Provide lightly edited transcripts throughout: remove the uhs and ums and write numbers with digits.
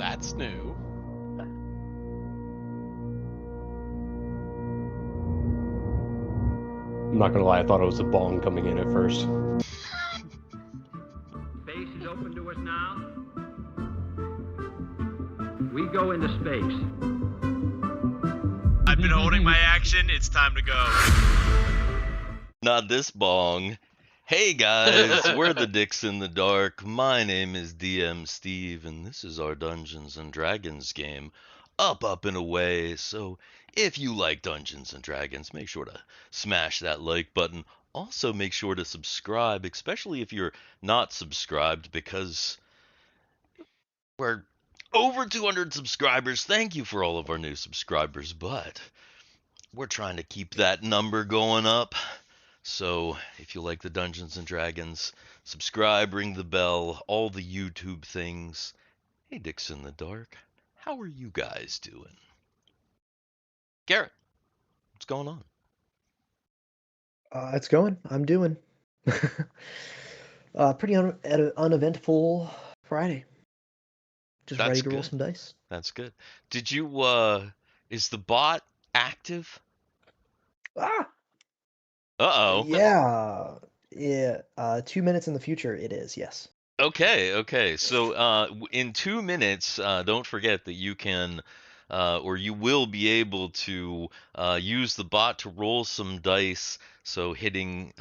That's new. I'm not gonna lie, I thought it was a bong coming in at first. Space is open to us now. We go into space. I've been holding my action. It's time to go. Not this bong. Hey guys, we're the Dicks in the Dark. My name is DM Steve, and this is our Dungeons and Dragons game, Up, and Away. So if you like Dungeons and Dragons, make sure to smash that like button. Also make sure to subscribe, especially if you're not subscribed, because we're over 200 subscribers. Thank you for all of our new subscribers, but we're trying to keep that number going up. So if you like the Dungeons and Dragons, subscribe, ring the bell, all the YouTube things. Hey, Dicks in the Dark, how are you guys doing? Garrett, what's going on? It's going. I'm doing. Pretty uneventful Friday. Just That's ready to roll good. some dice. That's good. Did you, is the bot active? Ah! Uh-oh. Yeah. 2 minutes in the future, it is, yes. Okay. So in 2 minutes, don't forget that you can, or you will be able to use the bot to roll some dice. So hitting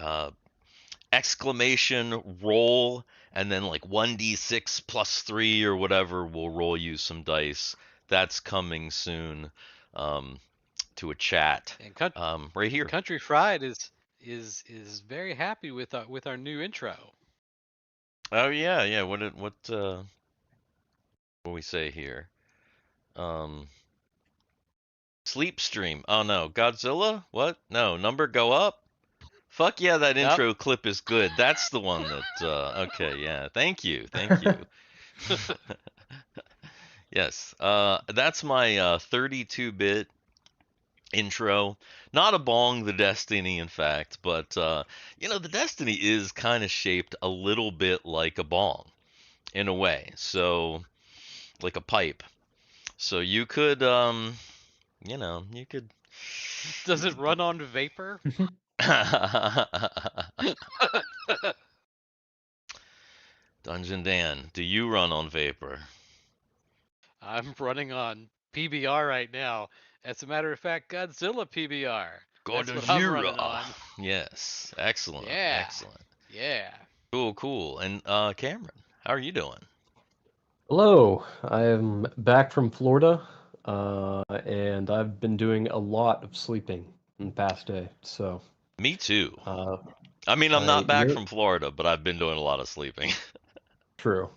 exclamation roll, and then like 1d6 plus 3 or whatever will roll you some dice. That's coming soon to a chat And right here. Country Fried is very happy with our new intro. Oh yeah. What we say here? Sleep stream. Oh no, Godzilla? What? No, number go up? Fuck yeah, that Yep. intro clip is good. That's the one that okay, yeah. Thank you. Yes. That's my 32-bit intro. Not a bong the Destiny, in fact, but the Destiny is kind of shaped a little bit like a bong in a way. So like a pipe. So you could you could Does it run on vapor? Dungeon Dan, do you run on vapor? I'm running on PBR right now. As a matter of fact, Godzilla PBR. That's what I'm running on. Yes, excellent. Yeah. Excellent. Yeah. Cool. And Cameron, how are you doing? Hello, I am back from Florida, and I've been doing a lot of sleeping in the past day. So, Me too. uh, I mean, I'm not back you're from Florida, but I've been doing a lot of sleeping. true,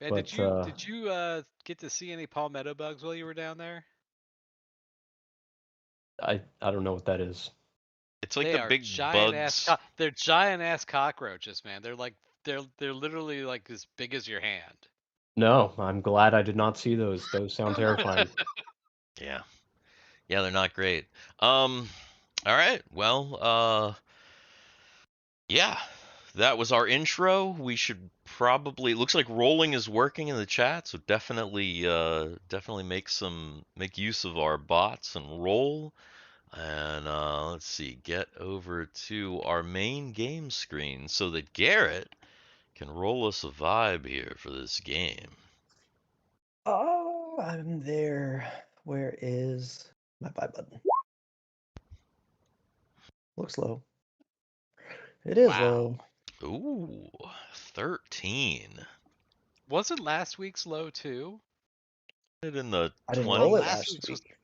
Man, but did you get to see any palmetto bugs while you were down there? I don't know what that is. It's like They the are big giant bugs. they're giant ass cockroaches, man. They're literally like as big as your hand. No, I'm glad I did not see those. Those sound terrifying. Yeah, they're not great. All right. Well, yeah, that was our intro. We should probably. It looks like rolling is working in the chat, so definitely make use of our bots and roll. And let's see, get over to our main game screen so that Garrett can roll us a vibe here for this game. Oh, I'm there. Where is my buy button? Looks low. It is Wow. low. Ooh, 13. Wasn't last week's low too? It in the I didn't 20s. roll it Last last week's was week.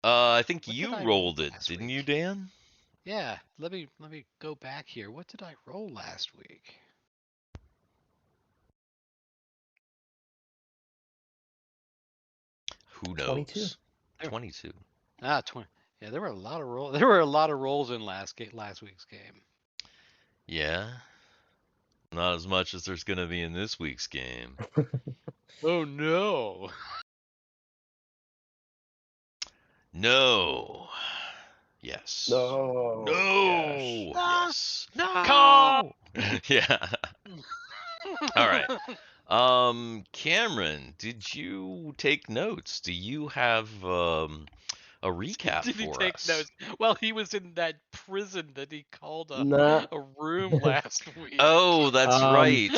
I think What did you I rolled roll it, last didn't you, week? Dan? Yeah, let me go back here. What did I roll last week? Who 22. knows? 22. 20. Yeah, there were a lot of rolls. There were a lot of rolls in last week's game. Yeah. Not as much as there's going to be in this week's game. Oh no. No. Yes. No. No. Gosh. Yes. No. Come. Yeah. All right. Cameron, did you take notes? Do you have a recap Did he for take us? notes? Well, he was in that prison that he called Nah. a room last week. Oh, that's right.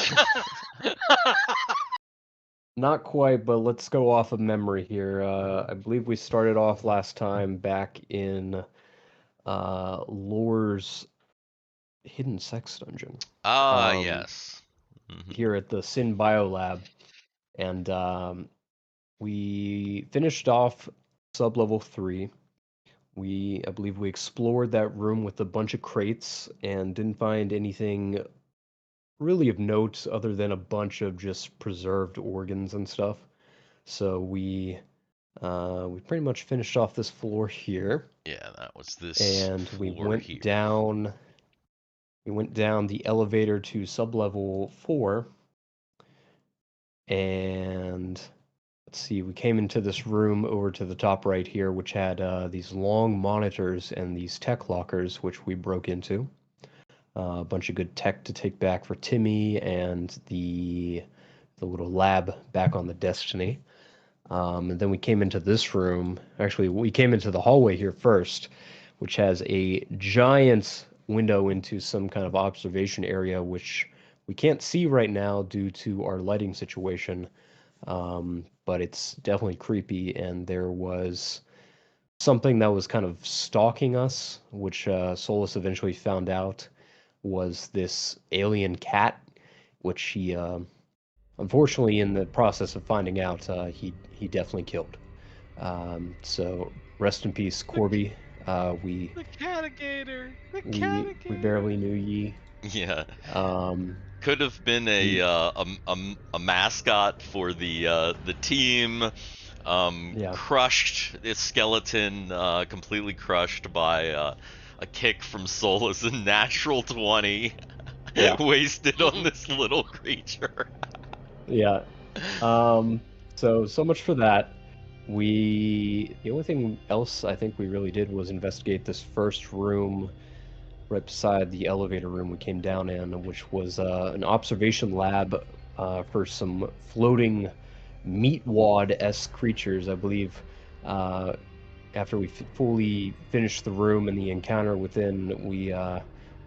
Not quite, but let's go off of memory here. I believe we started off last time back in Lore's Hidden Sex Dungeon. Yes. Mhm. Here at the Sin BioLab. And we finished off sub-level 3. I believe we explored that room with a bunch of crates and didn't find anything really of note other than a bunch of just preserved organs and stuff. So we pretty much finished off this floor here, Yeah, that was this and we floor went here. down. We went down the elevator to sub-level 4, and let's see, we came into this room over to the top right here, which had these long monitors and these tech lockers, which we broke into. A bunch of good tech to take back for Timmy and the little lab back on the Destiny. And then we came into this room. Actually, we came into the hallway here first, which has a giant window into some kind of observation area, which we can't see right now due to our lighting situation. But it's definitely creepy, and there was something that was kind of stalking us, which Solus eventually found out was this alien cat, which he, unfortunately, in the process of finding out, he definitely killed. So rest in peace, Corby. We The Catigator! The we Catigator! barely knew ye. Yeah. Um, Could have been a mascot for the team. Yeah. Crushed its skeleton, completely crushed by a kick from Solus, a natural 20. Yeah. Wasted on this little creature. Yeah. So much for that. The only thing else I think we really did was investigate this first room right beside the elevator room we came down in, which was an observation lab for some floating meat wad-esque creatures, I believe. After we fully finished the room and the encounter within, we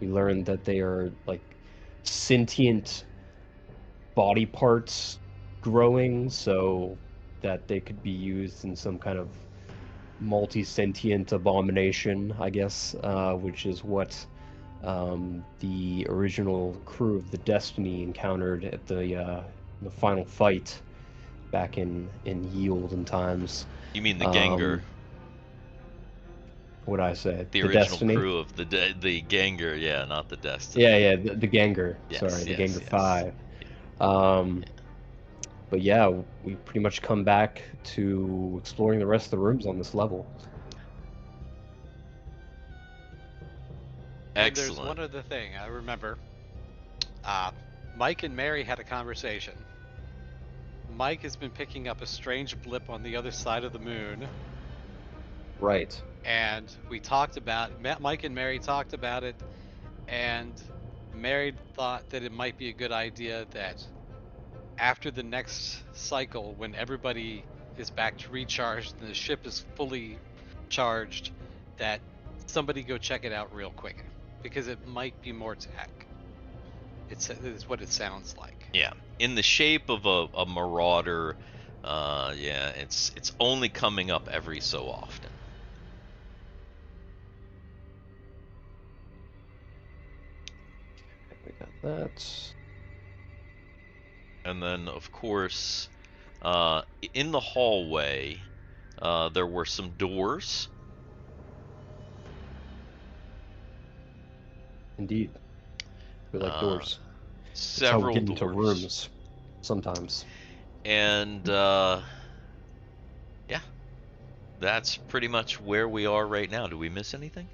learned that they are like sentient body parts growing, so that they could be used in some kind of multi-sentient abomination, I guess, which is what the original crew of the Destiny encountered at the final fight back in ye olden times. You mean the Gengar? What I say? The The original Destiny? crew of the Gengar, yeah, not the Destiny. Yeah, the Gengar. Yes, Sorry, the yes, Gengar yes. 5. But yeah, we pretty much come back to exploring the rest of the rooms on this level. And there's Excellent. one other thing I remember. Mike and Mary had a conversation. Mike has been picking up a strange blip on the other side of the moon, Right. and we talked about Mike and Mary talked about it, and Mary thought that it might be a good idea that after the next cycle, when everybody is back to recharged and the ship is fully charged, that somebody go check it out real quick, because it might be more tech. It's what it sounds like. Yeah, in the shape of a marauder. Yeah, it's only coming up every so often. We got that. And then, of course, in the hallway, there were some doors. Indeed. We like doors. That's how we Several get into doors. rooms. Sometimes. And yeah, that's pretty much where we are right now. Do we miss anything?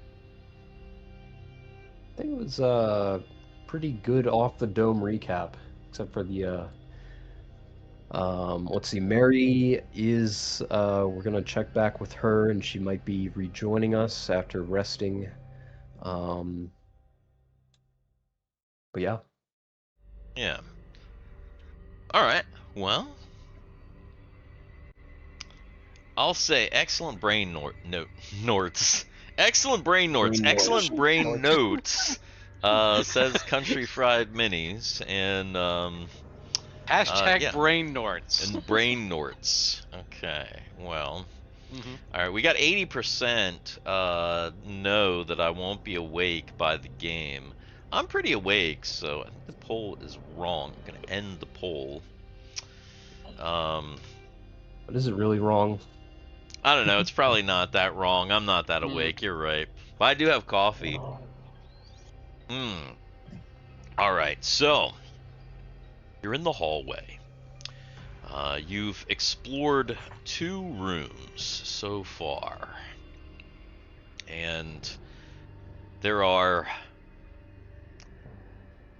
I think it was a pretty good off the dome recap, except for the let's see, Mary is we're gonna check back with her, and she might be rejoining us after resting. But yeah. Yeah. All right. Well, I'll say excellent brain notes. Excellent brain notes. Brain Excellent notes. brain notes. Says Country Fried Minis and Hashtag yeah. brain norts. And brain norts. Okay. Well. Mhm. All right. We got 80% know that I won't be awake by the game. I'm pretty awake, so I think the poll is wrong. I'm gonna end the poll. But is it really wrong? I don't know. It's probably not that wrong. I'm not that Mm. awake. You're right. But I do have coffee. All right. So you're in the hallway. You've explored 2 rooms so far, and there are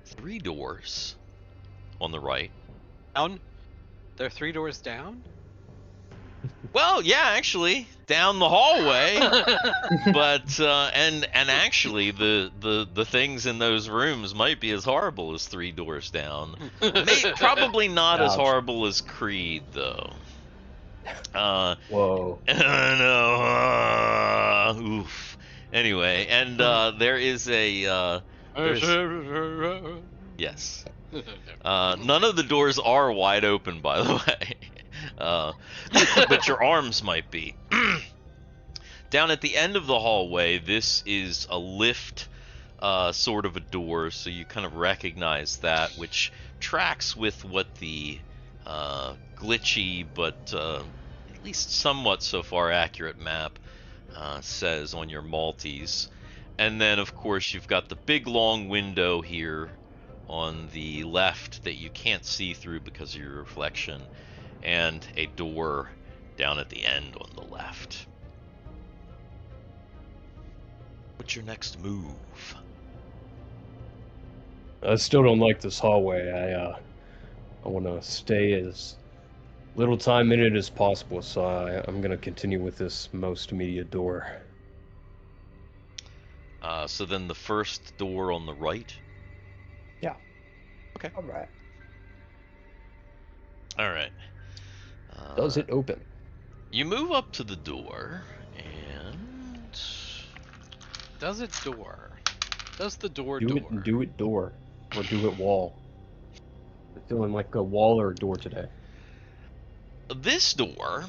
3 doors on the right. Down? There are 3 doors down? Well, yeah, actually, down the hallway. But and actually, the things in those rooms might be as horrible as 3 doors down. Probably not as Ouch. horrible as Creed, though. Whoa. No. Oof. Anyway, and there is a yes. None of the doors are wide open, by the way. But your arms might be. Down at the end of the hallway, this is a lift, sort of a door, so you kind of recognize that, which tracks with what the glitchy but at least somewhat so far accurate map says on your Maltese. And then, of course, you've got the big long window here on the left that you can't see through because of your reflection, and a door down at the end on the left. What's your next move? I still don't like this hallway. I want to stay as little time in it as possible, so I'm going to continue with this most immediate door. So then the first door on the right? Yeah. Okay. All right. All right. Does it open? You move up to the door, and Does it door? Does the door Do it door. Or do it wall. I'm feeling like a wall or a door today. this door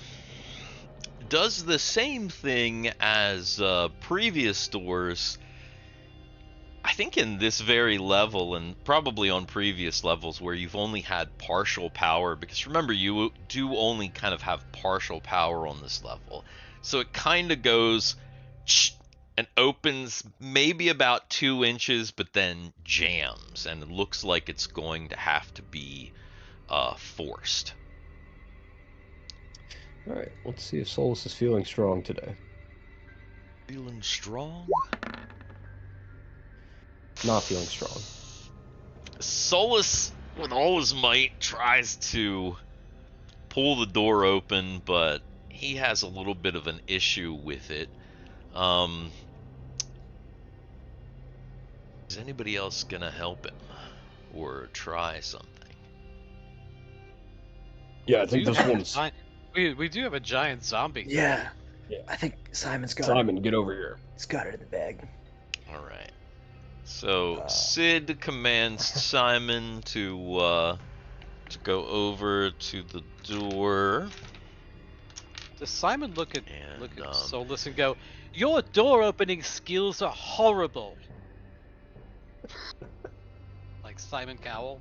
does the same thing as previous doors. I think in this very level, and probably on previous levels where you've only had partial power, because remember, you do only kind of have partial power on this level. So it kind of goes and opens maybe about 2 inches, but then jams, and it looks like it's going to have to be forced. Alright, let's see if Solus is feeling strong today. Feeling strong? Not feeling strong. Solus, with all his might, tries to pull the door open, but he has a little bit of an issue with it. Is anybody else gonna help him or try something? Yeah, I think this one's... We do have a giant zombie. Yeah. Yeah. I think Simon's got Simon, get over here. He's got it in the bag. All right. So Sid commands Simon to go over to the door. Does Simon look at And, Solus and go, "Your door opening skills are horrible." Like Simon Cowell.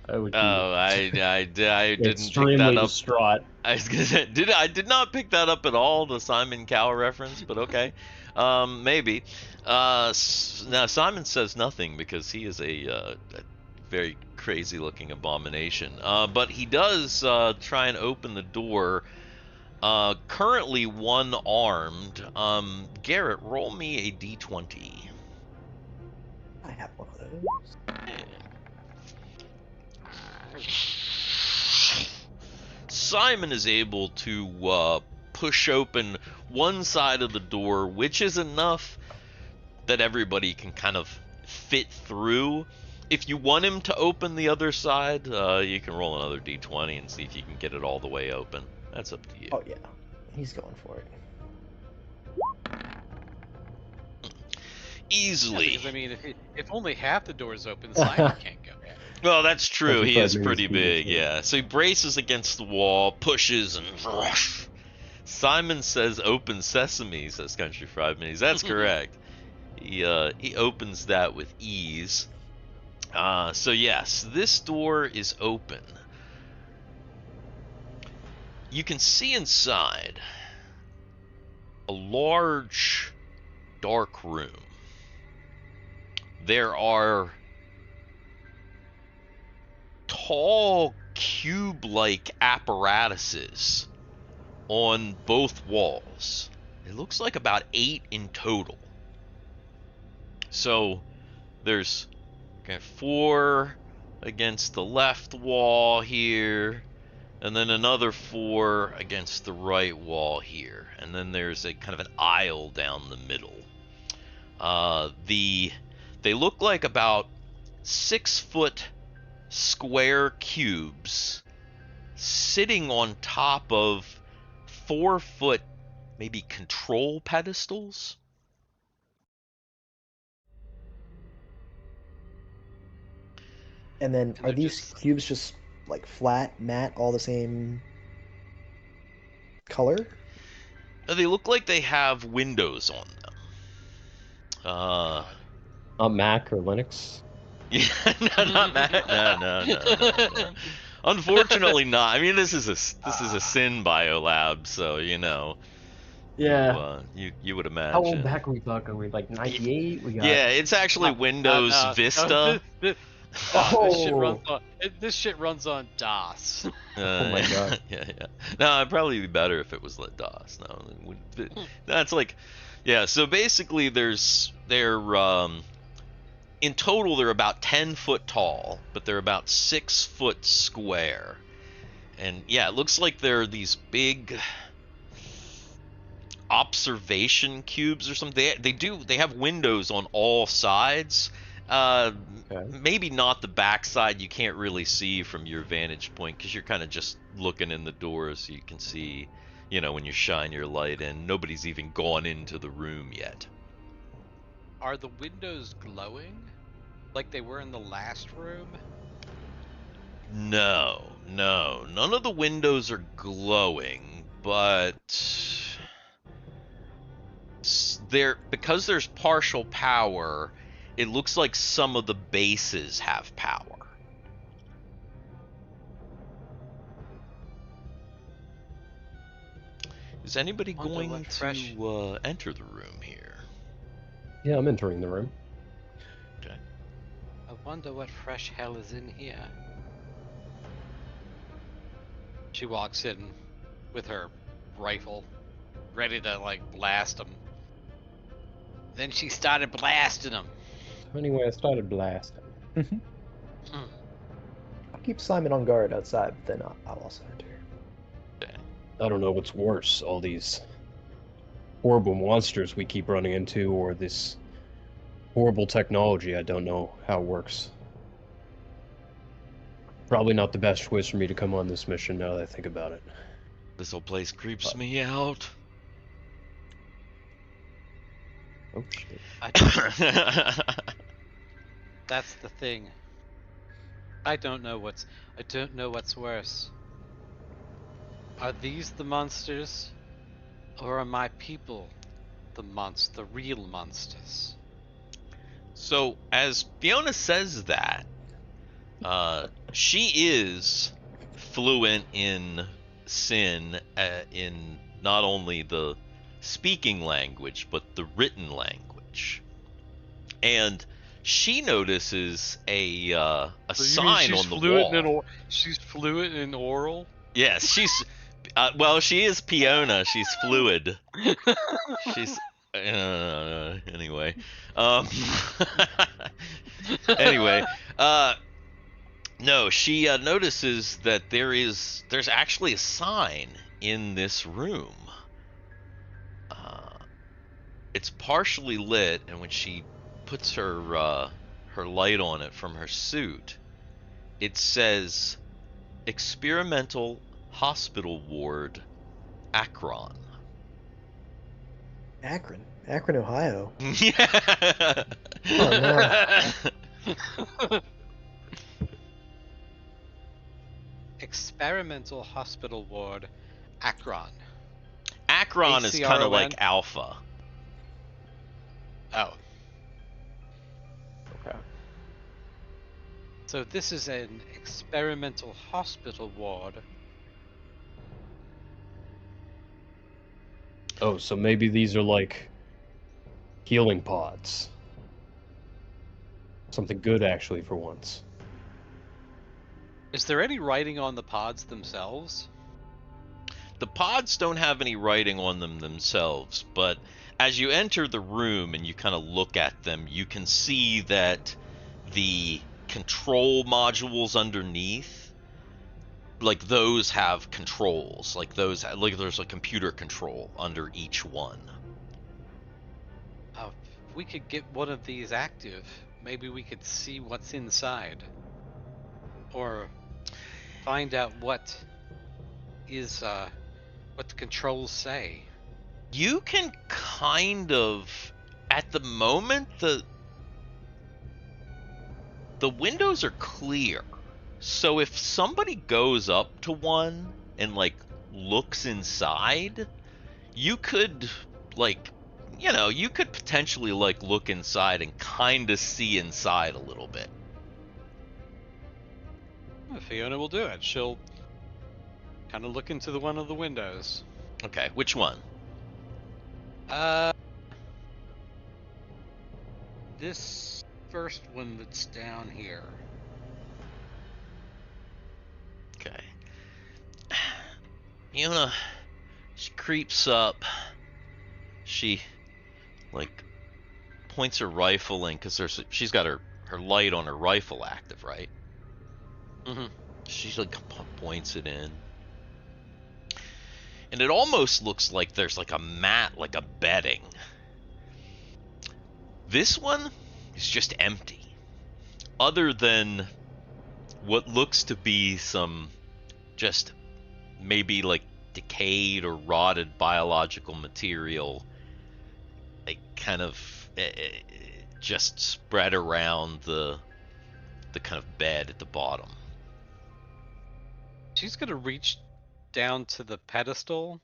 I would be I didn't pick extremely that up. distraught. I was gonna say, I did not pick that up at all, the Simon Cowell reference, but okay, maybe. Now Simon says nothing because he is a very crazy-looking abomination. But he does try and open the door. Currently one-armed. Garrett, roll me a d20. I have one of those. Simon is able to push open one side of the door, which is enough that everybody can kind of fit through, If you want him to open the other side, you can roll another d20 and see if you can get it all the way open. That's up to you. Oh yeah, he's going for it. Easily. Because I mean, if only half the doors open, Simon can't go in. Well, that's true. He 25 is pretty minutes big, easy. yeah. So he braces against the wall, pushes, and Simon says, "Open sesame," says Country Fried Minis. That's correct. He opens that with ease. So yes, this door is open. You can see inside a large, dark room. There are tall, cube-like apparatuses on both walls. It looks like about 8 in total. So there's 4 against the left wall here, and then another 4 against the right wall here, and then there's a kind of an aisle down the middle. They look like about 6-foot square cubes sitting on top of 4-foot maybe control pedestals. And then And are they're these just- cubes just like flat, matte, all the same color? They look like they have windows on them. Not Mac or Linux. Yeah, no, not Mac. No. Unfortunately, not. I mean, this is a sin BioLab, so you know. You would imagine. How old back are we talking? Are we like 98? We got. Yeah, it's actually Windows Vista. This shit runs on DOS. Oh my god. Yeah. No, it'd probably be better if it was lit DOS. That's like, yeah. So basically, in total they're about 10 foot tall, but they're about 6 foot square, and yeah, it looks like they're these big observation cubes or something. They have windows on all sides. Maybe not the back side. You can't really see from your vantage point because you're kind of just looking in the doors, so you can see, you know, when you shine your light in. Nobody's even gone into the room yet. Are the windows glowing like they were in the last room? No, none of the windows are glowing, but because there's partial power, it looks like some of the bases have power. Is anybody Wonder going what fresh- to enter the room here? Yeah, I'm entering the room. I wonder what fresh hell is in here. She walks in with her rifle, ready to like blast him. Then she started blasting him. Anyway, I started blasting. I'll keep Simon on guard outside, but then I'll also enter. I don't know what's worse, all these horrible monsters we keep running into, or this horrible technology. I don't know how it works. Probably not the best choice for me to come on this mission now that I think about it. This whole place creeps me out. Oh shit. That's the thing. I don't know what's worse. Are these the monsters, or are my people the real monsters? So, as Fiona says that, she is fluent in Sin, in not only the speaking language, but the written language. And she notices a sign on the wall. She's fluent in oral? Yes, she's... well, she is Fiona. She's fluid. She's... anyway. Anyway, no, she notices that there's actually a sign in this room. It's partially lit, and when she puts her her light on it from her suit, it says Experimental Hospital Ward, Akron. Akron, Ohio. Yeah. Oh no. Experimental Hospital Ward, Akron. Akron is kind of like ACRON? Alpha. Oh, Okay. so this is an experimental hospital ward. Oh, so maybe these are like healing pods. Something good, actually, for once. Is there any writing on the pods themselves? The pods don't have any writing on them themselves, but as you enter the room and you kind of look at them, you can see that the control modules underneath, like those have controls, like there's a computer control under each one. If we could get one of these active, maybe we could see what's inside. Or find out what the controls say. You can kind of, at the moment, the windows are clear. So if somebody goes up to one and like looks inside, you could you could potentially like look inside and kind of see inside a little bit. Fiona will do it. She'll kind of look into one of the windows. Okay, which one? This first one that's down here. Okay. Fiona, she creeps up. She like points her rifle in because she's got her light on her rifle active, right? Mm-hmm. She like points it in, and it almost looks like there's like a mat, like a bedding. This one is just empty, other than what looks to be some just maybe like decayed or rotted biological material, like kind of just spread around the kind of bed at the bottom. She's gonna reach down to the pedestal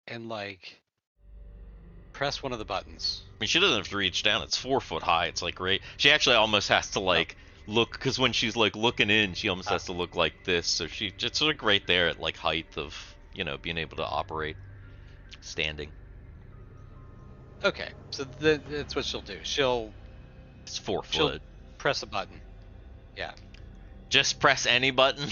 and like press one of the buttons. I mean, she doesn't have to reach down. It's 4 foot high. It's like right. She actually almost has to like look, because when she's like looking in, she almost has to look like this. So it's like right there at like height of being able to operate standing. Okay, so that's what she'll do. It's 4 She'll foot. press a button. Yeah. Just press any button.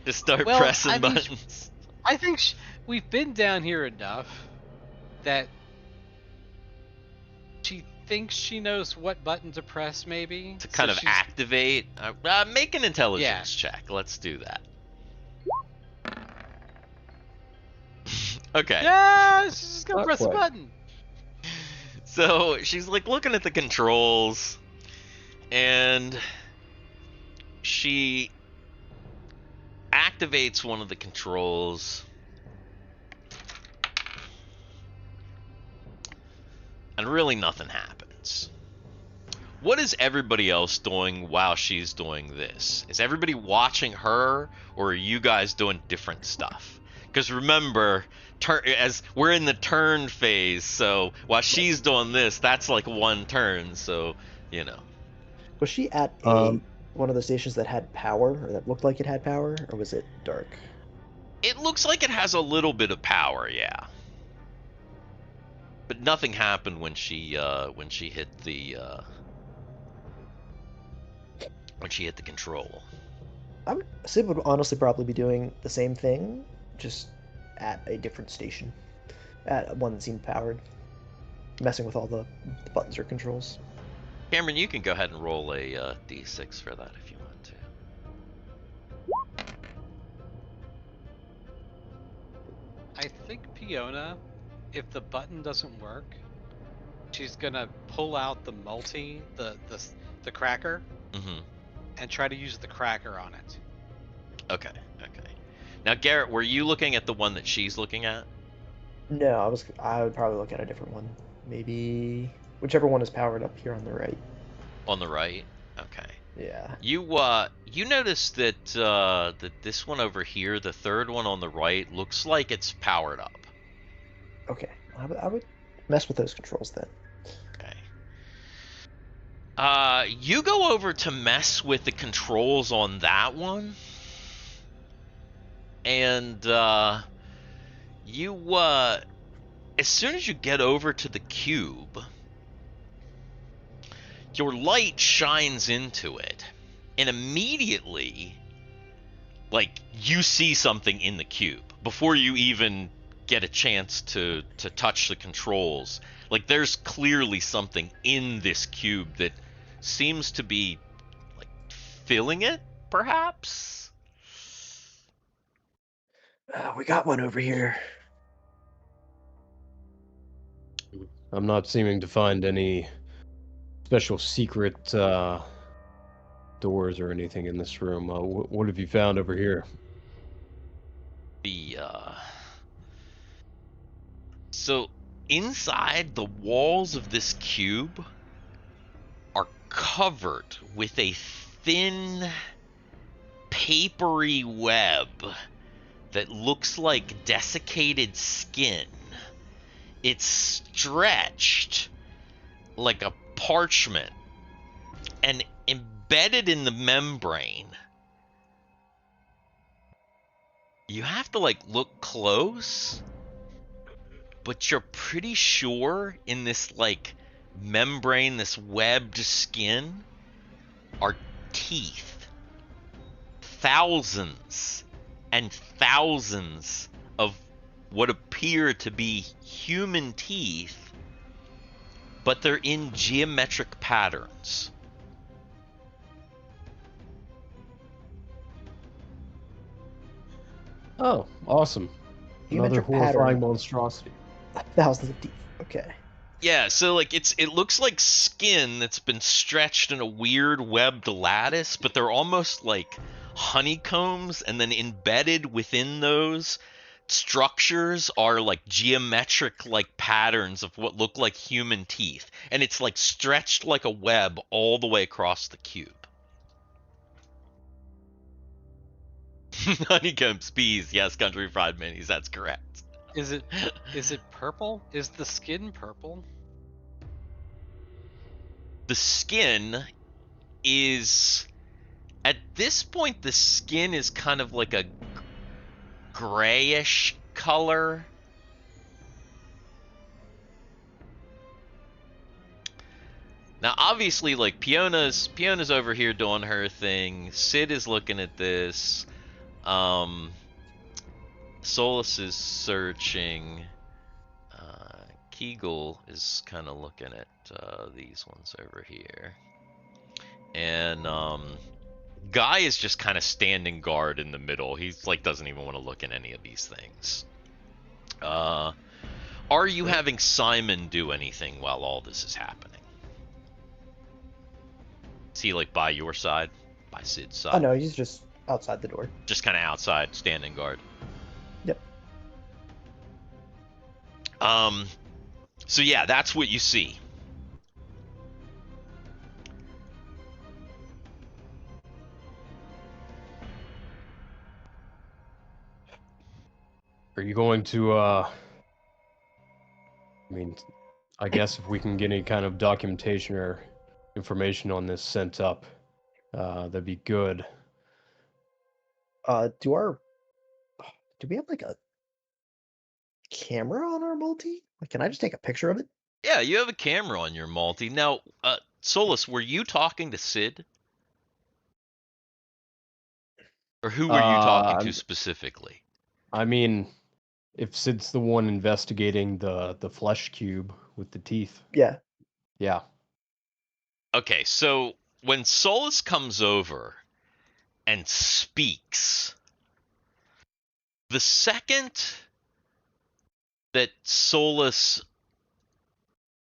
Just start Well, pressing I mean, buttons. I think we've been down here enough that she thinks she knows what button to press, maybe To kind of activate. Make an intelligence Yeah. check. Let's do that. Okay. Yeah, she's just gonna Not press a quite. button. So she's like looking at the controls, and she activates one of the controls, and really nothing happens. What is everybody else doing while she's doing this? Is everybody watching her, or are you guys doing different stuff? Because remember, as we're in the turn phase, so while she's doing this, that's like one turn, so, Was she at one of the stations that had power, or that looked like it had power, or was it dark? It looks like it has a little bit of power, yeah. But nothing happened when she hit the control. Sid would honestly probably be doing the same thing, just at a different station, at one that seemed powered, messing with all the buttons or controls. Cameron, you can go ahead and roll a d6 for that if you want to. I think Fiona, if the button doesn't work, she's gonna pull out the multi, the cracker, Mm-hmm. and try to use the cracker on it. Okay. Now, Garrett, were you looking at the one that she's looking at? No, I would probably look at a different one. Maybe whichever one is powered up here on the right. On the right. Okay. Yeah. You notice that that this one over here, the third one on the right, looks like it's powered up. Okay. I would mess with those controls then. Okay. You go over to mess with the controls on that one, and you as soon as you get over to the cube, your light shines into it, and immediately, like, you see something in the cube before you even get a chance to touch the controls. Like, there's clearly something in this cube that seems to be, like, filling it, perhaps? We got one over here. I'm not seeming to find any special secret doors or anything in this room. What have you found over here? So, inside the walls of this cube are covered with a thin, papery web that looks like desiccated skin. It's stretched like a parchment, and embedded in the membrane, you have to, like, look close, but you're pretty sure in this, like, membrane, this webbed skin, are teeth. Thousands and thousands of what appear to be human teeth, but they're in geometric patterns. Oh, awesome. Another Geometric horrifying pattern. monstrosity. Thousands of teeth. Okay. Yeah, so, like, it looks like skin that's been stretched in a weird webbed lattice, but they're almost like honeycombs, and then embedded within those structures are, like, geometric, like, patterns of what look like human teeth, and it's, like, stretched like a web all the way across the cube. Honeycombs, bees, yes, country fried minis, that's correct. Is it purple? Is the skin purple? The skin is, at this point, the skin is kind of like a grayish color. Now, obviously, like, Fiona's over here doing her thing. Sid is looking at this. Solus is searching. Kegal is kind of looking at these ones over here. And Guy is just kind of standing guard in the middle. He's, like, doesn't even want to look at any of these things. Are you having Simon do anything while all this is happening? Is he, like, by your side? By Sid's side? Oh no, he's just outside the door. Just kind of outside, standing guard. Yep. So yeah, that's what you see. Are you going to, I mean, I guess if we can get any kind of documentation or information on this sent up, that'd be good. Do we have, like, a camera on our multi? Like, can I just take a picture of it? Yeah, you have a camera on your multi. Now, Solus, were you talking to Sid? Or who were you talking to specifically? I mean, if Sid's the one investigating the flesh cube with the teeth. Yeah. Yeah. Okay, so when Solus comes over and speaks, the second that Solus,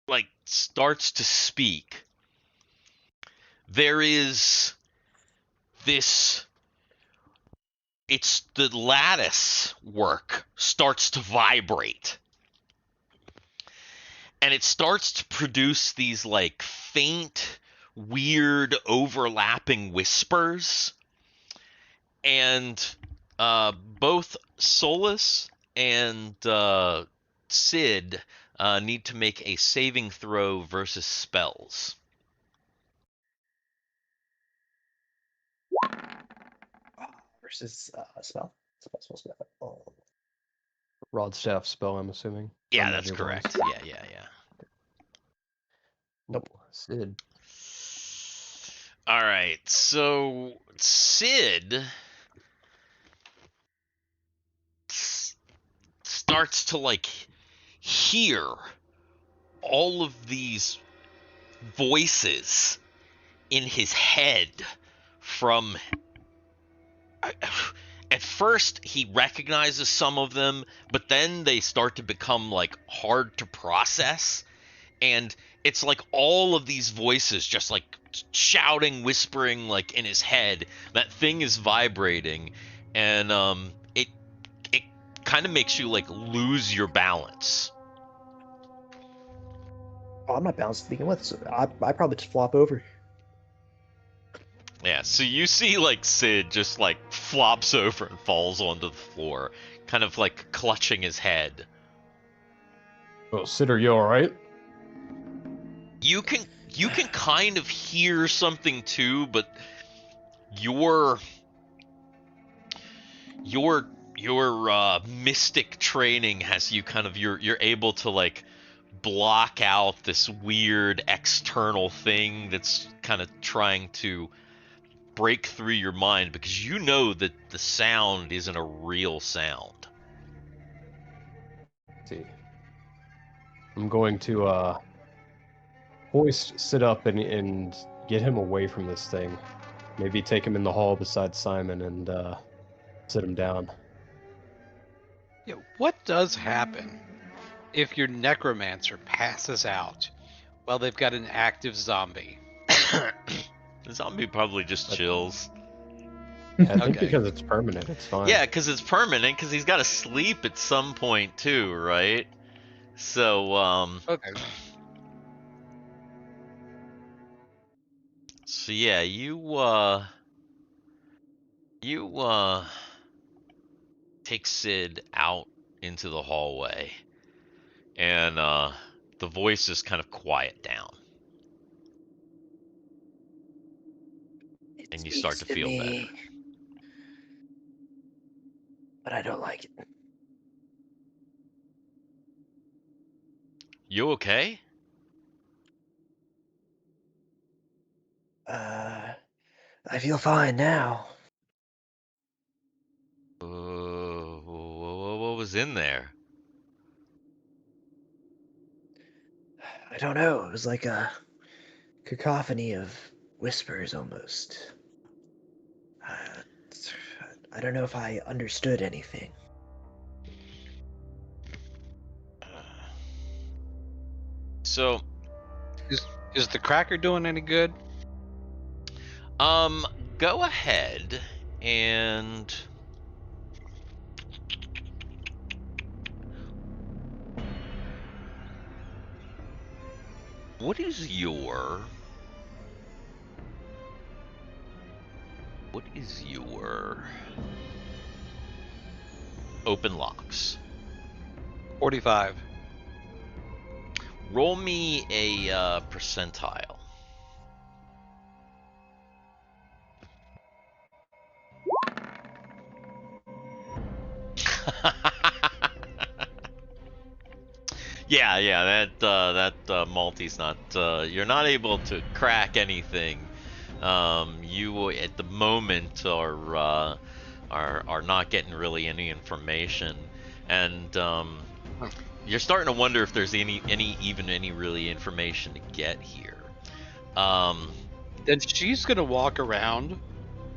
like, starts to speak, there is this. It's the lattice work starts to vibrate. And it starts to produce these like faint, weird, overlapping whispers. And both Solus and Sid need to make a saving throw versus spells. Versus spell. Spell. Oh. Rod staff spell, I'm assuming. Yeah, Or that's magic correct. ones. Yeah. Nope. Ooh, Sid. All right, so Sid starts to like hear all of these voices in his head from at first he recognizes some of them, but then they start to become like hard to process, and it's like all of these voices just like shouting, whispering like in his head. That thing is vibrating, and it kind of makes you like lose your balance. Oh, I'm not balanced to begin with, so I probably just flop over. Yeah, so you see like Sid just like flops over and falls onto the floor, kind of like clutching his head. Oh, Sid, are you alright? You can kind of hear something too, but your mystic training has you kind of you're able to like block out this weird external thing that's kind of trying to break through your mind, because you know that the sound isn't a real sound. Let's see. I'm going to hoist Sid up and get him away from this thing. Maybe take him in the hall beside Simon and sit him down. Yeah, what does happen if your Necromancer passes out while they've got an active zombie? The zombie probably just chills. Yeah, I think Okay. because it's permanent, it's fine. Yeah, because it's permanent, because he's got to sleep at some point too, right? So, Okay. so yeah, you take Sid out into the hallway, and the voices kind of quiet down, and you start to Speaks feel me, better. but I don't like it. You okay? I feel fine now. What was in there? I don't know. It was like a cacophony of whispers almost. I don't know if I understood anything. So, Is the cracker doing any good? go ahead and what is your open locks? 45. Roll me a percentile. Yeah, that multi's not. You're not able to crack anything. You at the moment are not getting really any information, and you're starting to wonder if there's any really information to get here. Then she's gonna walk around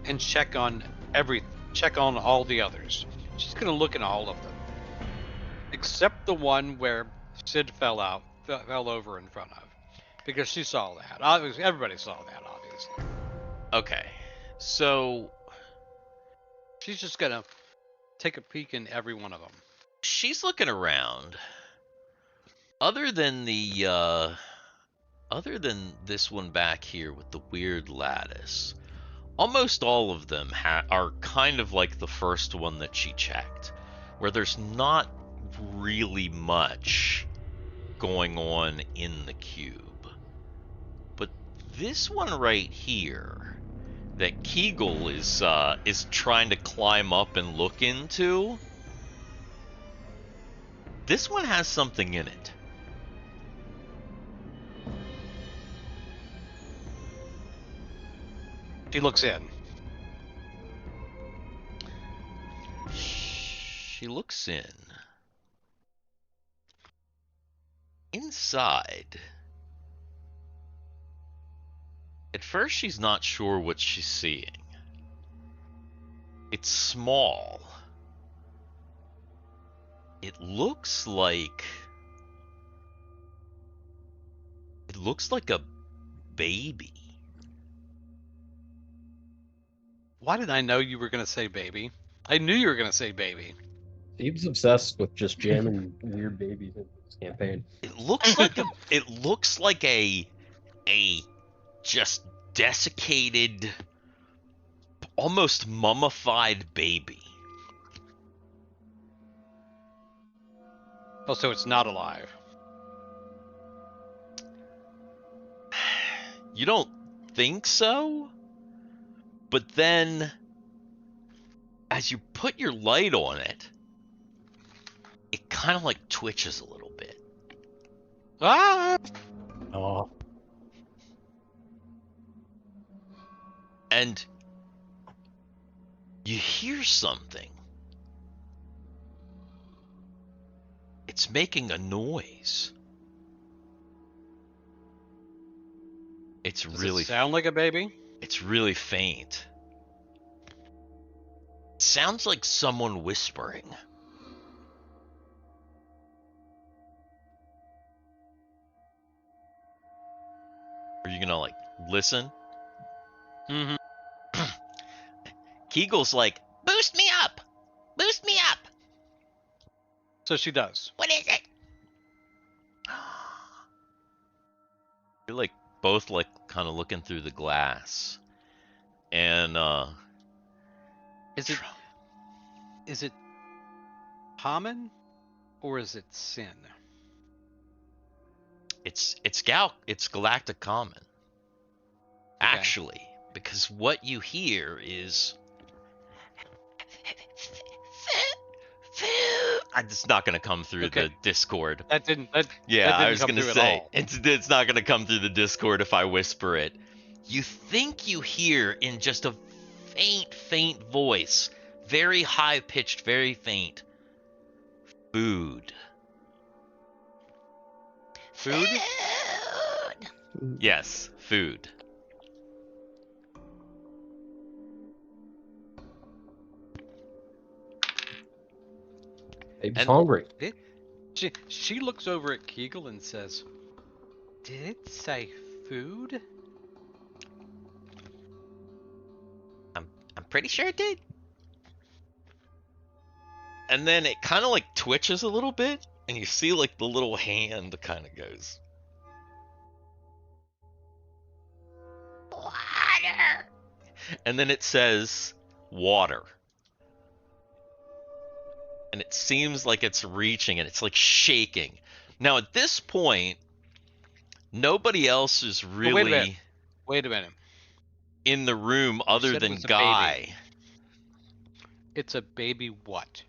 and check on all the others. She's gonna look at all of them, except the one where Sid fell over in front of. Because she saw that. Obviously, everybody saw that, obviously. Okay. So She's just gonna take a peek in every one of them. she's looking around. Other than this one back here with the weird lattice, almost all of them are kind of like the first one that she checked, where there's not really much going on in the cube. But this one right here that Kegal is trying to climb up and look into, this one has something in it. She looks in. She looks in. Inside. At first, she's not sure what she's seeing. It's small. It looks like a baby. Why did I know you were gonna say baby? I knew you were gonna say baby. Steve's obsessed with just jamming weird babies in this campaign. It looks like a just desiccated, almost mummified baby. Oh, so it's not alive. You don't think so? But then, as you put your light on it, it kind of like twitches a little bit. Ah! Oh, And you hear something. It's making a noise. It's Does really it sound like a baby? It's really faint. It sounds like someone whispering. Are you gonna like listen? Mm-hmm. Kegal's like, boost me up! Boost me up! So she does. What is it? You're like both like kind of looking through the glass. And Is it common or is it sin? it's galactic common. Actually, because what you hear is it's not going to come through the Discord. That didn't. Yeah, that didn't I was come going to through say at all. it's not going to come through the Discord if I whisper it. You think you hear in just a faint voice, very high pitched, very faint. Food. Food? Yes, food. baby's And- hungry. She looks over at Kegal and says, "Did it say food?" I'm pretty sure it did. And then it kind of like twitches a little bit, and you see like the little hand kind of goes. Water. And then it says water. And it seems like it's reaching and it's like shaking. Now at this point, nobody else is really Wait a minute. in the room other said it than was a Guy. baby. It's a baby what?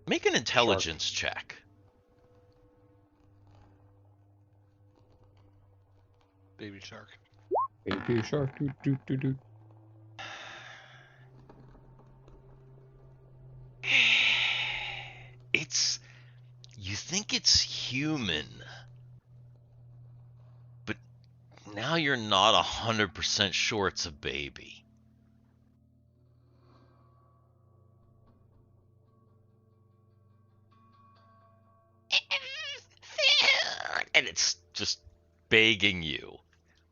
Make an intelligence check. Baby shark. Baby shark. Doo, doo, doo, doo. You think it's human, but now you're not 100% sure it's a baby. And it's just begging you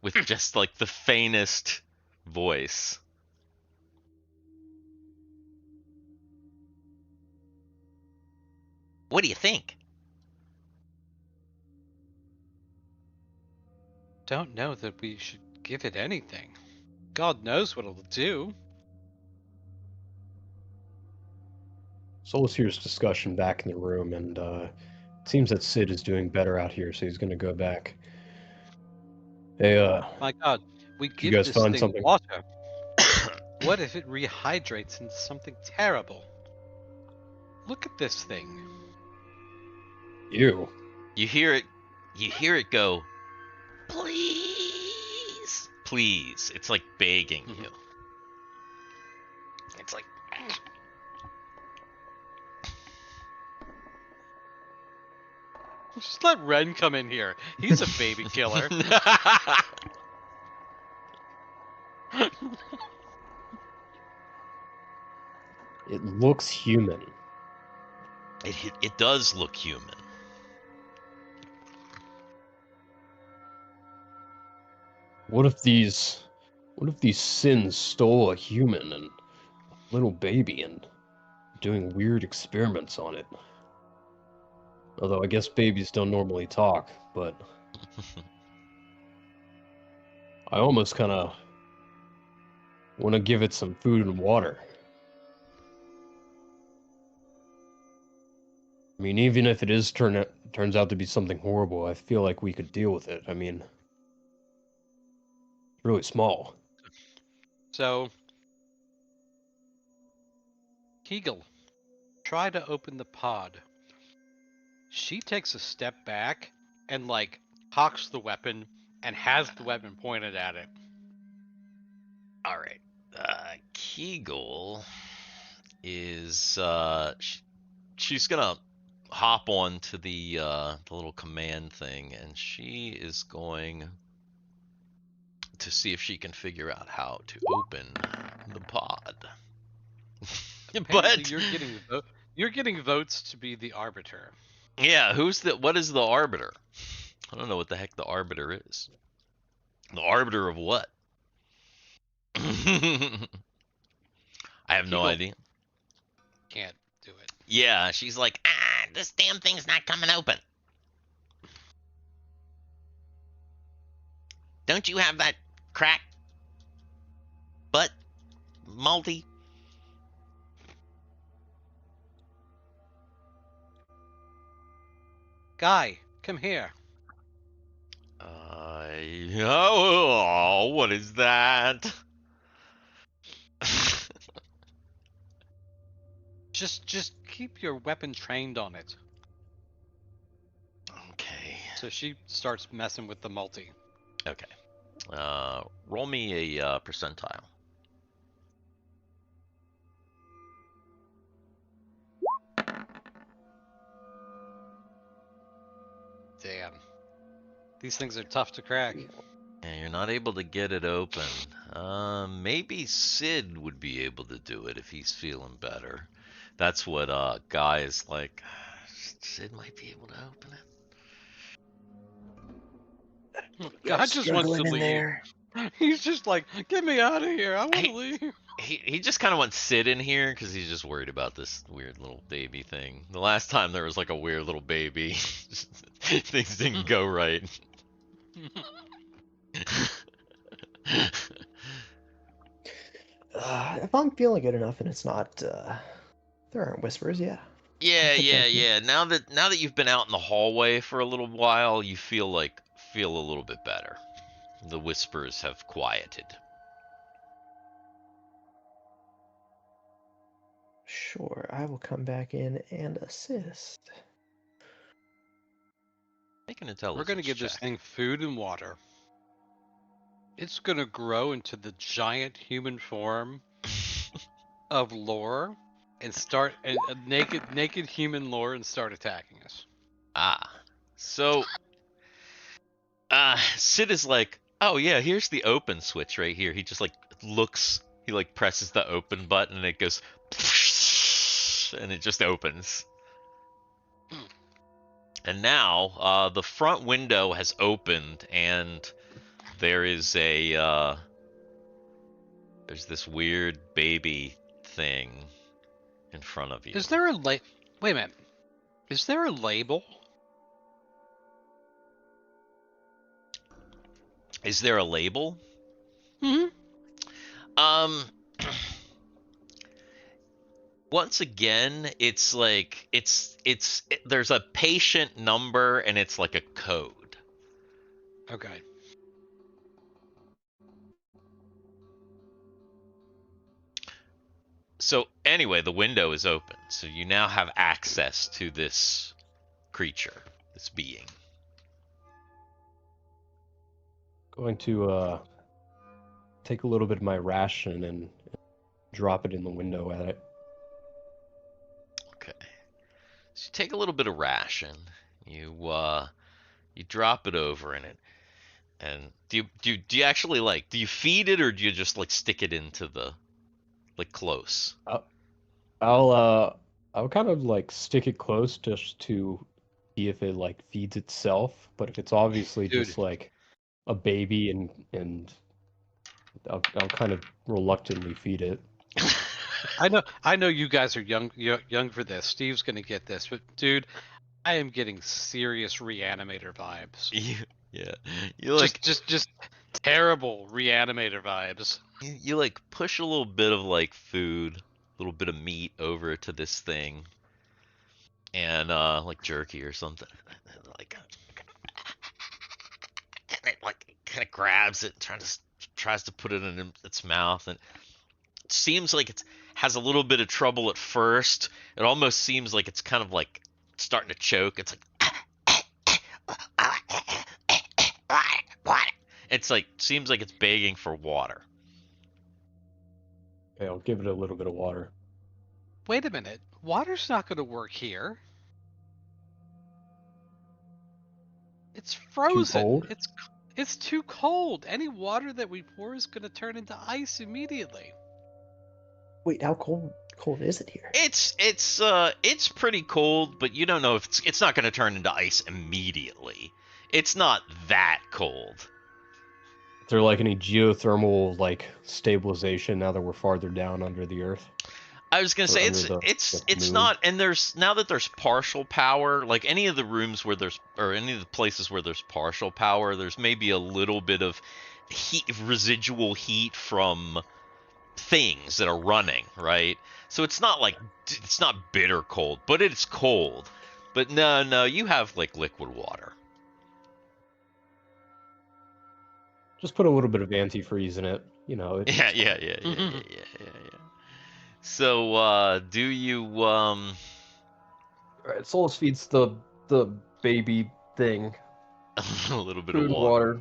with just like the faintest voice. What do you think? Don't know that we should give it anything. God knows what it'll do. Solus hears discussion back in the room, and it seems that Sid is doing better out here, so he's going to go back. Hey, My God, we you give guys this find thing something? water. What if it rehydrates into something terrible? Look at this thing. You. You hear it go, please, please. It's like begging you. It's like, Just let Ren come in here. He's a baby killer. It looks human. it does look human. What if these sins stole a human and a little baby and doing weird experiments on it? Although I guess babies don't normally talk, but I almost kind of want to give it some food and water. I mean, even if it is turns out to be something horrible, I feel like we could deal with it. I mean, it's really small. So, Kegal, try to open the pod. She takes a step back and, like, cocks the weapon and has the weapon pointed at it. All right. Kegal is she's gonna hop on to the little command thing, and she is going to see if she can figure out how to open the pod. Apparently But you're getting votes to be the arbiter. yeah, what is the arbiter? I don't know what the heck the arbiter is. The arbiter of what? I have no Kegal idea. Can't do it. Yeah, she's like, this damn thing's not coming open. Don't you have that crack butt multi? Guy, come here. Oh, what is that? Just keep your weapon trained on it. Okay. So she starts messing with the multi. Okay. Roll me a percentile. Damn. These things are tough to crack. And you're not able to get it open. Maybe Sid would be able to do it if he's feeling better. That's what Guy is like. Sid might be able to open it. God just wants to in leave. there. He's just like, get me out of here. I want to leave. He just kind of wants Sid in here because he's just worried about this weird little baby thing. The last time there was like a weird little baby, things didn't go right. If I'm feeling good enough and it's not, there aren't whispers, yeah. Yeah. Now that you've been out in the hallway for a little while, you feel a little bit better. The whispers have quieted. Sure, I will come back in and assist. Make an intelligence We're going to give this check. thing food and water. It's going to grow into the giant human form of lore and start a naked human lore and start attacking us. So Sid is like, oh yeah, here's the open switch right here. He just like looks, he like presses the open button and it goes and it just opens. And now the front window has opened, and there is a there's this weird baby thing in front of you. Is there a wait a minute? Is there a label? Is there a label? Hmm. Once again, it's like there's a patient number and it's like a code. Okay. So anyway, the window is open, so you now have access to this creature, this being. Going to take a little bit of my ration and drop it in the window at it. Okay. So you take a little bit of ration, you drop it over in it, and do you actually do you feed it, or do you just stick it into the close? I'll kind of stick it close just to see if it feeds itself, but if it's obviously Dude. just a baby and I'll kind of reluctantly feed it. I know you guys are young for this. Steve's gonna get this, but dude, I am getting serious Reanimator vibes. Yeah, you just terrible Reanimator vibes. you push a little bit of food, a little bit of meat over to this thing, and jerky or something, and it kind of grabs it, tries to put it in its mouth, and it seems like it has a little bit of trouble at first. It almost seems like it's kind of starting to choke. It's it's seems like it's begging for water. Okay, I'll give it a little bit of water. Wait a minute. Water's not going to work here. It's frozen. Too cold? It's too cold. Any water that we pour is going to turn into ice immediately. Wait, how cold is it here? It's pretty cold, but you don't know if it's not going to turn into ice immediately. It's not that cold. Is there any geothermal stabilization now that we're farther down under the earth? I was gonna say it's not, and now that there's partial power, any of the rooms where any of the places where there's partial power, there's maybe a little bit of residual heat from things that are running, right? So it's not bitter cold, but it's cold. But no, you have liquid water. Just put a little bit of antifreeze in it, Yeah. So, do you All right, Solus feeds the baby thing a little bit food of and water?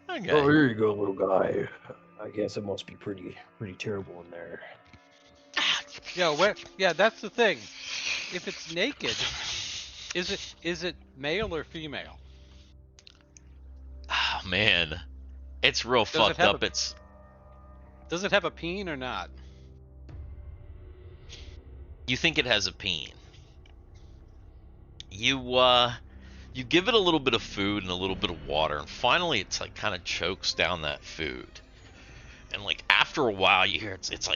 water. Okay. Oh, here you go, little guy. I guess it must be pretty terrible in there. Yeah, that's the thing. If it's naked, is it male or female? Oh man, it's real fucked up. Does it have a peen or not? You think it has a peen. You give it a little bit of food and a little bit of water, and finally it's kind of chokes down that food. And after a while you hear it's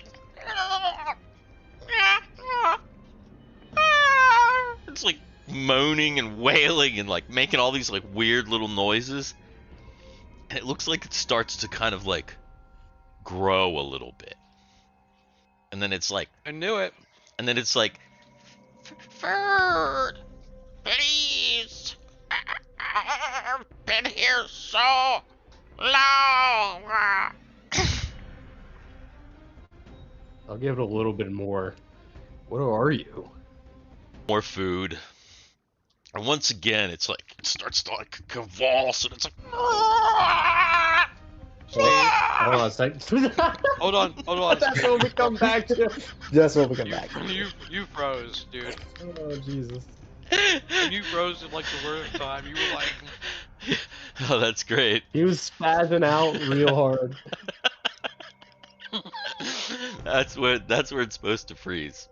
moaning and wailing and making all these weird little noises. And it looks like it starts to kind of grow a little bit. And then it's I knew it. And then it's Ferd, please. I've been here so long. I'll give it a little bit more. What are you? More food. And once again, it's it starts to convulse, and it's Hold on a second. Hold on. That's what we come back to. That's what we come back. You froze, dude. Oh, Jesus. And you froze at the worst time. You were oh, that's great. He was spazzing out real hard. That's where it's supposed to freeze.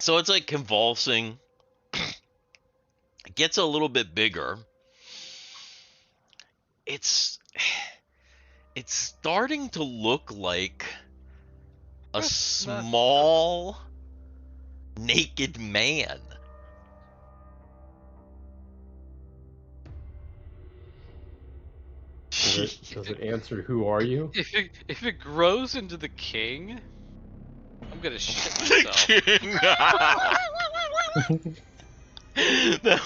So it's convulsing, gets a little bit bigger. It's starting to look like a small naked man. Does it answer who are you? If it grows into the king, I'm gonna shit The myself. king. No.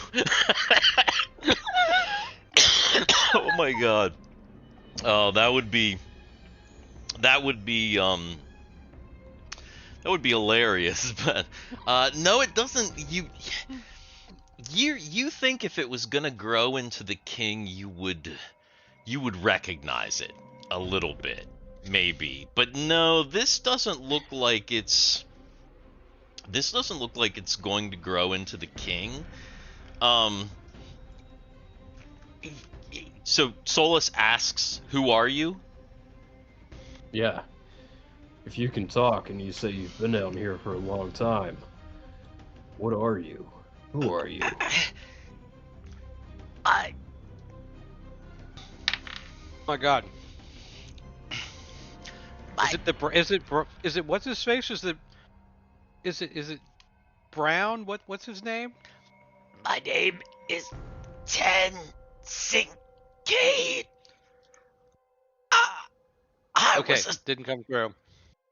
Oh my god. Oh, that would be hilarious, but no, it doesn't. You think if it was gonna grow into the king, you would recognize it a little bit, maybe. But no, this doesn't look like it's going to grow into the king. So Solus asks, "Who are you?" Yeah. If you can talk and you say you've been down here for a long time, what are you? Who are you? I Oh my god. Is it what's his face? Is it Brown? What's his name? My name is Ten Sinkade. Okay, didn't come through.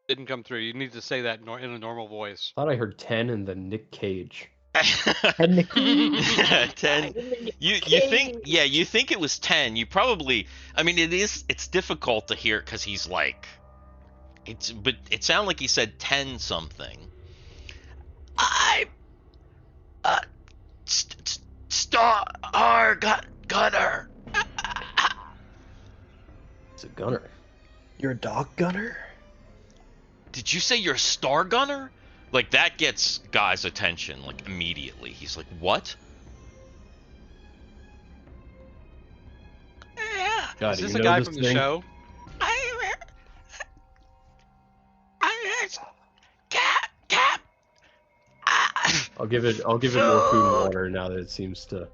Didn't come through. You need to say that in a normal voice. I thought I heard 10 and then Nick Cage. And Nikki. 10. You think it was 10. You probably, I mean, it's difficult to hear because he's like, but it sounded like he said 10 something. I'm a star gunner. It's a gunner. You're a dog gunner? Did you say you're a star gunner? Like, that gets Guy's attention, like, immediately. He's like, what? Yeah. God, Is this you a know guy this from the thing? show? Cap. I'll give it more food and water now that it seems to.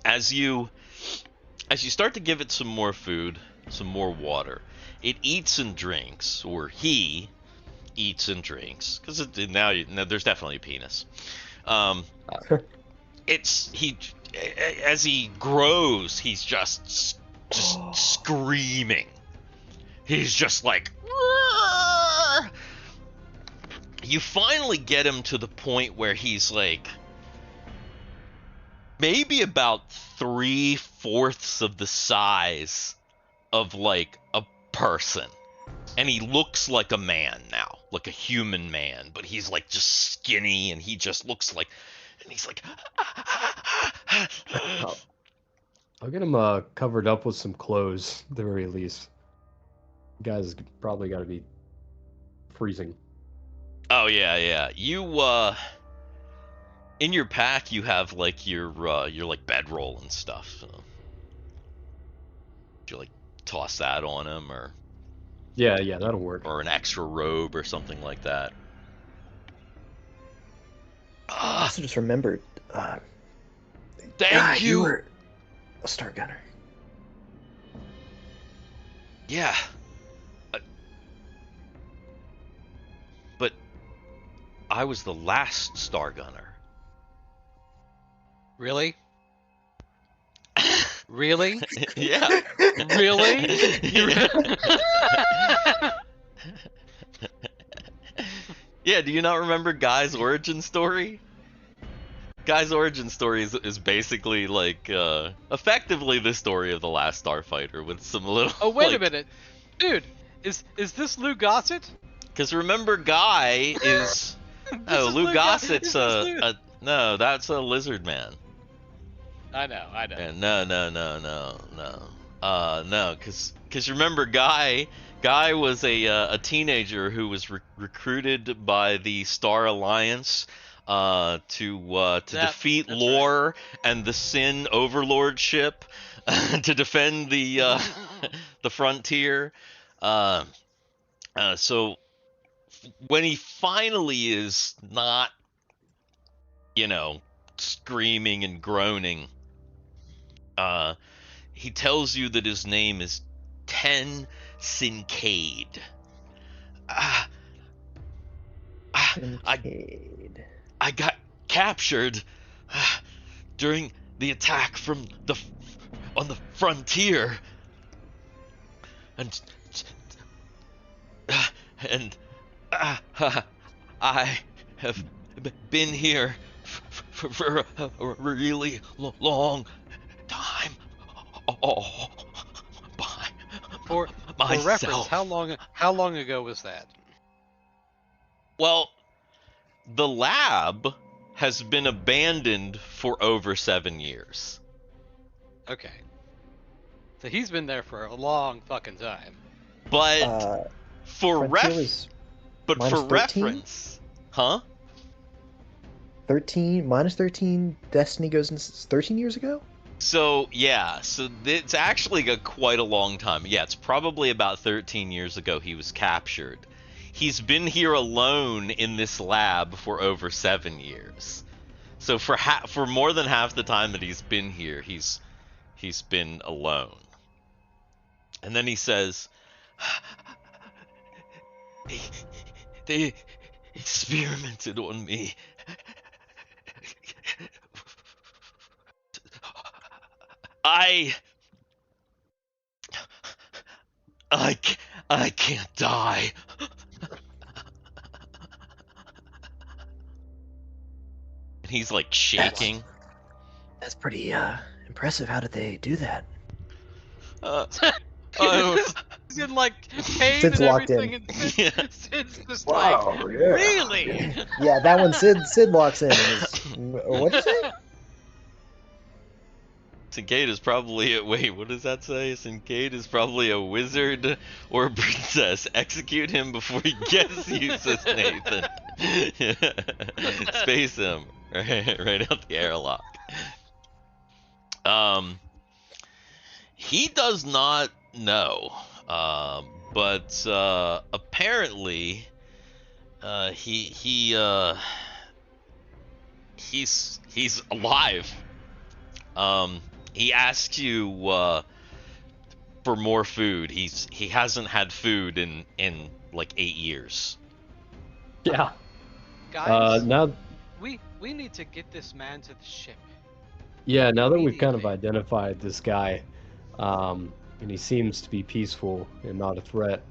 As you start to give it some more food, some more water, it eats and drinks, or he eats and drinks, because now there's definitely a penis. As he grows, he's just screaming. He's just like, "Roar!" You finally get him to the point where he's like maybe about 3/4 of the size of like a person, and he looks like a man now, like a human man, but he's like just skinny, and he just looks like, and he's like I'll get him covered up with some clothes at the very least. The guy's probably got to be freezing. Oh yeah. You in your pack you have like your like bedroll and stuff. So. You like toss that on him, or Yeah, that'll work. or an extra robe or something like that. I also just remembered. Thank You you. were a star gunner. Yeah. But I was the last star gunner. Really? Really? Yeah. Really? Yeah, do you not remember Guy's origin story? Guy's origin story is basically like effectively the story of the last Starfighter with some little. Oh wait a like, minute, dude. Is this Lou Gossett? Because remember, Guy is. Oh, is Lou Lou Gossett's Gossett. This is Lou. no, that's a lizard man. I know. And no, because remember, Guy was a teenager who was recruited by the Star Alliance to defeat that's Lore and the Sin Overlord ship to defend the the frontier. So when he finally is not, screaming and groaning. He tells you that his name is Ten Sincade. I Kincaid. I got captured during the attack on the frontier, and I have been here for a really long time. Oh, by For myself. reference, how long ago was that? Well, the lab has been abandoned for over 7 years. Okay. So he's been there for a long fucking time. But for Frontier was minus 13? reference, huh? 13 minus 13. Destiny goes into 13 years ago. So it's actually quite a long time. Yeah, it's probably about 13 years ago he was captured. He's been here alone in this lab for over 7 years. So for more than half the time that he's been here, he's been alone. And then he says, they experimented on me. I can't die. And he's like shaking. That's pretty impressive. How did they do that? He's in like pain Sid's and locked everything, in. and Yeah. Sid's just Wow, like, yeah. really? Yeah, that one Sid locks in. And is, what'd you say? Sincade is probably wait, what does that say? Sincade is probably a wizard or a princess. Execute him before he gets you, says Nathan. Space him. Right out the airlock. He does not know. But apparently he's alive. He asks you for more food. He hasn't had food in like 8 years. Yeah. Guys, Now, we need to get this man to the ship. yeah. Now that we've kind of Immediately. identified this guy, and he seems to be peaceful and not a threat,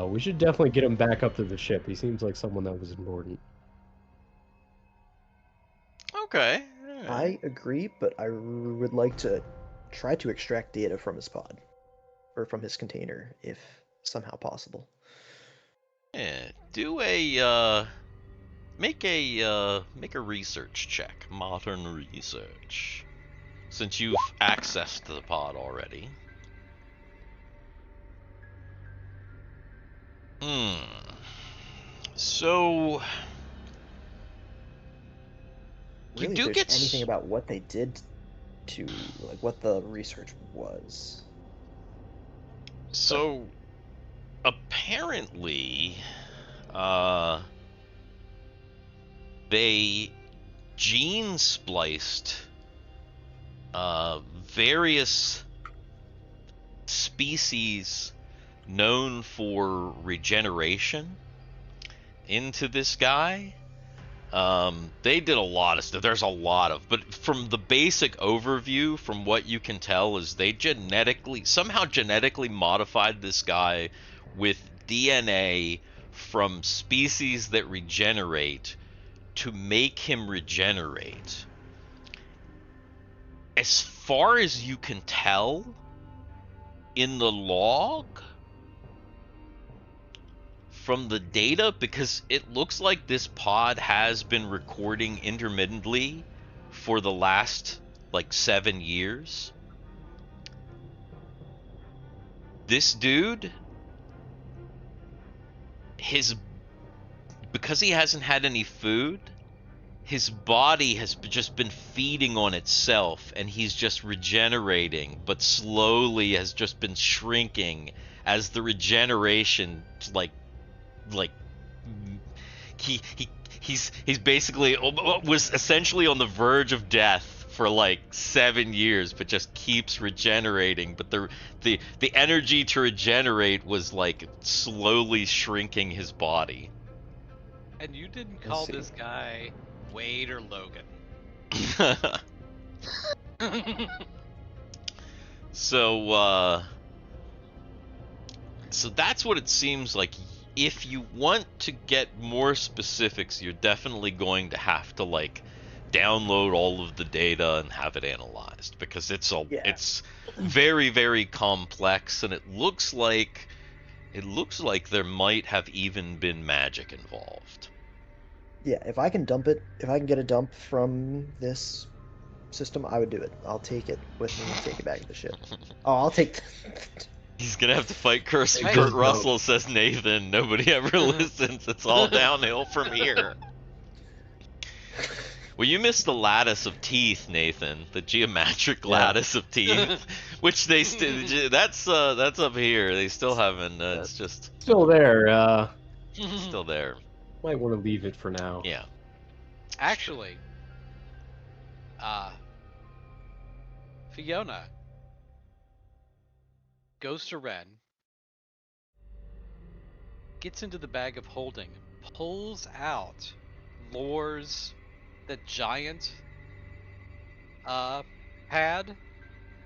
we should definitely get him back up to the ship. He seems like someone that was important. Okay. I agree, but I would like to try to extract data from his pod, or from his container, if somehow possible. Yeah. Do a make a research check. Modern research. Since you've accessed the pod already. So Really, you if do there's get anything about what they did to, like, what the research was. So apparently they gene spliced various species known for regeneration into this guy. They did a lot of stuff. There's a lot of, but from the basic overview, from what you can tell, is they somehow genetically modified this guy with DNA from species that regenerate to make him regenerate. As far as you can tell, in the log, from the data, because it looks like this pod has been recording intermittently for the last like 7 years. This dude, because he hasn't had any food, his body has just been feeding on itself, and he's just regenerating, but slowly has just been shrinking as the regeneration, like he he's basically was essentially on the verge of death for like 7 years, but just keeps regenerating. But the energy to regenerate was like slowly shrinking his body. And you didn't I call see. this guy Wade or Logan. So that's what it seems like. If you want to get more specifics, you're definitely going to have to like download all of the data and have it analyzed, because it's very, very complex, and it looks like there might have even been magic involved. Yeah, if I can dump it, if I can get a dump from this system, I would do it. I'll take it with me and take it back to the ship. Oh, I'll take. He's gonna have to fight Kurt Hey. Russell, says Nathan. Nobody ever listens. It's all downhill from here. Well, you missed the lattice of teeth, Nathan. The geometric lattice of teeth, which they that's up here. They still haven't. It's just Still there. still there. Might want to leave it for now. Yeah. Actually, Fiona goes to Ren, gets into the bag of holding, pulls out Lore's the giant pad.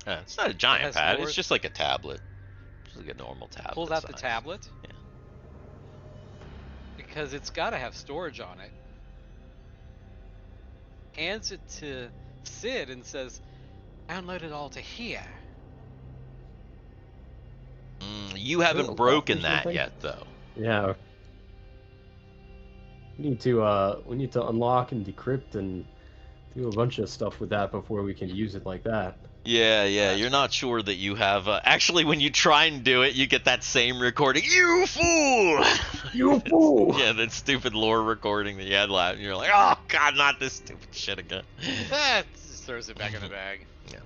It's not a giant has pad. Lore's- It's just like a tablet. Just like a normal tablet. Pulls out the size. tablet Yeah. because it's got to have storage on it. Hands it to Sid and says, "Download it all to here." You haven't Oh, broken or that something? yet, though. Yeah. We need to unlock and decrypt and do a bunch of stuff with that before we can use it like that. Yeah, That's you're not sure that you have. Actually, when you try and do it, you get that same recording. You fool! You fool! Yeah, that stupid lore recording that you had last. And you're like, oh god, not this stupid shit again. That just throws it back in the bag. Yeah.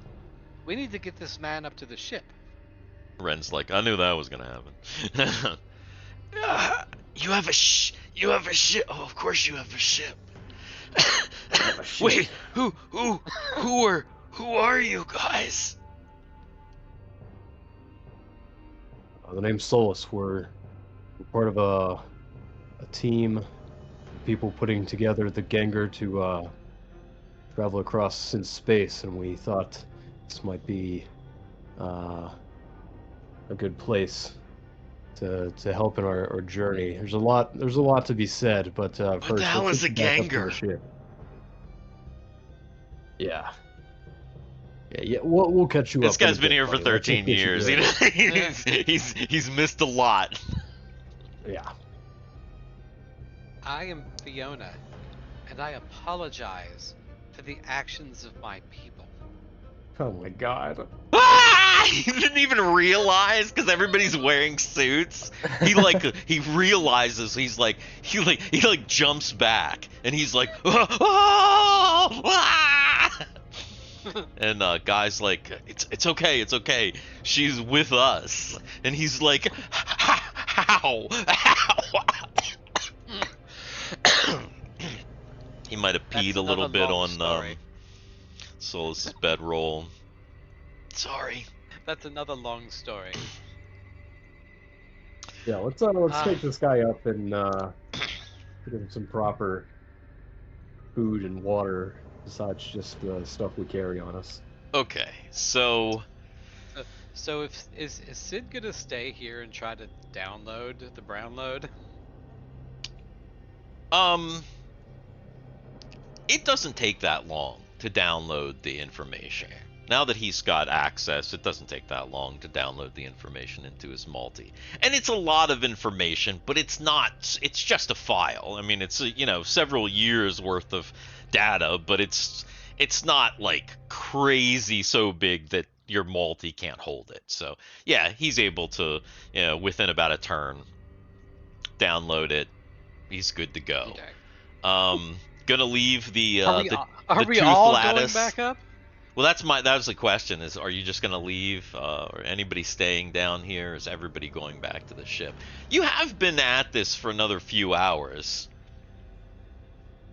We need to get this man up to the ship. Ren's like, I knew that was gonna happen. You have a ship. Oh, of course you have a ship. Wait, who are you guys? The name's Solus. We're part of a team of people putting together the Ganger to travel across in space, and we thought this might be a good place to help in our journey. There's a lot to be said, but first, the hell let's is a get back up to Ganger? the ship. Yeah. Yeah, we'll catch you up. This in a guy's been bit, here for buddy. Let's 13 get you years. going. He's missed a lot. Yeah. I am Fiona, and I apologize for the actions of my people. Oh my god. He didn't even realize because everybody's wearing suits. He realizes he jumps back and he's like, oh, ah! And guy's like, it's okay, she's with us. And he's like, how? He might have peed That's a little another bit long on story. Solus's bedroll. Sorry. That's another long story. Yeah, let's Ah. take this guy up and give him some proper food and water besides just the stuff we carry on us. Okay, so So is Sid gonna stay here and try to download the brown load? it doesn't take that long to download the information. Now that he's got access, it doesn't take that long to download the information into his multi. And it's a lot of information, but it's just a file. I mean, it's several years worth of data, but it's not like crazy so big that your multi can't hold it. So yeah, he's able to, within about a turn, download it. He's good to go. Okay. Gonna leave the Are we, the are we tooth all lattice. going back up? Well, that was the question: is are you just gonna leave, or anybody staying down here? Is everybody going back to the ship? You have been at this for another few hours.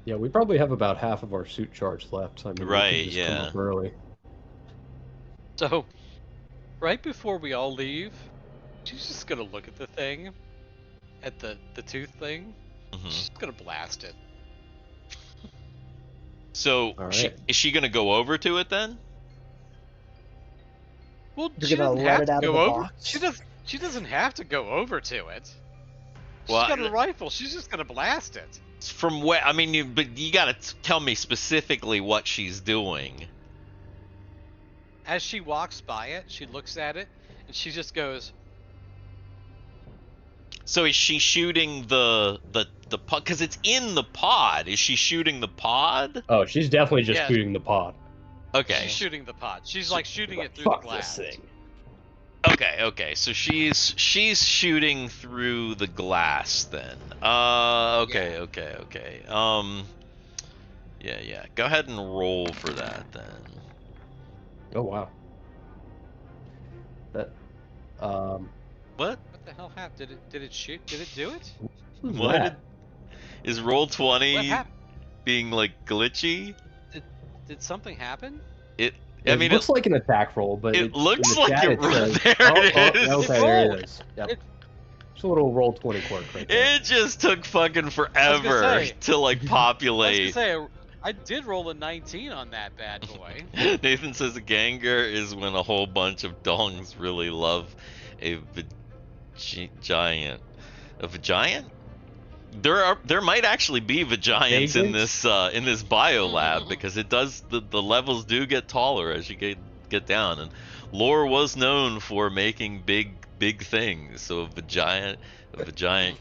Yeah, we probably have about half of our suit charge left. I mean, we Right, could just come yeah. up early. So, right before we all leave, she's just gonna look at the thing, at the tooth thing. Mhm. She's gonna blast it. So, All she, right. is she gonna go over to it then? Well, You're she gonna doesn't let have it to out of go the over. box? She doesn't have to go over to it. Well, She's got a rifle. She's just gonna blast it. from where? I mean, but you gotta tell me specifically what she's doing. As she walks by it, she looks at it, and she just goes, So is she shooting the pod? Because it's in the pod. Is she shooting the pod? Oh, she's definitely just Yeah. shooting the pod. Okay. she's shooting the pod. She's like shooting it through Fuck the glass. this thing. Okay. So she's shooting through the glass then. Okay. Yeah. Go ahead and roll for that then. Oh wow. That. What? What the hell happened? Did it shoot? Did it do it? Who's What? that? Is roll What 20 happened? being like glitchy? Did something happen? I mean, it looks like an attack roll, but it in looks the like chat it. says- There it is. Okay, there it is. Yep. Just a little roll 20 quirk right there. It just took fucking forever say. to like I was populate. gonna say, I did roll a 19 on that bad boy. Nathan says Ganger is when a whole bunch of dongs really love a giant. A giant? There might actually be vagiants in this BioLab because it does the levels do get taller as you get down, and lore was known for making big things. So a vagiant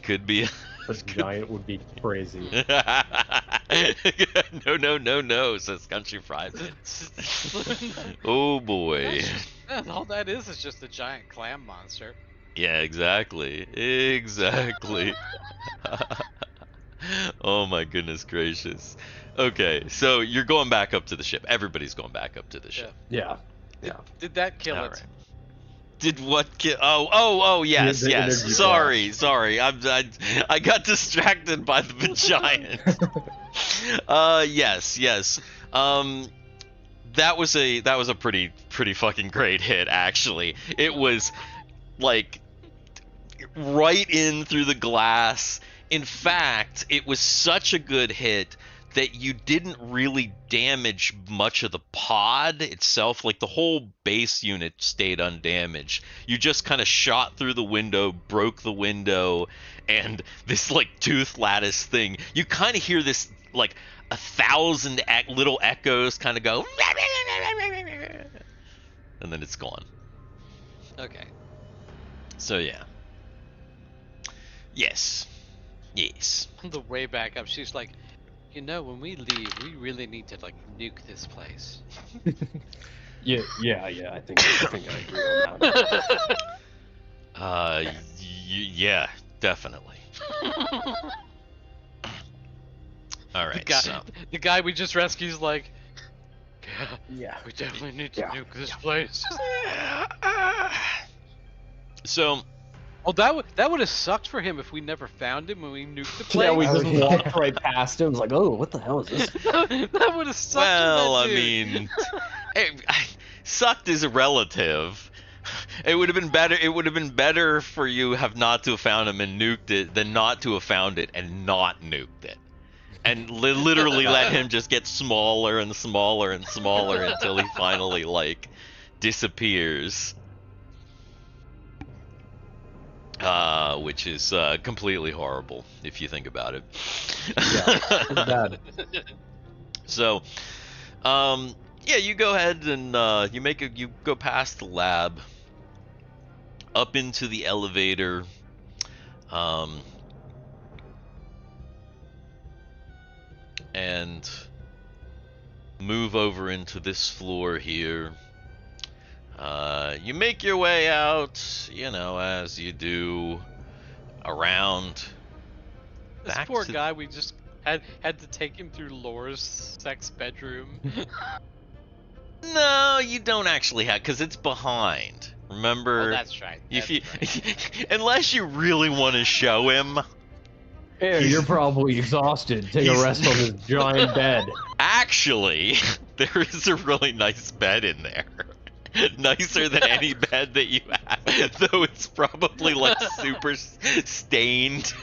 could be. A giant would be crazy. No, says Country Fries. Oh boy. All that is just a giant clam monster. Yeah, exactly. Oh my goodness gracious. Okay, so you're going back up to the ship. Everybody's going back up to the ship. Yeah. Did that kill All it? right. Did what kill? Oh, yes, The yes. energy Sorry. I got distracted by the giant. Yes. That was a pretty fucking great hit actually. It was like right in through the glass. In fact, it was such a good hit that you didn't really damage much of the pod itself. Like the whole base unit stayed undamaged. You just kind of shot through the window, broke the window, and this like tooth lattice thing. You kind of hear this like 1,000 little echoes kind of go, and then it's gone. Okay. So yeah. Yes. On the way back up, she's like, when we leave, we really need to like nuke this place. Yeah. I think I agree on that. Yeah, definitely. All right. The guy we just rescued is like, Yeah. we definitely need to Yeah. nuke this place. So, Oh, that would have sucked for him if we never found him when we nuked the place. Yeah, we just Yeah. walked right past him. It's like, oh, what the hell is this? That would have sucked. well, I for that dude. mean, sucked is a relative. It would have been better. It would have been better for you have not to have found him and nuked it than not to have found it and not nuked it, and literally let him just get smaller and smaller and smaller until he finally like disappears. Which is completely horrible if you think about it. Yeah, it's bad. So, yeah, you go ahead and you go past the lab, up into the elevator, and move over into this floor here. You make your way out, as you do, around. This back poor to- guy, we just had to take him through Lore's sex bedroom. No, you don't actually have, because it's behind. Remember? Oh, that's right. If That's you, right. unless you really want to show him, Here, you're probably exhausted. Take a He's- rest on this giant bed. Actually, there is a really nice bed in there. Nicer than any bed that you have, though it's probably like super stained.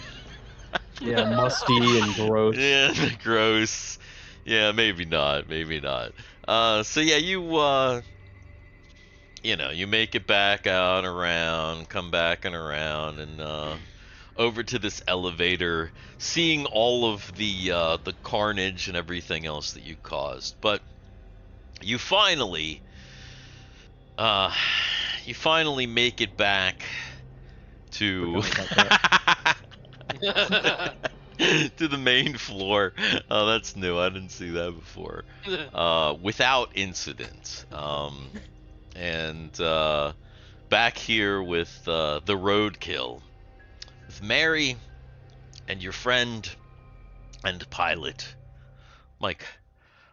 Yeah, musty and gross. Yeah, gross. Yeah, maybe not. Maybe not. So yeah, you make it back out and around, come back and around, and over to this elevator, seeing all of the carnage and everything else that you caused. But you finally make it back to to the main floor. Oh, that's new. I didn't see that before. Without incident. And back here with the roadkill, with Mary and your friend and pilot, Mike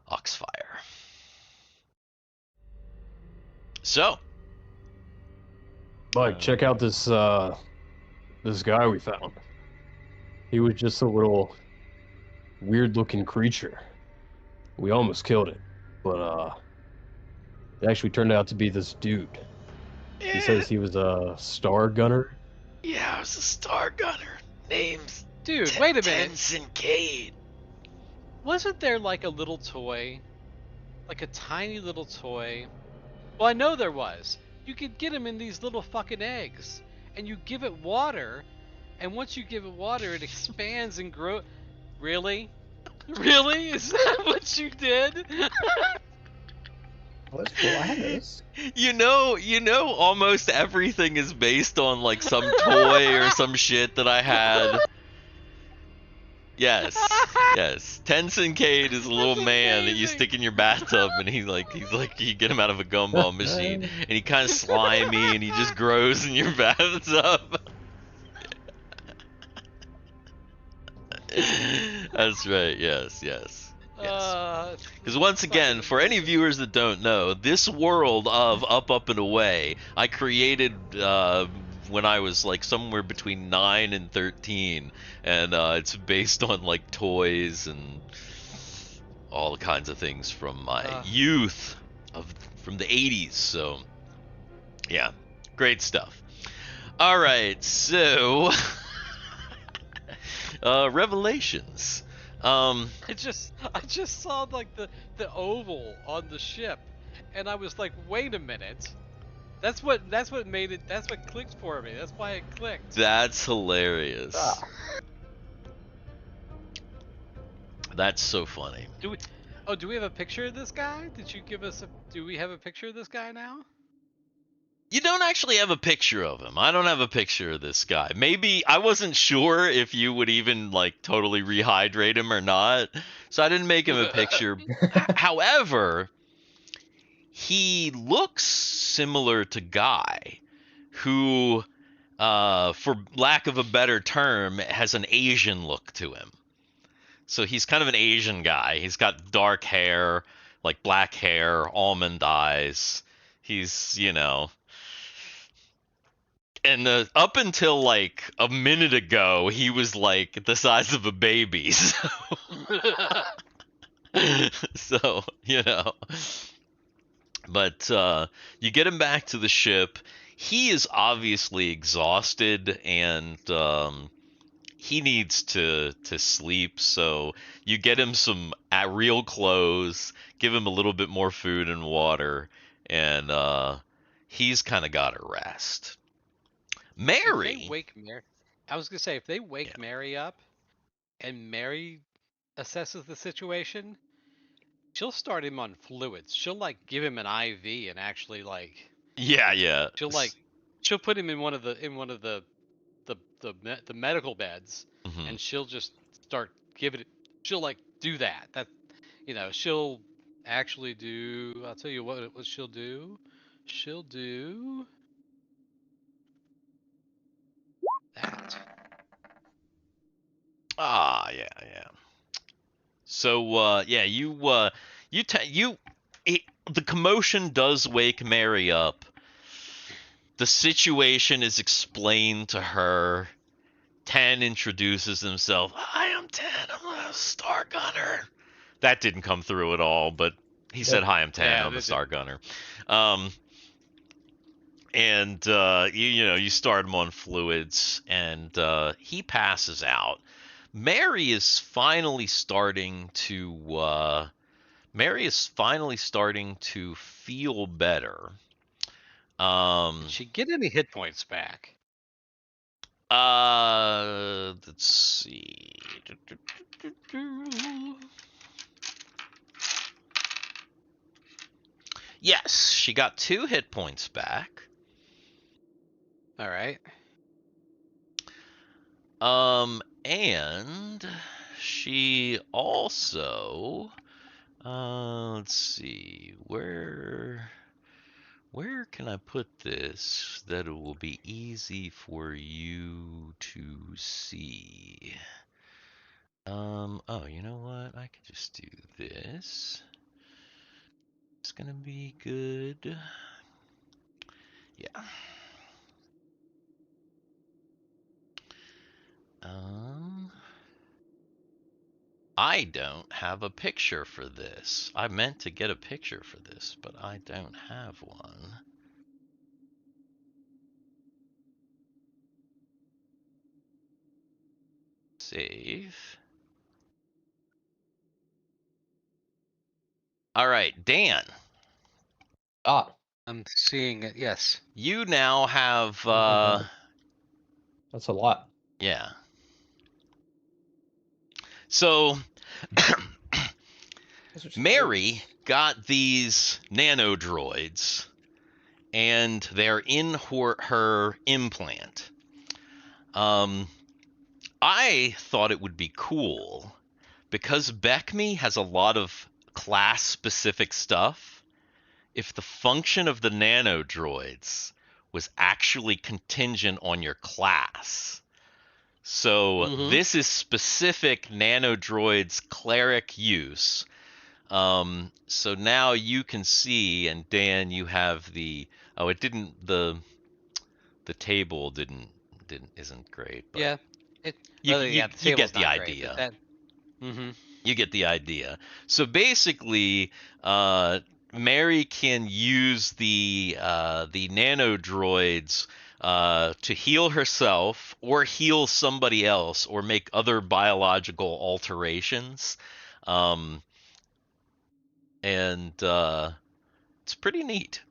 Oxfire. So, Mike, check out this this guy we found. He was just a little weird-looking creature. We almost killed it, but it actually turned out to be this dude. He says he was a star gunner. yeah, I was a star gunner. Name's Dude, wait a minute. Tensin Cade. Wasn't there like a little toy? Like a tiny little toy? Well, I know there was. You could get them in these little fucking eggs. And you give it water. And once you give it water, it expands and grows. Really? Really? Is that what you did? Oh, that's cool. I have those. You know, almost everything is based on like some toy or some shit that I had. Yes, yes. Tensin Cade is a little That's man that you amazing. stick in your bathtub, and he's like you get him out of a gumball machine, and he kind of slimy, and he just grows in your bathtub. That's right. Yes, yes. Yes. Because once again, for any viewers that don't know, this world of Up and Away, I created when I was like somewhere between 9 and 13, and it's based on like toys and all kinds of things from my youth from the 80s. So yeah, great stuff. All right, so revelations. I just saw like the oval on the ship, and I was like, wait a minute. That's what made it. That's what clicked for me. That's why it clicked. That's hilarious. Ah. That's so funny. Do we have a picture of this guy? Did you give us a? Do we have a picture of this guy now? You don't actually have a picture of him. I don't have a picture of this guy. Maybe I wasn't sure if you would even like totally rehydrate him or not, so I didn't make him a picture. However, he looks similar to Guy, who, for lack of a better term, has an Asian look to him. So he's kind of an Asian guy. He's got dark hair, like black hair, almond eyes. He's, and up until like a minute ago, he was like the size of a baby. So, But you get him back to the ship. He is obviously exhausted, and he needs to sleep. So you get him some real clothes, give him a little bit more food and water, and he's kind of got to rest. Mary. If they wake Mary, I was gonna say if they wake Mary up, and Mary assesses the situation, she'll start him on fluids. She'll like give him an IV and actually like. Yeah. She'll put him in one of the medical beds, Mhm. and she'll just start giving it. She'll like do that. She'll actually do. I'll tell you what she'll do. She'll do that. Yeah. So the commotion does wake Mary up. The situation is explained to her, 10 introduces himself. I am 10. I'm a Star Gunner. That didn't come through at all, but he said, "Hi, I'm 10. Yeah, I'm a that Star didn't. Gunner." And you start him on fluids, and he passes out. Mary is finally starting to feel better. Did she get any hit points back? Let's see. Yes, she got 2 hit points back. All right. And she also, let's see, where can I put this that it will be easy for you to see? Oh, you know what? I could just do this. It's gonna be good. Yeah. I don't have a picture for this. I meant to get a picture for this, but I don't have one. Save. All right, Dan. I'm seeing it. Yes. You now have Oh my God. That's a lot. yeah. So Those are just Mary notes. got these nano droids, and they're in her implant. I thought it would be cool because Beckme has a lot of class-specific stuff. If the function of the nano droids was actually contingent on your class. So this is specific nano droids cleric use. So now you can see, and Dan, you have the it didn't the table isn't great, but Yeah. you The table's get the not great, idea. but that. Mm-hmm. You get the idea. So basically, Mary can use the nano droids to heal herself or heal somebody else or make other biological alterations, and it's pretty neat.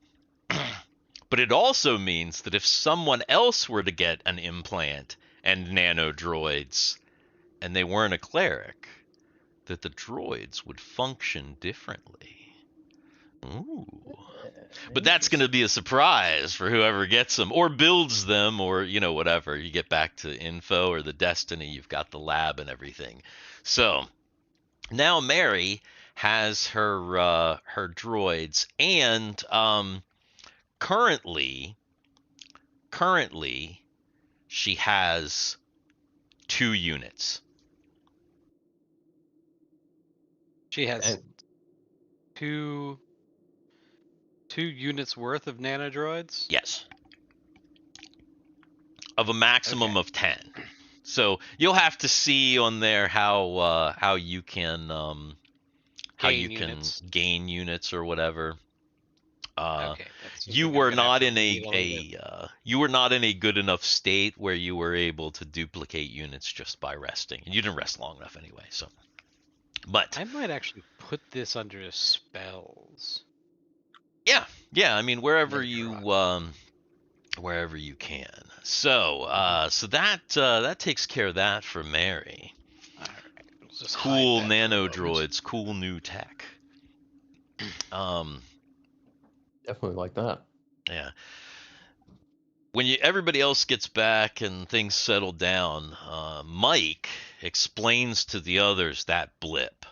But it also means that if someone else were to get an implant and nano droids, and they weren't a cleric, that the droids would function differently. Ooh. But that's going to be a surprise for whoever gets them or builds them or, whatever. You get back to info or the Destiny, you've got the lab and everything. So now Mary has her droids, and currently she has 2 units. She has And two units worth of nanodroids. Yes. Of a maximum of 10. So you'll have to see on there how you can gain units or whatever. Okay. You were not in a good enough state where you were able to duplicate units just by resting. And you didn't rest long enough anyway, so. But I might actually put this under spells. yeah. I mean, wherever Necron. you can. So so that takes care of that for Mary. All right. We'll just Cool hide that for a nano moment. droids, cool new tech. definitely like that. Yeah. When everybody else gets back and things settle down, Mike explains to the others that blip,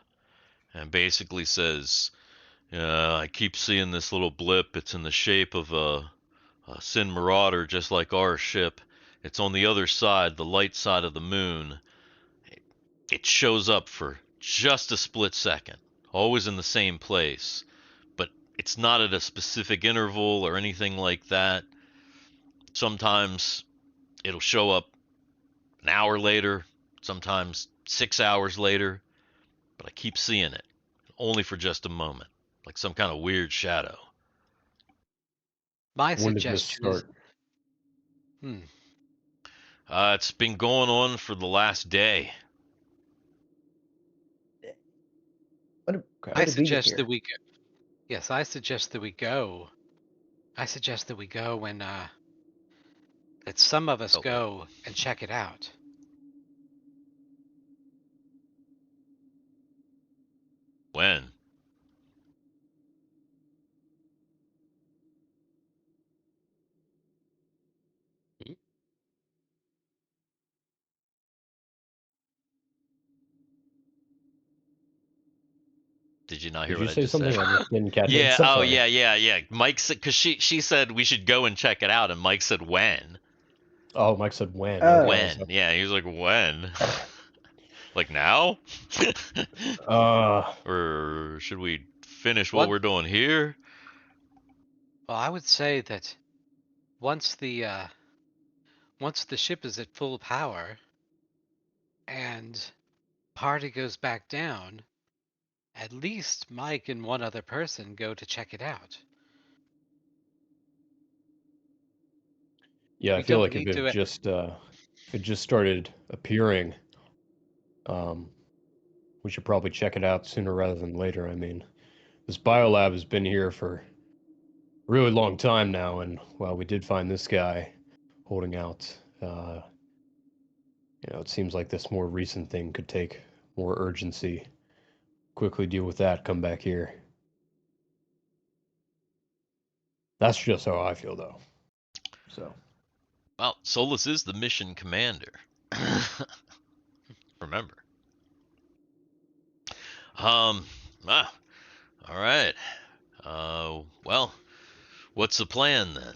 and basically says, "I keep seeing this little blip. It's in the shape of a Sin Marauder, just like our ship. It's on the other side, the light side of the moon. It shows up for just a split second, always in the same place, but it's not at a specific interval or anything like that. Sometimes it'll show up an hour later, sometimes 6 hours later, but I keep seeing it, only for just a moment, like some kind of weird shadow. My When did this suggestion is, start? It's been going on for the last day. When I did we get suggest here? that we go. Yes, I suggest that we go. I suggest that we go and that some of us Oh. go and check it out. When? Did you not hear Did what you I say just something? said? I just didn't catch it. Yeah. I'm Oh, sorry. yeah. Mike said, because she said we should go and check it out, and Mike said when. Oh, Mike said when. Oh. Okay, I was When? Yeah, he was like, when? Like now? Or should we finish what we're doing here? Well, I would say that once the ship is at full power and party goes back down, at least Mike and one other person go to check it out. yeah, I We feel don't like need to. if it just started appearing, we should probably check it out sooner rather than later. I mean, this BioLab has been here for a really long time now, and well, we did find this guy holding out. It seems like this more recent thing could take more urgency. Quickly deal with that. Come back here. That's just how I feel, though. So. Well, Solus is the mission commander. Remember. All right. Well, what's the plan then?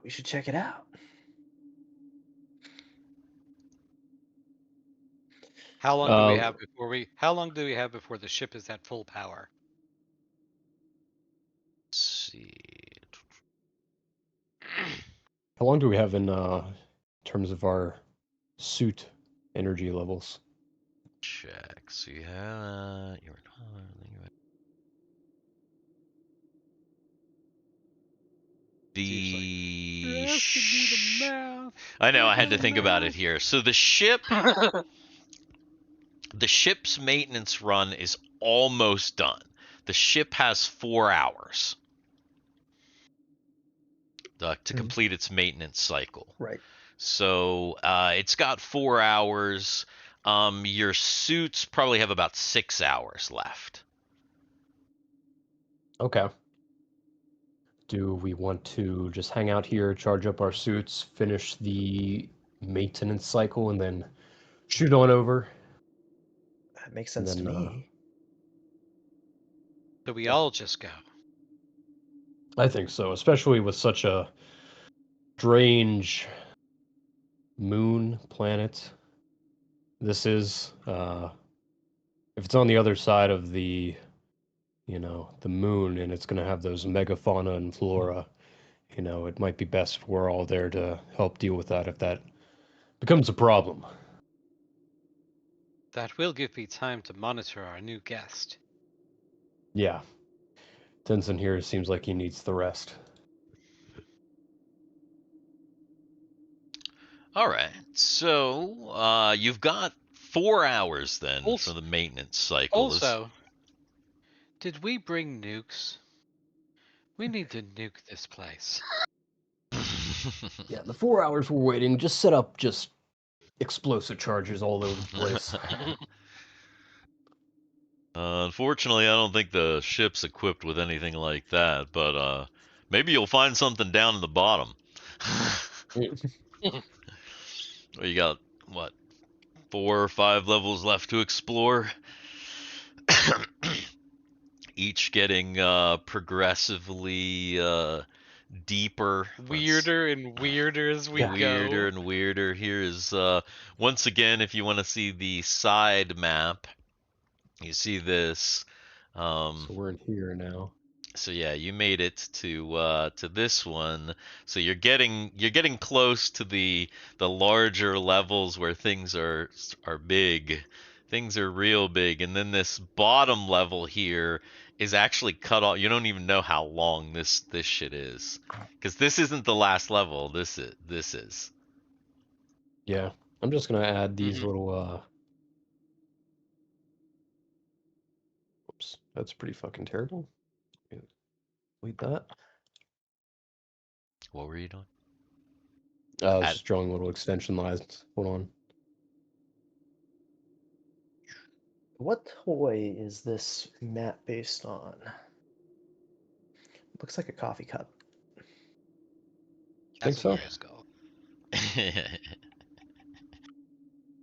We should check it out. How long do we have before How long do we have before the ship is at full power? Let's see. How long do we have in terms of our suit energy levels? Check. So you have the I know I had to think about it here. So the ship's maintenance run is almost done. The ship has 4 hours to complete its maintenance cycle. Right. So it's got 4 hours. Your suits probably have about 6 hours left. Okay. Do we want to just hang out here, charge up our suits, finish the maintenance cycle, and then shoot on over? That makes sense to then, me. So we all just go. I think so, especially with such a strange moon planet. This is, if it's on the other side of the moon, and it's going to have those megafauna and flora, it might be best if we're all there to help deal with that if that becomes a problem. That will give me time to monitor our new guest. Yeah. Tenzin here seems like he needs the rest. All right. So you've got 4 hours then for the maintenance cycle. Also, did we bring nukes? We need to nuke this place. Yeah, the 4 hours we're waiting, just set up explosive charges all over the place. Unfortunately, I don't think the ship's equipped with anything like that, but maybe you'll find something down in the bottom. Well, you got, what, 4 or 5 levels left to explore? Each getting progressively deeper. Weirder and weirder as we go. Weirder and weirder. Here is, once again, if you want to see the side map, you see this. So we're in here now. So yeah, you made it to this one. So you're getting close to the larger levels where things are big. Things are real big, and then this bottom level here is actually cut off. You don't even know how long this shit is, because this isn't the last level. This is. Yeah, I'm just gonna add these Mhm. little. Oops, that's pretty fucking terrible. Delete that. What were you doing? I was Add, just drawing little extension lines. Hold on. What toy is this map based on? Looks like a coffee cup. Think That's so? what yours called.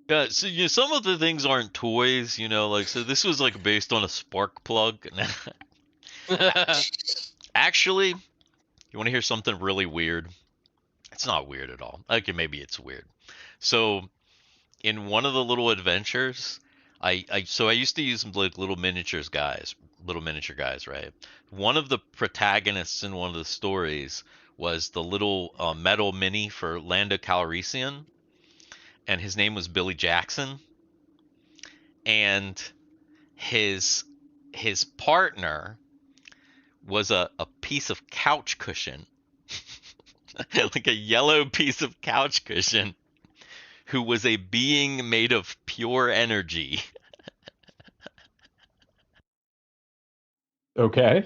Yeah, so some of the things aren't toys, like so this was like based on a spark plug. Actually, you want to hear something really weird? It's not weird at all. Okay, maybe it's weird. So in one of the little adventures, I used to use like little miniature guys, right? One of the protagonists in one of the stories was the little metal mini for Lando Calrissian, and his name was Billy Jackson, and his partner was a piece of couch cushion, like a yellow piece of couch cushion, who was a being made of pure energy. Okay.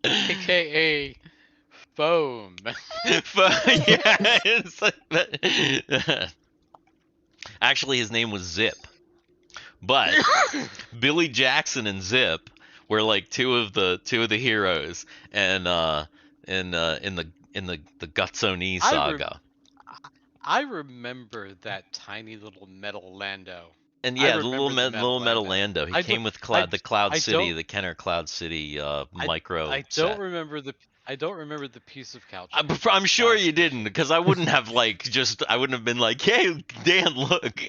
AKA foam. Yeah, it's like that. Actually, his name was Zip, but Billy Jackson and Zip were like two of the heroes, and in the Gutsoni I rem- saga. I remember that tiny little metal Lando. And I yeah, the remember the little metal metal Lando. Lando. He I don't. came with I the Cloud I City, don't. the Kenner Cloud City I micro I don't set. remember the. I don't remember the piece of I'm sure you couch didn't, because I wouldn't have I wouldn't have been like, hey, Dan, look.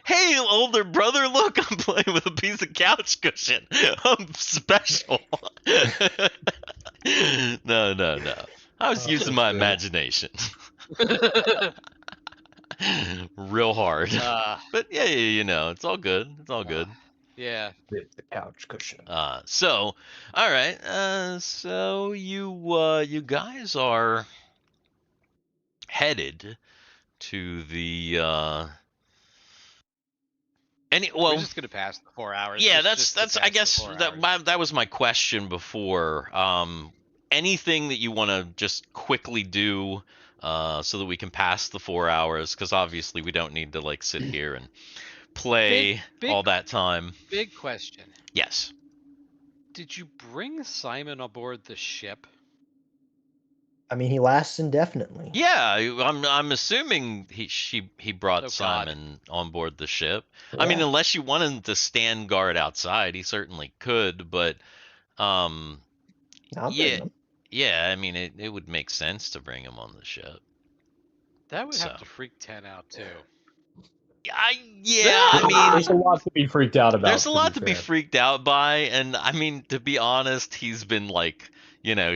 Hey, older brother, look, I'm playing with a piece of couch cushion. I'm special. No. I was using my shit. imagination. Real hard. Uh, But yeah, it's all good. It's all good. yeah. With the couch cushion. So, all right. So you guys are headed to the We're well, just gonna pass the 4 hours. yeah, Just to I pass the guess 4 hours. that was my question before. Anything that you want to just quickly do, so that we can pass the 4 hours, because obviously we don't need to like sit here and Big, play big, all that time. big question. Yes. Did you bring Simon aboard the ship? I mean, he lasts indefinitely. Yeah, I'm assuming he brought Oh God. Simon on board the ship. I mean, Yeah. unless you wanted him to stand guard outside, he certainly could, but um Now I'm yeah, bringing him. yeah, I mean it would make sense to bring him on the ship. That would So, have to freak 10 out too. I mean, There's a lot to be freaked out there's about, a to be lot to be fair. freaked out by, and I mean, to be honest, he's been like,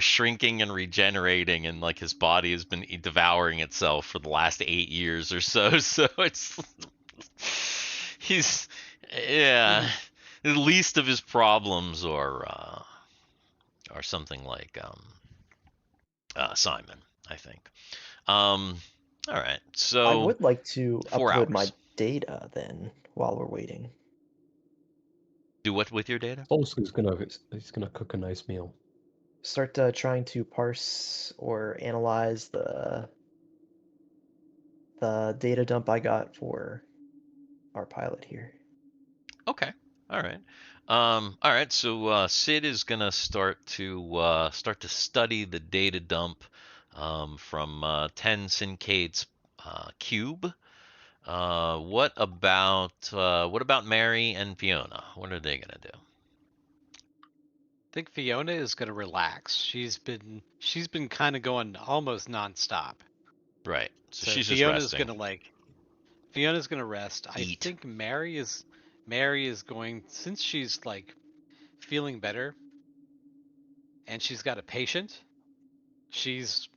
shrinking and regenerating, and like his body has been devouring itself for the last 8 years or so. So it's he's yeah, the least of his problems are something like Simon, I think. All right, I so would like to 4 upload my hours. data then while we're waiting. Do what with your data? Solus is he's gonna cook a nice meal. Start trying to parse or analyze the data dump I got for our pilot here. Okay. All right. All right. So Sid is gonna start to study the data dump from 10 Syncade's cube. What about Mary and Fiona? What are they gonna do? I think Fiona is gonna relax. She's been kind of going almost nonstop. Right. So So she's just resting. Fiona's gonna rest. I Eat. think Mary is going, since she's like feeling better. and she's got a patient. She's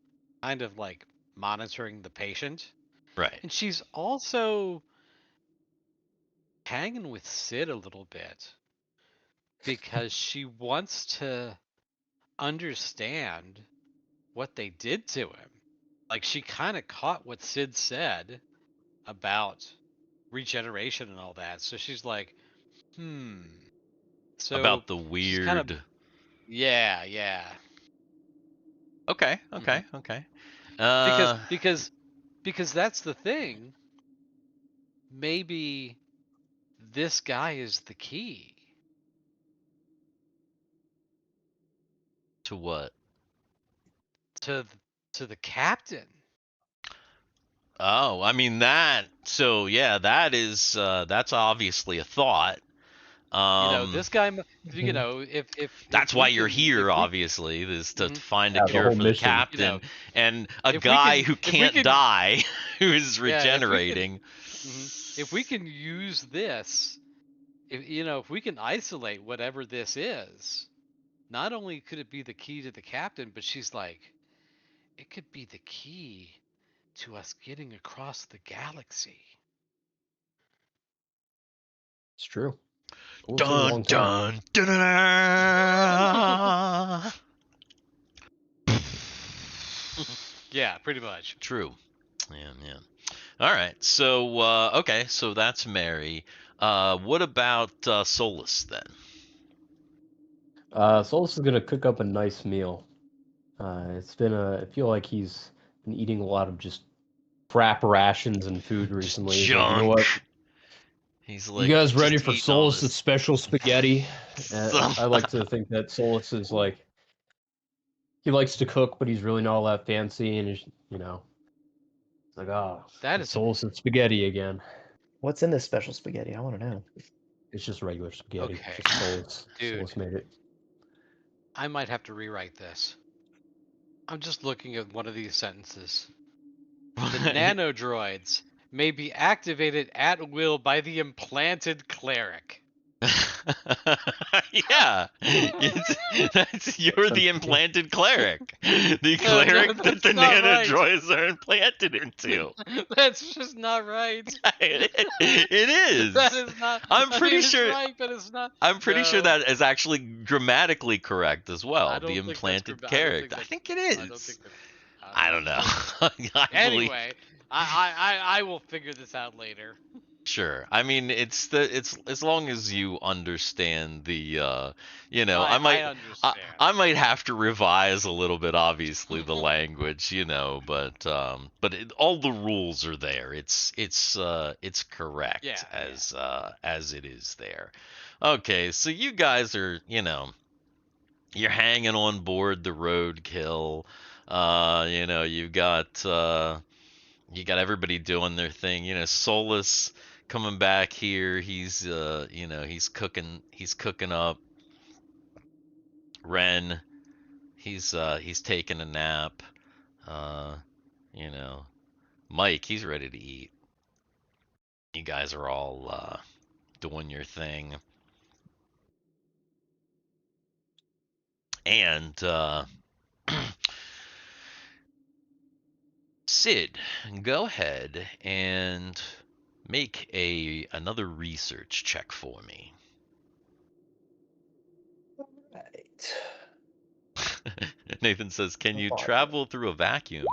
kind of like monitoring the patient, Right. and she's also hanging with Sid a little bit because she wants to understand what they did to him. Like, she kind of caught what Sid said about regeneration and all that. So she's like, So About the she's kind of, weird. yeah. Okay. Because that's the thing. Maybe this guy is the key. To what? to the captain. Oh, I mean that. So yeah, that's obviously a thought. This guy. Mhm. If That's we why you're can, here, if we, obviously, is to mhm, find a Yeah, the cure whole for the mission. captain and a if we guy can, who if we can't can, die, who is yeah, regenerating. if we can use this, if we can isolate whatever this is, not only could it be the key to the captain, but she's like, it could be the key to us getting across the galaxy. It's true. It will take a Dun long time. dun dun dun. Yeah, pretty much. True. Yeah. All right. So okay. So that's Mary. What about Solus then? Solus is gonna cook up a nice meal. It's been I feel like he's been eating a lot of just crap rations and food Just recently. He's like, you know what? junk. He's You like, guys ready just for eating all Solus' this. special spaghetti? Some. I like to think that Solus is like, he likes to cook, but he's really not all that fancy, and he's, it's like, That it's is, Solus' spaghetti again. What's in this special spaghetti? I want to know. It's just regular spaghetti. Okay. Just Solus. Dude. Solus made it. I might have to rewrite this. I'm just looking at one of these sentences. The nanodroids may be activated at will by the implanted cleric. Yeah, you're the implanted cleric, the cleric that the nanodroids are implanted into. That's just not right. It is. That is not. I'm pretty it's sure. right, but it's not. I'm pretty sure No. that is actually grammatically correct as I well. don't The think that's implanted gra- character. I think it is. I don't think that. I don't know. I believe- Anyway, I will figure this out later. Sure. I mean, it's as long as you understand the I I might understand. I might have to revise a little bit, obviously, the language, but all the rules are there. It's correct as it is there. Okay, so you guys are, you're hanging on board the roadkill. You got everybody doing their thing. Solus coming back here. He's he's cooking up. Ren, he's taking a nap. You know, Mike, he's ready to eat. You guys are all doing your thing. And Sid, go ahead and make another research check for me. Right. Nathan says, "Can you Far. travel through a vacuum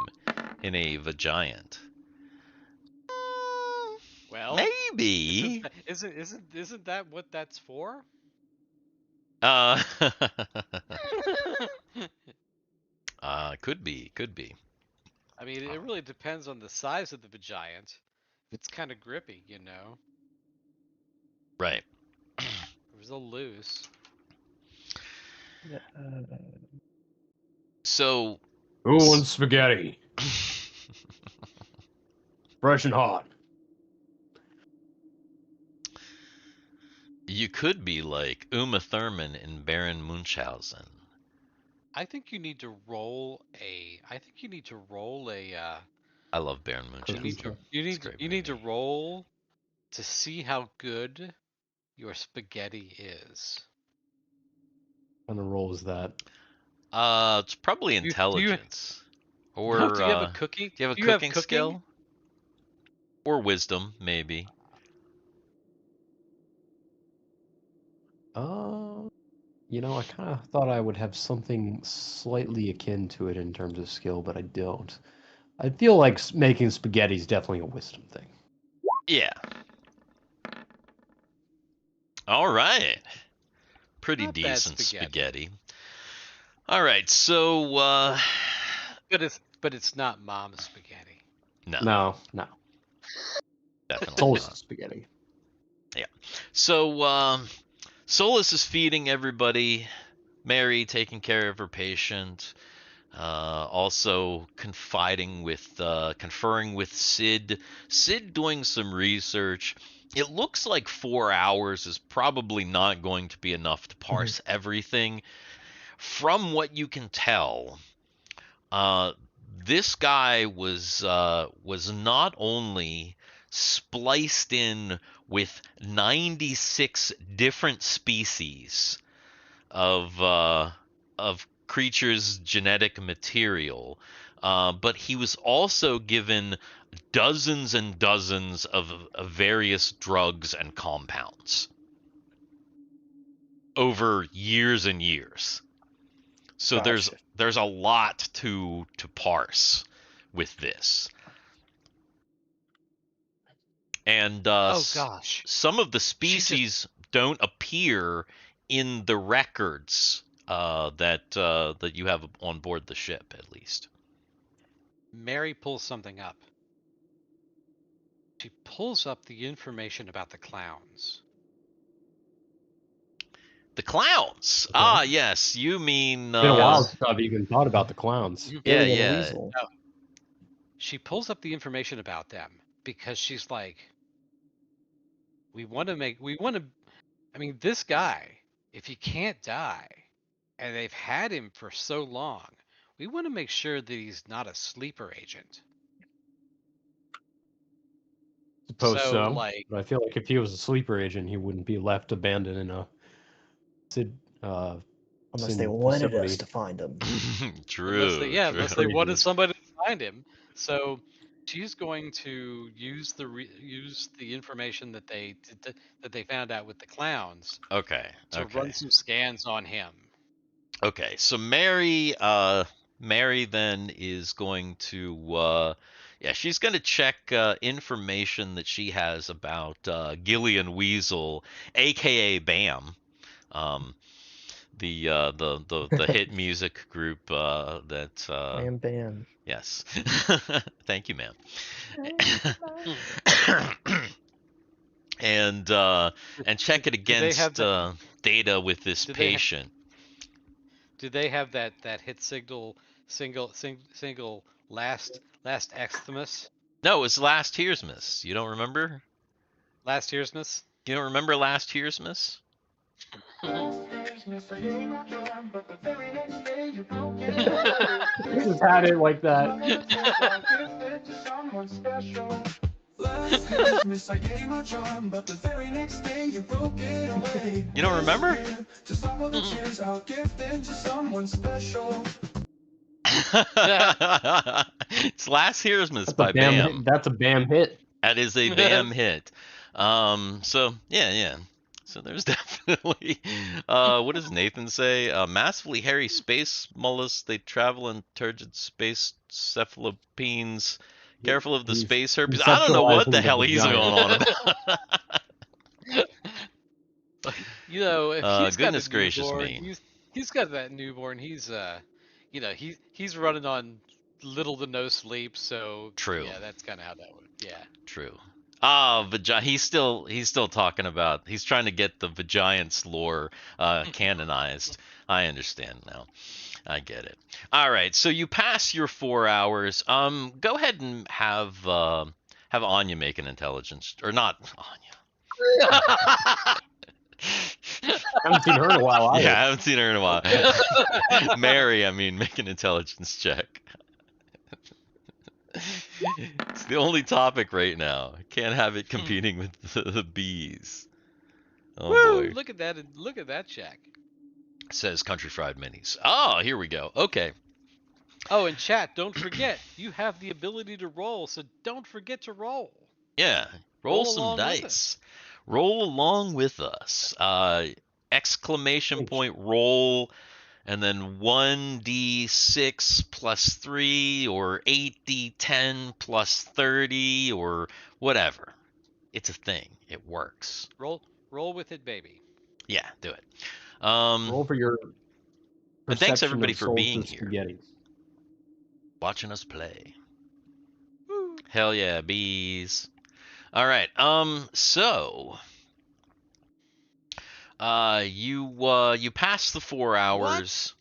in a Vagiant?" Well, Maybe. Isn't that what that's for? Could be. I mean, it really depends on the size of the Vagiant. If it's kind of grippy, Right. If it's a little loose. So. Who wants spaghetti? Fresh and hot. You could be like Uma Thurman in Baron Munchausen. I think you need to roll a. I love Baron Munchausen. You need to roll to see how good your spaghetti is. What kind of roll is that? It's probably Do you intelligence. no, Or do you have a cooking? do you have a Do you have cooking cooking? skill? Or wisdom, maybe. You know, I kind of thought I would have something slightly akin to it in terms of skill, but I don't. I feel like making spaghetti is definitely a wisdom thing. Yeah. All right. Pretty Not bad decent spaghetti. spaghetti. All right, so But it's not mom's spaghetti. no, No. definitely Solus not. spaghetti. Yeah. So Solus is feeding everybody. Mary taking care of her patient. Also conferring with Sid. Sid doing some research. It looks like 4 hours is probably not going to be enough to parse everything. From what you can tell, this guy was not only spliced in with 96 different species of creatures' genetic material, but he was also given dozens and dozens of various drugs and compounds over years and years. So Gotcha. there's a lot to parse with this. And Oh gosh. some of the species don't appear in the records that you have on board the ship, at least. Mary pulls something up. She pulls up the information about the clowns. The clowns. Okay. Ah, yes. You mean It's been a while since I've even thought about the clowns. Yeah, Billy and yeah. Weasel. She pulls up the information about them because she's like, I mean, this guy, if he can't die, and they've had him for so long, we want to make sure that he's not a sleeper agent. Suppose so. Like, But I feel like if he was a sleeper agent, he wouldn't be left abandoned in a Unless they Sin wanted us facility. to find them. True. unless they True. wanted somebody to find him. So she's going to use the information that they found out with the clowns Okay. to Okay. run some scans on him. Okay. So Mary then is going to she's going to check information that she has about Gillian Weasel, aka BAM. The hit music group that Bam Bam. yes. Thank you, ma'am. and check it against data with this patient. Do they have that hit single last Xmas? No, it was Last Tearsmas. You don't remember? Last Tearsmas? You don't remember Last Tearsmas? He just had it like that. You don't remember? It's Last Tearsmas by BAM. That's a BAM hit. That is a BAM hit. So yeah. So there's definitely what does Nathan say? Massively hairy space mollusks. They travel in turgid space cephalopenes. Careful of the space herpes. I don't know what the hell he's going on about. You know, if he's goodness got a gracious newborn, me. He's got that newborn. He's he's running on little to no sleep. So True. Yeah, that's kind of how that would. Yeah. True. He's still talking about. He's trying to get the Vagiant's lore canonized. I understand now. I get it. All right, so you pass your 4 hours. Go ahead and have Anya make an intelligence, or not Anya. I haven't seen her in a while. I haven't seen her in a while. Mary, make an intelligence check. It's the only topic right now. Can't have it competing with the bees. Oh Woo! boy. Look at that check. Says Country Fried Minis. Oh, here we go. Okay. Oh, and chat, don't forget, you have the ability to roll, so don't forget to roll. Yeah. Roll some along with dice. Roll along with us. Exclamation point roll, and then 1d6 plus 3, or 8d10 plus 30, or whatever. It's a thing. It works. Roll with it, baby. Yeah, do it. Roll for your But thanks perception everybody of for being Solus here. spaghetti. Watching us play. Hell yeah, bees. All right. So you passed the 4 hours.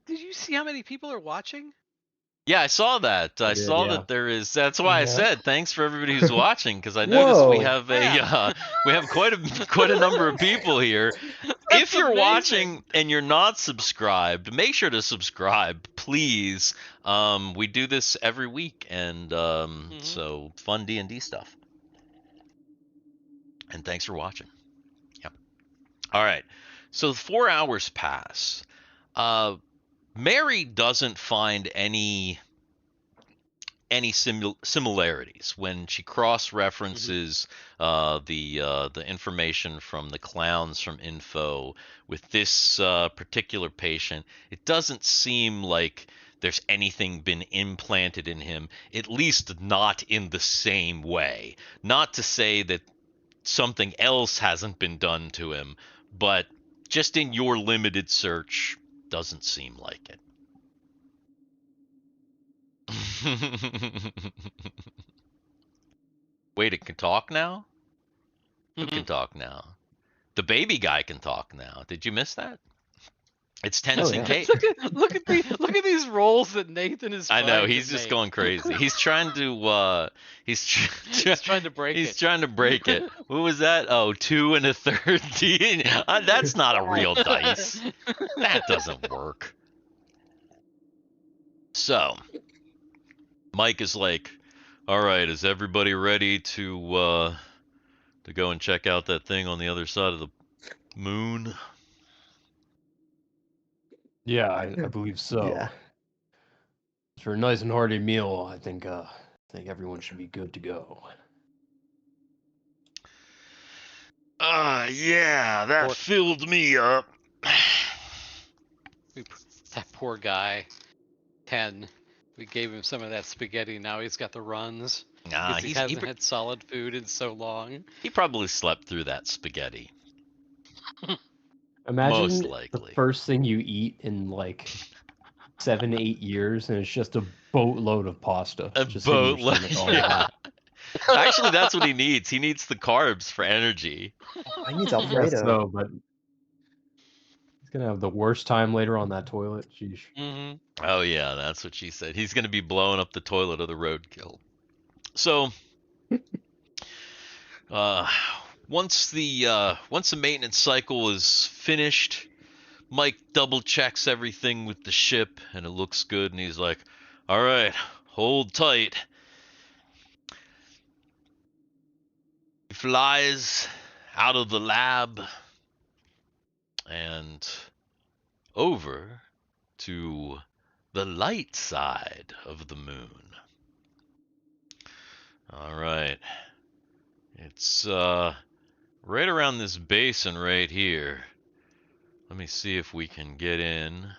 Did you see how many people are watching? Yeah, I saw that. I saw yeah. that there is. That's why I Yeah. said thanks for everybody who's watching, because I noticed we Whoa. have we have quite a number of people here. If you're amazing. watching and you're not subscribed, make sure to subscribe, please. We do this every week, and so fun D&D stuff. And thanks for watching. Yep. All right. So 4 hours pass. Mary doesn't find any similarities when she cross-references the information from the clowns from info with this particular patient. It doesn't seem like there's anything been implanted in him, at least not in the same way. Not to say that something else hasn't been done to him, but just in your limited search, doesn't seem like it. Wait, it can talk now? Who can talk now? The baby guy can talk now. Did you miss that? It's Tenzin yeah. Kate. Look at these rolls that Nathan is. I know, trying he's to just make. going crazy. He's trying to He's trying to break he's it. trying to break it. What was that? Oh, 2 1/3 D. That's not a real dice. That doesn't work. So, Mike is like, "All right, is everybody ready to go and check out that thing on the other side of the moon?" Yeah, I believe so. Yeah. For a nice and hearty meal, I think everyone should be good to go. Yeah, that Or- filled me up. That poor guy, 10. We gave him some of that spaghetti. Now he's got the runs. Nah, He hasn't had solid food in so long. he probably slept through that spaghetti. Imagine Most the likely. first thing you eat in like 7, 8 years, and it's just a boatload of pasta. A just hitting your boatload. stomach all Yeah. day. Actually, that's what he needs. He needs the carbs for energy. I need Yes, Alfredo. no, but he's gonna have the worst time later on that toilet. Sheesh. Mm-hmm. Oh yeah, that's what she said. He's going to be blowing up the toilet of the roadkill. So, once the maintenance cycle is finished, Mike double checks everything with the ship, and it looks good. And he's like, "All right, hold tight." He flies out of the lab and over to the light side of the moon. All right. It's right around this basin right here. Let me see if we can get in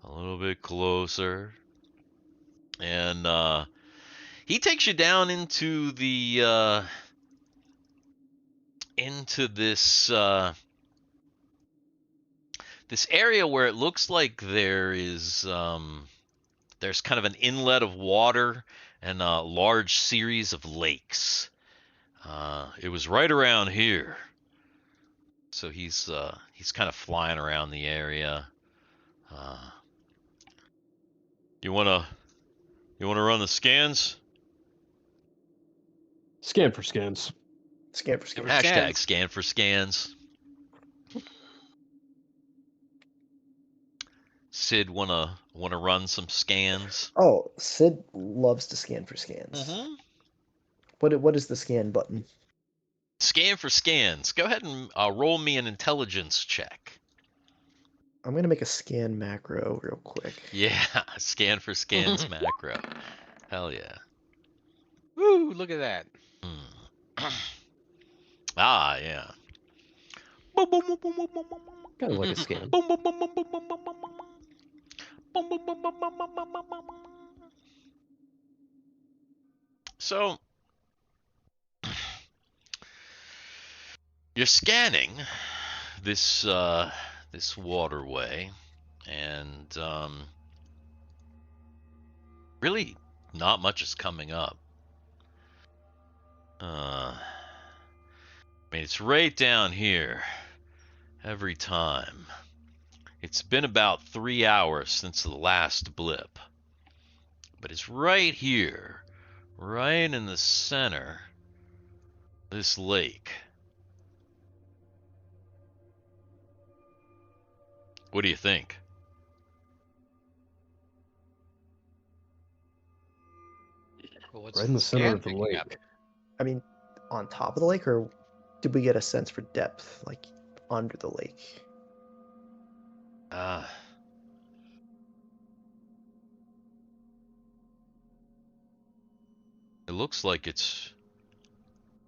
a little bit closer. And he takes you down into the this area where it looks like there's kind of an inlet of water and a large series of lakes. It was right around here. So he's kind of flying around the area. You wanna run the scans? Scan for scans. Scan for scan. Hashtag scan for scans. Sid wanna run some scans? Oh, Sid loves to scan for scans. Mm-hmm. What is the scan button? Scan for scans. Go ahead and roll me an intelligence check. I'm gonna make a scan macro real quick. Yeah, scan for scans macro. Hell yeah. Woo! Look at that. Ah, yeah. Kind of like a scan. So, you're scanning this this waterway, and really not much is coming up. I mean, it's right down here every time. It's been about 3 hours since the last blip, but it's right here, right in the center of this lake. What do you think? Well, what's Right in the center scan of the picking up? lake. I mean, on top of the lake, or did we get a sense for depth, like under the lake? It looks like it's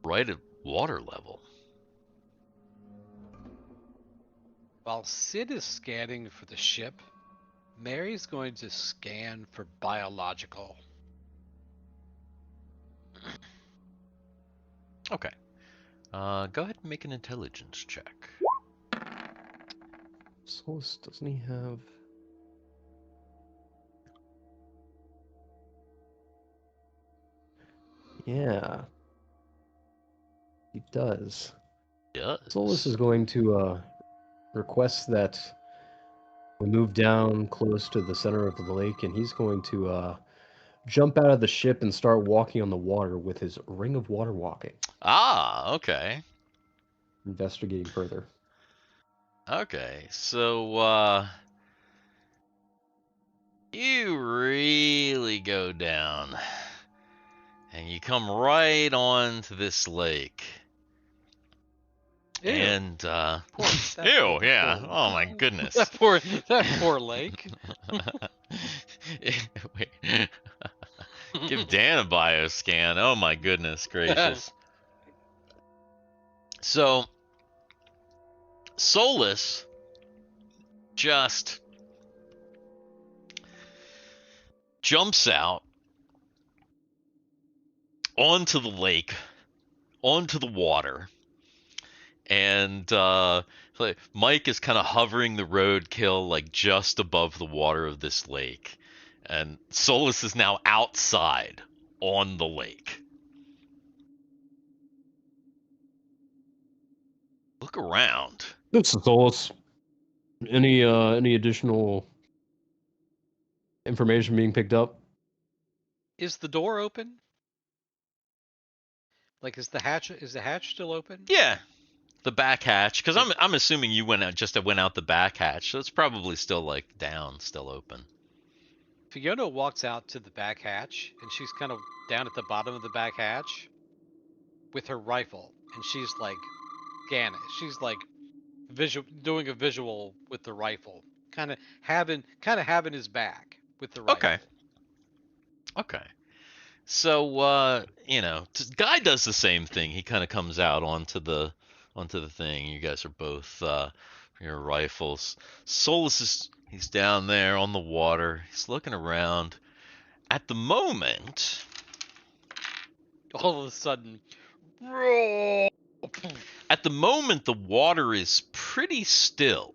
right at water level. While Sid is scanning for the ship, Mary's going to scan for biological. Okay. Go ahead and make an intelligence check. Solus, doesn't he have... Yeah. He does. Yes. Solus is going to request that we move down close to the center of the lake, and he's going to jump out of the ship and start walking on the water with his ring of water walking, Ah, okay. investigating further. Okay. So, you really go down, and you come right onto this lake. Ew. And, Poor, that ew, poor- yeah. poor- Oh my goodness. that poor lake. Wait. Give Dan a bioscan. Oh my goodness gracious. So, Solus just jumps out onto the lake, onto the water, and like Mike is kind of hovering the roadkill like just above the water of this lake, and Solus is now outside on the lake. Look around. This is Solus. Any additional information being picked up? Is the door open? Like, is the hatch still open? Yeah, the back hatch, because I'm assuming you went out the back hatch, so it's probably still like down, still open. Fiona walks out to the back hatch, and she's kind of down at the bottom of the back hatch with her rifle, and she's like scanning. She's like doing a visual with the rifle, kind of having his back with the rifle. Okay. So Guy does the same thing. He kind of comes out onto the thing. You guys are both your rifles. Solus he's down there on the water. He's looking around. At the moment, All of a sudden, the water is pretty still.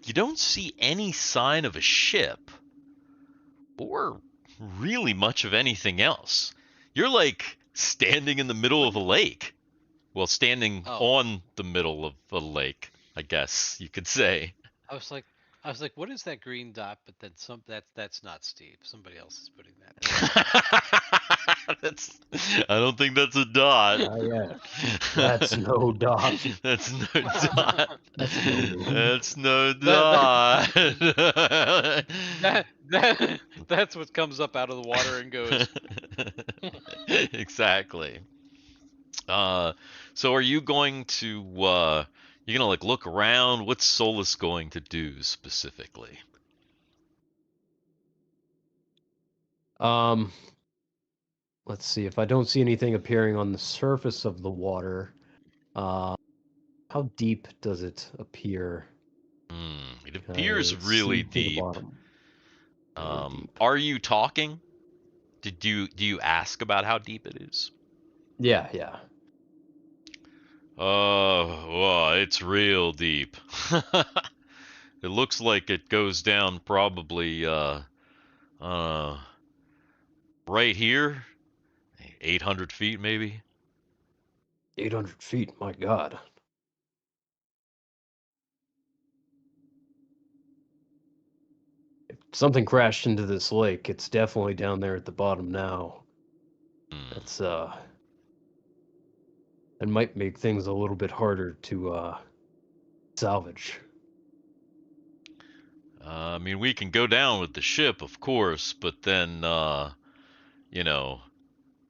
You don't see any sign of a ship or really much of anything else. You're like standing in the middle of a lake. Well, standing on the middle of a lake, I guess you could say. I was like, what is that green dot? But then that's not Steve. Somebody else is putting that. I don't think that's a dot. Yeah. That's no dot. That's no dot. That's no dot. That's what comes up out of the water and goes. Exactly. So are you going to You gonna like look around? What's Solus going to do specifically? Let's see. If I don't see anything appearing on the surface of the water, how deep does it appear? It Can appears I really see to the deep. bottom? Really deep. Are you talking? Do you ask about how deep it is? Yeah, yeah. Well, it's real deep. It looks like it goes down probably right here, 800 feet maybe. 800 feet. My God. If something crashed into this lake, it's definitely down there at the bottom now. Hmm. That's it might make things a little bit harder to salvage. I mean, we can go down with the ship, of course, but then you know,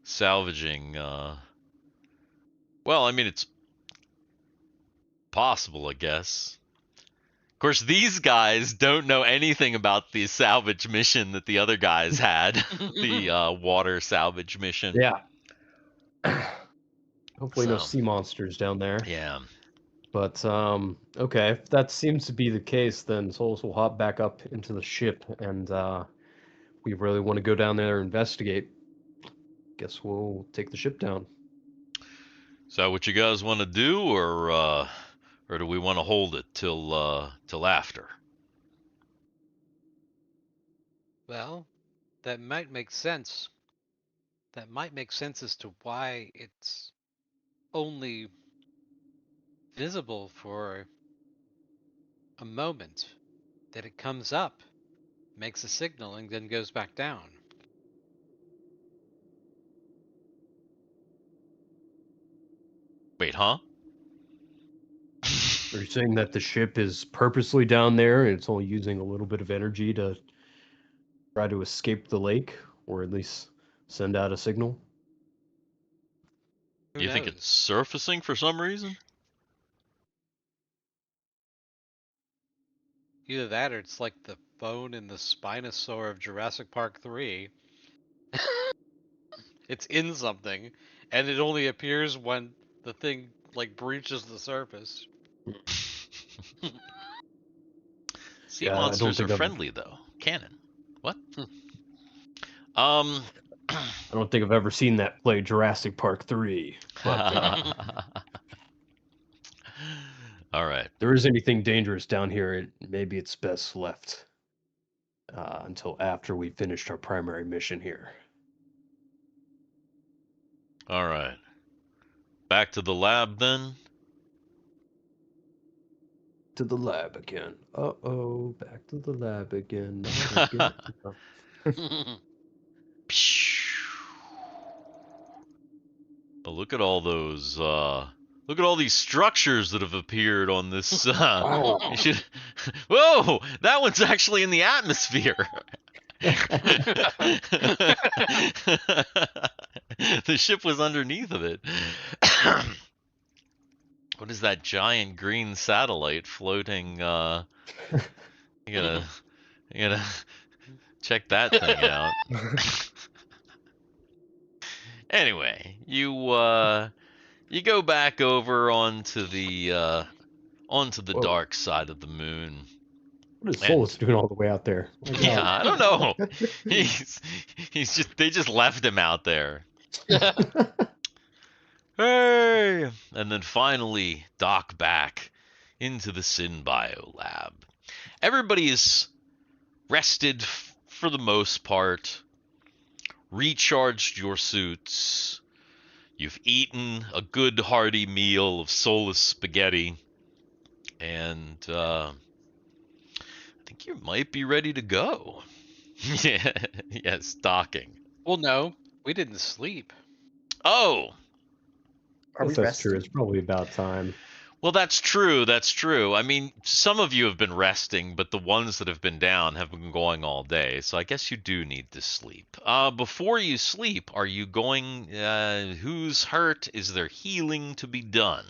salvaging. Well, I mean, it's possible, I guess. Of course, these guys don't know anything about the salvage mission that the other guys had, the water salvage mission. Yeah. Hopefully no So, sea monsters down there. yeah. But okay, if that seems to be the case, then Solus will hop back up into the ship, and we really want to go down there and investigate. Guess we'll take the ship down. Is that what you guys want to do, or do we want to hold it till after? Well, that might make sense. That might make sense as to why it's only visible for a moment. That it comes up, makes a signal, and then goes back down. Wait, huh? Are you saying that the ship is purposely down there and it's only using a little bit of energy to try to escape the lake, or at least send out a signal? Who You think knows? it's surfacing for some reason? Either that or it's like the phone in the Spinosaur of Jurassic Park 3. It's in something, and it only appears when the thing like breaches the surface. Sea Yeah, I don't monsters are think I've friendly, though. Cannon. What? Hmm. I don't think I've ever seen that play Jurassic Park 3. But All right. if there is anything dangerous down here, maybe it's best left until after we finished our primary mission here. All right. Back to the lab then. To the lab again. Uh-oh, back to the lab again. Not again. But look at all those. Look at all these structures that have appeared on this. Oh. You should. Whoa! That one's actually in the atmosphere. The ship was underneath of it. What is that giant green satellite floating? You gotta check that thing out. Anyway, you go back over onto the Whoa. dark side of the moon. What is Solus doing all the way out there? My God. Yeah, I don't know. He's just they just left him out there. Hey! And then finally dock back into the BioLab. Everybody is rested for the most part. Recharged your suits. You've eaten a good hearty meal of Solus spaghetti. And I think you might be ready to go. Yeah, yes, docking. Well, no, we didn't sleep. Oh, Are we Guess that's true. rested? It's probably about time. well, that's true. That's true. I mean, some of you have been resting, but the ones that have been down have been going all day. So I guess you do need to sleep. Before you sleep, are you going? Who's hurt? Is there healing to be done?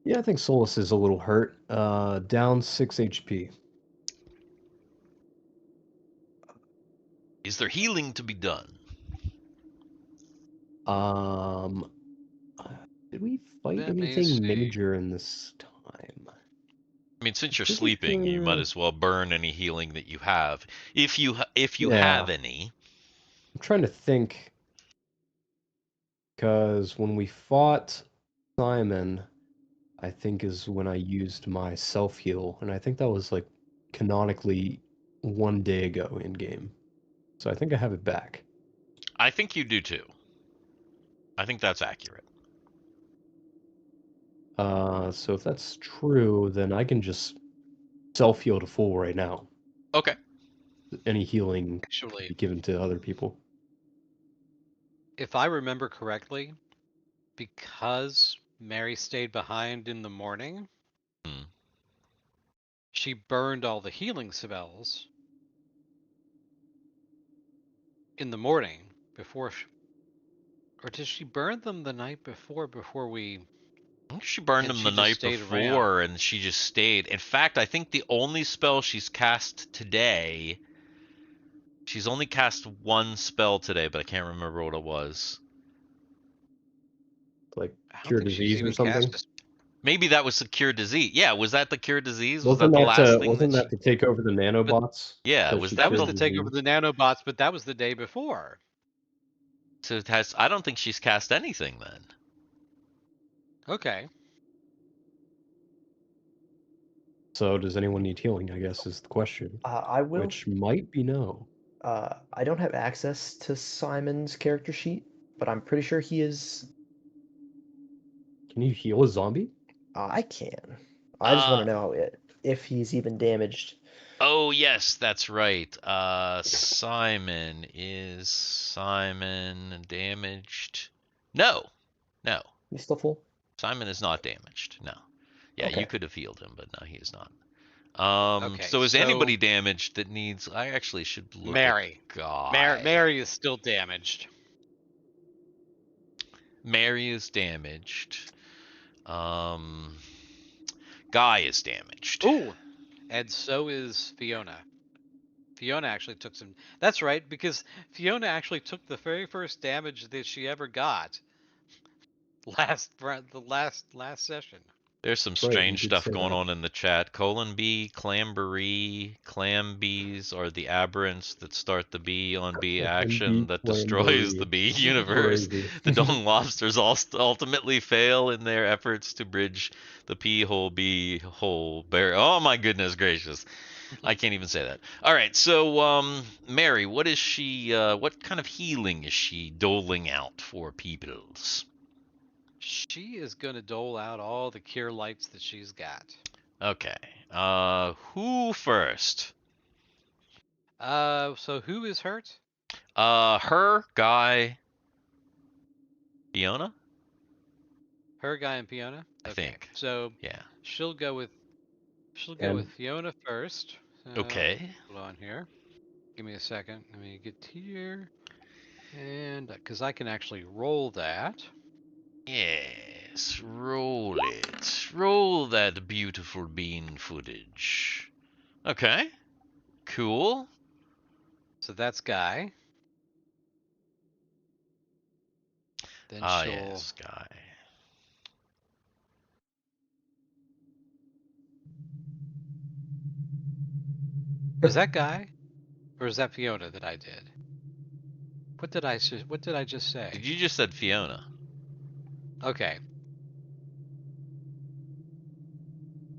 Yeah, I think Solus is a little hurt. Down 6 HP. Is there healing to be done? Um, did we fight Let me anything see. major in this time? I mean, since you're Pretty sleeping, you might sure. as well burn any healing that you have, if you Yeah, have any. I'm trying to think, because when we fought Simon, I think is when I used my self heal, and I think that was like canonically 1 day ago in game. So I think I have it back. I think you do too. I think that's accurate. So if that's true, then I can just self heal to full right now. Okay. Any healing could Actually, be given to other people. if I remember correctly, because Mary stayed behind in the morning, Hmm. she burned all the healing spells in the morning before, or did she burn them the night before we? I think she burned And him she the just night stayed around. before, and she just stayed. In fact, I think the only spell she's cast today, she's only cast one spell today, but I can't remember what it was. Like I don't cure think she's disease or even something. cast. Maybe that was the cure disease. Yeah, was that the cure disease? Was that the last thing that Wasn't she? that to take over the nanobots? Yeah, That was she That that was cured the? to take over disease? the nanobots, but that was the day before. So it has, I don't think she's cast anything then. Okay. So does anyone need healing, I guess is the question. I will. Which might be no. I don't have access to Simon's character sheet, but I'm pretty sure he is. Can you heal a zombie? I can. I just want to know if he's even damaged. Oh yes, that's right. Simon damaged? No, no. He's still full. Simon is not damaged. No. Yeah, you Okay. could have healed him, but no, he is not. Okay. So is So anybody damaged that needs? I actually should look at Mary. Guy. Mary is still damaged. Mary is damaged. Guy is damaged. Ooh. And so is Fiona. Fiona actually took some. That's right, because Fiona actually took the very first damage that she ever got the last session. There's some Right, you strange did stuff say going that. on in the chat. Colon B, Clambery, Clambees are the aberrants that start the B on B action MB that destroys the Clambery. B universe. Crazy. The Dung Lobsters ultimately fail in their efforts to bridge the P hole B hole barrier. Oh my goodness gracious. I can't even say that. All right, so Mary, what is she what kind of healing is she doling out for peoples? She is gonna dole out all the cure lights that she's got. Okay. Who first? So who is hurt? Her, Guy, Fiona? Her, Guy, and Fiona. I Okay. think. So Yeah. she'll go with And Fiona first. Okay. Hold on here. Give me a second. Let me get here. And because I can actually roll that. Yes, roll it. Roll that beautiful bean footage. Okay. Cool. So that's Guy. Then Ah, she'll. yes, Guy. Was that Guy? Or is that Fiona that I did? What did I just say? Did you just said Fiona? Okay.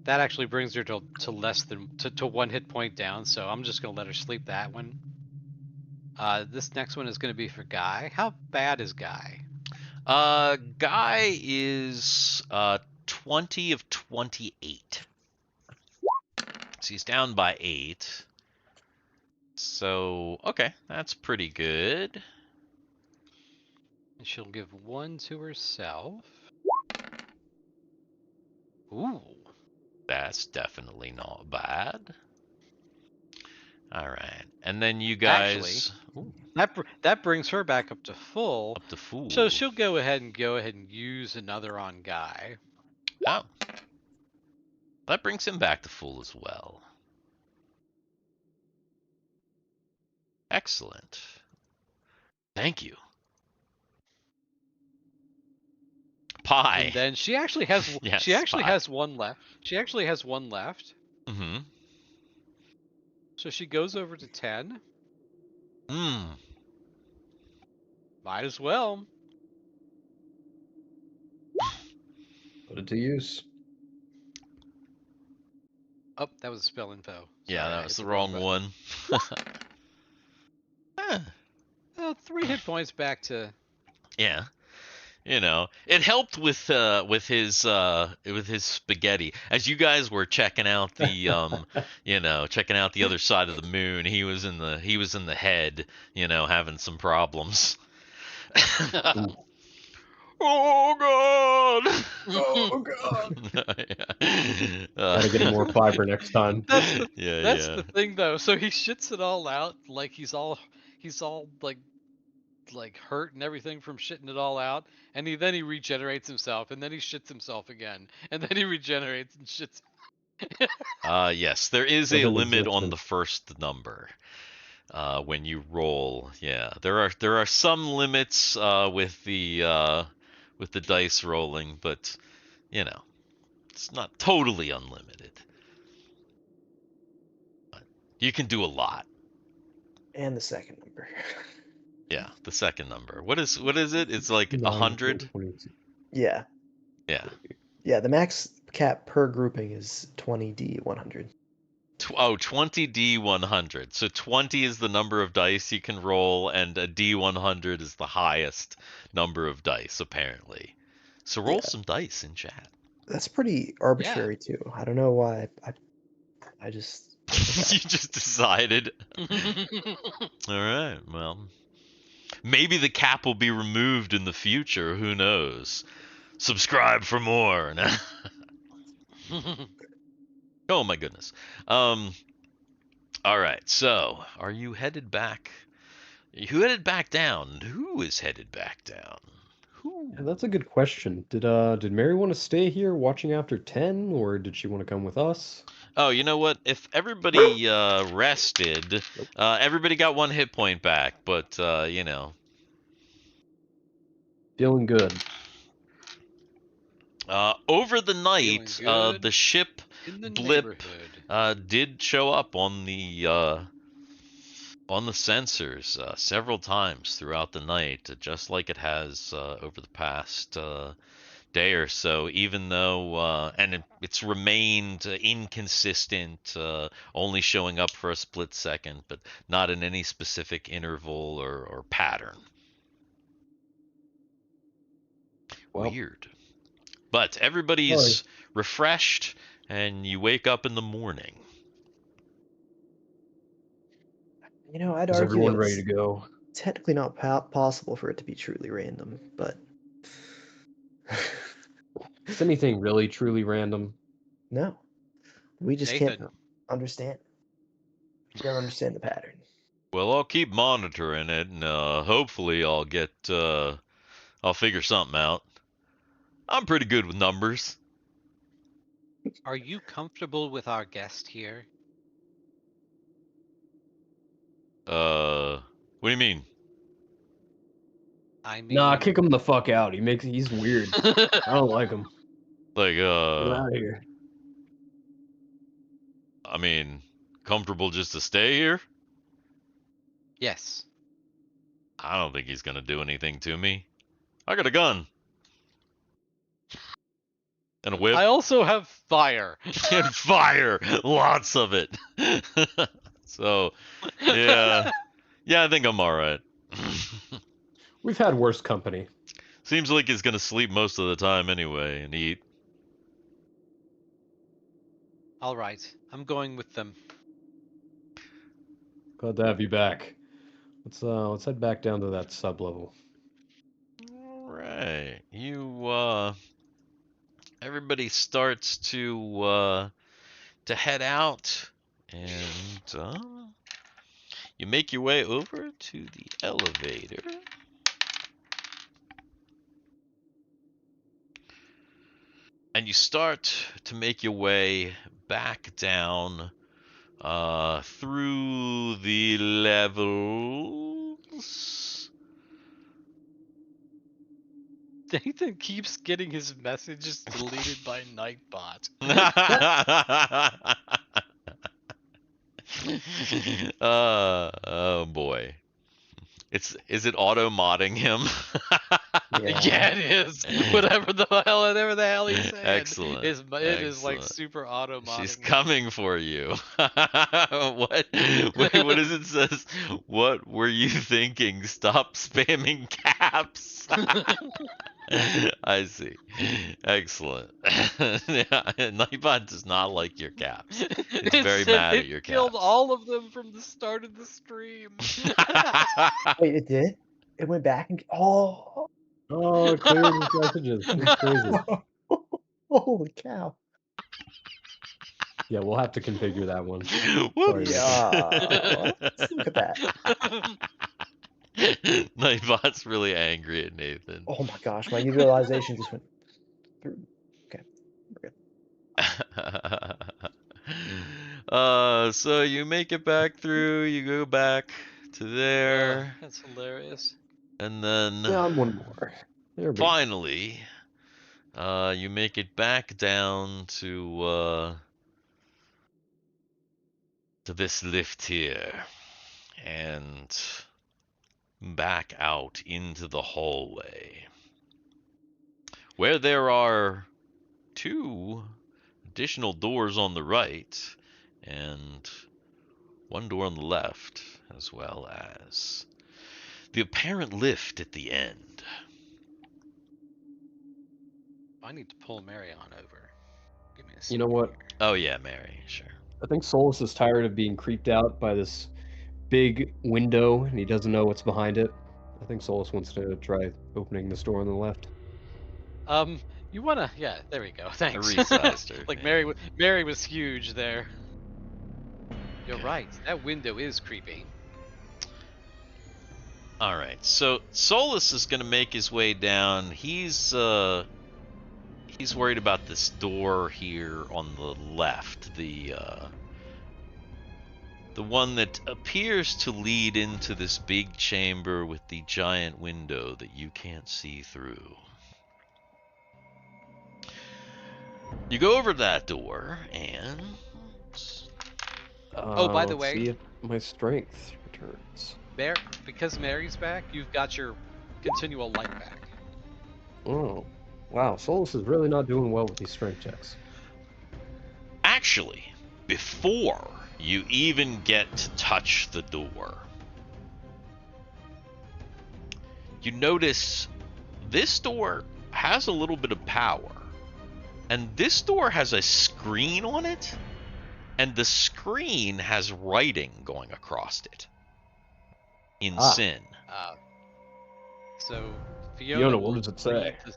That actually brings her to less than to 1 hit point down, so I'm just gonna let her sleep that one. This next one is gonna be for Guy. How bad is Guy? Guy is 20 of 28. So he's down by 8. So, okay, that's pretty good. And she'll give 1 to herself. Ooh. That's definitely not bad. All right, and then you guys Actually, that brings her back up to full. up to full. So she'll go ahead and use another on Guy. Oh. That brings him back to full as well. Excellent. Thank you. Pie. And then she actually has Yes, she actually pie. has one left. She actually has one left. Mm-hmm. So she goes over to 10. Mm. Might as well. Put it to use. Oh, that was spell info. Yeah, Sorry, I that hit was the the wrong button. one. Huh. 3 hit points back to. Yeah. You know, it helped with his spaghetti. As you guys were checking out the checking out the other side of the moon, he was in the head, having some problems. Oh God! Oh god! Yeah. Gotta get him more fiber next time. That's the Yeah, that's yeah. the thing though. So he shits it all out, like he's all like hurt and everything from shitting it all out, and then he regenerates himself, and then he shits himself again, and then he regenerates and shits. Yes, there is What a an limit on existence. the first number. When you roll, yeah, there are some limits with the dice rolling, but it's not totally unlimited. But you can do a lot. And the second number. Yeah, the second number. What is it? It's like 100. 22. Yeah. Yeah. Yeah, the max cap per grouping is 20d100. 20d100. So 20 is the number of dice you can roll, and a d100 is the highest number of dice, apparently. So roll Yeah. some dice in chat. That's pretty arbitrary too. I don't know why. I just. You just decided. All right, well, maybe the cap will be removed in the future. Who knows? Subscribe for more. Oh my goodness. All right. So, are you headed back? Who headed back down? Who is headed back down? Who? Yeah, that's a good question. Did Mary want to stay here watching after 10, or did she want to come with us? Oh, you know what? If everybody rested, everybody got 1 hit point back. But Feeling good. over the Feeling night, good the ship in the blip neighborhood. did show up on the sensors several times throughout the night, just like it has over the past day or so. Even though, and it's remained inconsistent, only showing up for a split second, but not in any specific interval or pattern. Well, Weird. But everybody's refreshed, and you wake up in the morning. I'd is argue everyone that ready it's to go? technically not possible for it to be truly random, but. Is anything really truly random? No. We just Nathan. can't understand. We don't understand the pattern. Well, I'll keep monitoring it, and hopefully I'll figure something out. I'm pretty good with numbers. Are you comfortable with our guest here? What do you mean? I mean, Nah, kick him the fuck out. He's weird. I don't like him. Like, Get him out of here. I mean, comfortable just to stay here? Yes. I don't think he's gonna do anything to me. I got a gun. And a whip. I also have fire. And fire! Lots of it. So, yeah. Yeah, I think I'm alright. We've had worse company. Seems like he's gonna sleep most of the time anyway, and eat. All right, I'm going with them. Glad to have you back. Let's head back down to that sub level. Alright. Everybody starts to head out, and you make your way over to the elevator. and you start to make your way back down through the levels. Nathan keeps getting his messages deleted by Nightbot. Oh boy. Is it auto modding him? Yeah, it is. Whatever the hell he's saying. Excellent. It is like Excellent. super auto modding. She's coming for you. What? Wait, what does it says? What were you thinking? Stop spamming caps. I see. Excellent. Yeah, Nightbot does not like your caps. It's very mad at your killed caps. all of them from the start of the stream. Wait, it did? It went back and oh, Oh, it cleared his messages. It's crazy. holy cow! Yeah, we'll have to configure that one. Whoops. Yeah, let's look at that. Nightbot's really angry at Nathan. Oh my gosh, my utilization just went through. Okay, we're good. So you make it back through, you go back to there, That's hilarious. and then Down one more. There we go. finally, you make it back down to this lift here, and back out into the hallway, where there are 2 additional doors on the right and 1 door on the left, as well as the apparent lift at the end. I need to pull Mary on over. Give me a You know second what? here. Oh yeah, Mary, sure. I think Solus is tired of being creeped out by this big window, and he doesn't know what's behind it. I think Solus wants to try opening this door on the left. You wanna? Yeah, there we go. Thanks. resized her, Like yeah. Mary was huge there. You're Okay. right. That window is creepy. All right, so Solus is gonna make his way down. He's worried about this door here on the left, the one that appears to lead into this big chamber with the giant window that you can't see through. You go over that door and Oh, by the let's way- see if my strength returns. Because Mary's back, you've got your continual light back. Oh, wow. Solus is really not doing well with these strength checks. actually, before you even get to touch the door, you notice this door has a little bit of power. And this door has a screen on it, and the screen has writing going across it in Sin. So Fiona, will what does it read say?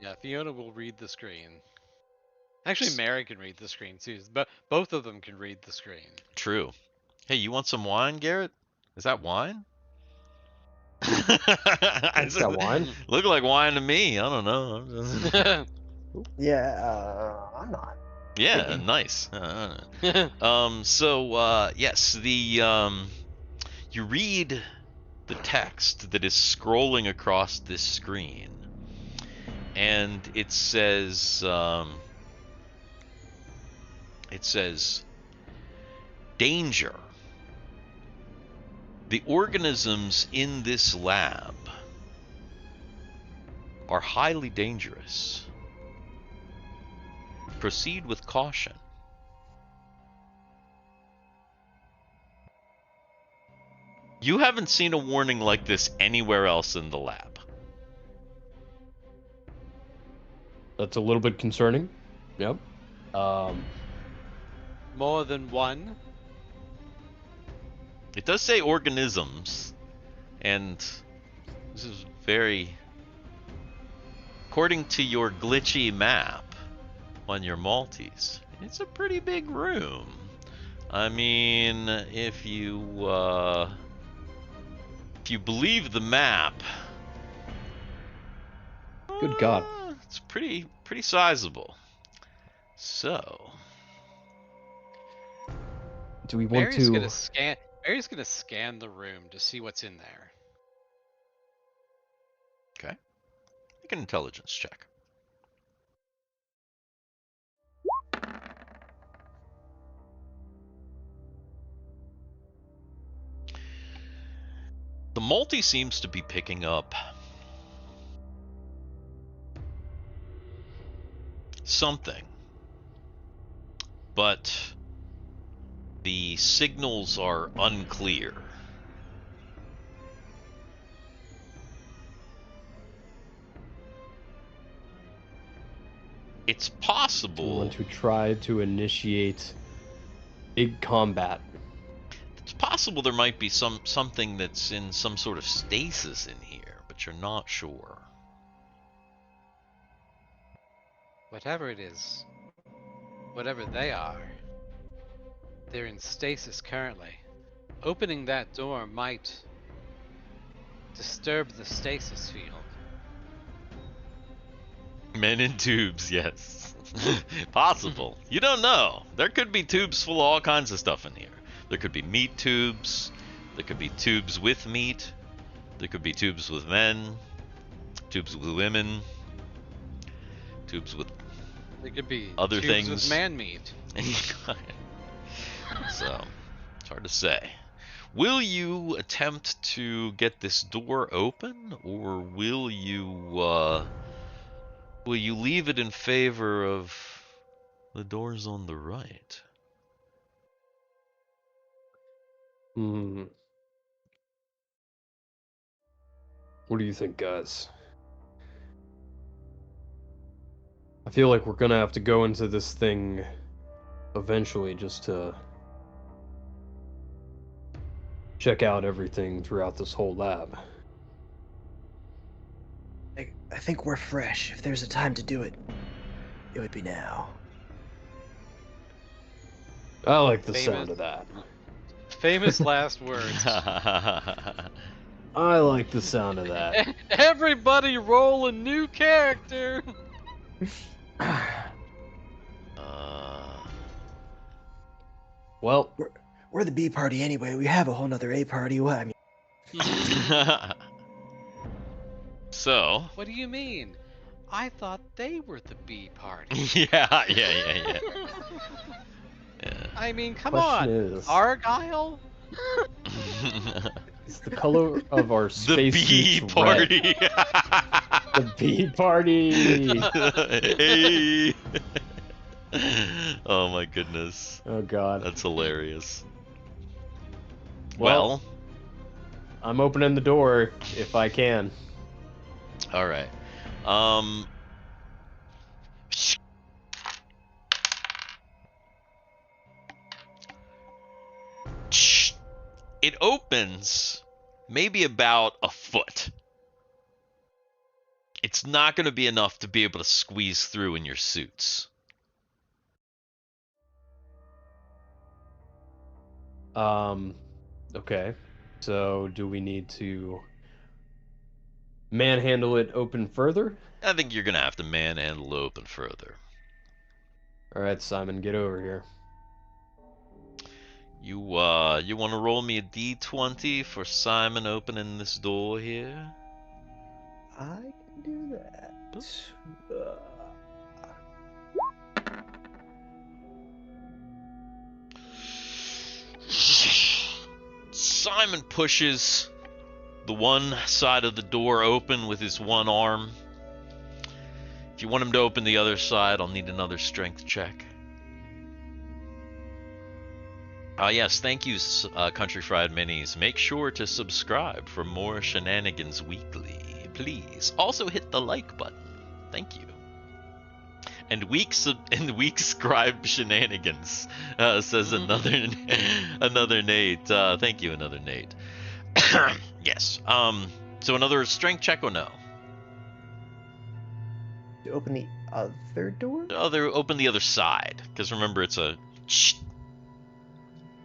Yeah, Fiona will read the screen. Actually, Mary can read the screen too, but both of them can read the screen. True. Hey, you want some wine, Garrett? Is that wine? Is that wine? Look like wine to me. I don't know. Yeah, I'm not. Yeah, nice. So yes, you read the text that is scrolling across this screen, and it says danger. The organisms in this lab are highly dangerous. Proceed with caution. You haven't seen a warning like this anywhere else in the lab. That's a little bit concerning. Yep. More than one. It does say organisms, and this is very... According to your glitchy map on your Maltese, it's a pretty big room. I mean, if you believe the map, Good God. it's pretty sizable. So, Do we want Mary's to? gonna scan. Mary's gonna scan the room to see what's in there. okay. Make an intelligence check. The multi seems to be picking up something, but the signals are unclear. It's Do we possible. want to try to initiate big combat? It's possible there might be something that's in some sort of stasis in here, but you're not sure. Whatever it is, whatever they are, they're in stasis currently. Opening that door might disturb the stasis field. Men in tubes, yes. Possible. You don't know. There could be tubes full of all kinds of stuff in here. There could be meat tubes. There could be tubes with meat. There could be tubes with men. Tubes with women. Tubes with They could be other tubes things. with man meat. So, it's hard to say. Will you attempt to get this door open, or will you leave it in favor of the doors on the right? Hmm. What do you think, guys? I feel like we're gonna have to go into this thing eventually just to check out everything throughout this whole lab. I think we're fresh. If there's a time to do it, it would be now. I like the Famous- sound of that. Famous last words. I like the sound of that. Everybody roll a new character. Well, We're the B party anyway. We have a whole nother A party. What? I mean, So, What do you mean? I thought they were the B party. yeah. I mean, come question on. is, Argyle? is the color of our The space bee suits party. red? The bee party. Hey. Oh my goodness. Oh God. That's hilarious. Well, I'm opening the door if I can. All right. It opens maybe about a foot. It's not going to be enough to be able to squeeze through in your suits. Okay. So do we need to manhandle it open further? I think you're going to have to manhandle open further. All right, Simon, get over here. You want to roll me a d20 for Simon opening this door here? I can do that. Simon pushes the one side of the door open with his one arm. If you want him to open the other side, I'll need another strength check. Yes, thank you, Country Fried Minis. Make sure to subscribe for more shenanigans weekly, please. Also hit the like button. Thank you. And weak scribe shenanigans, says another Nate. Thank you, another Nate. Yes. So another strength check or no? To open the other door? Open the other side, because remember it's a.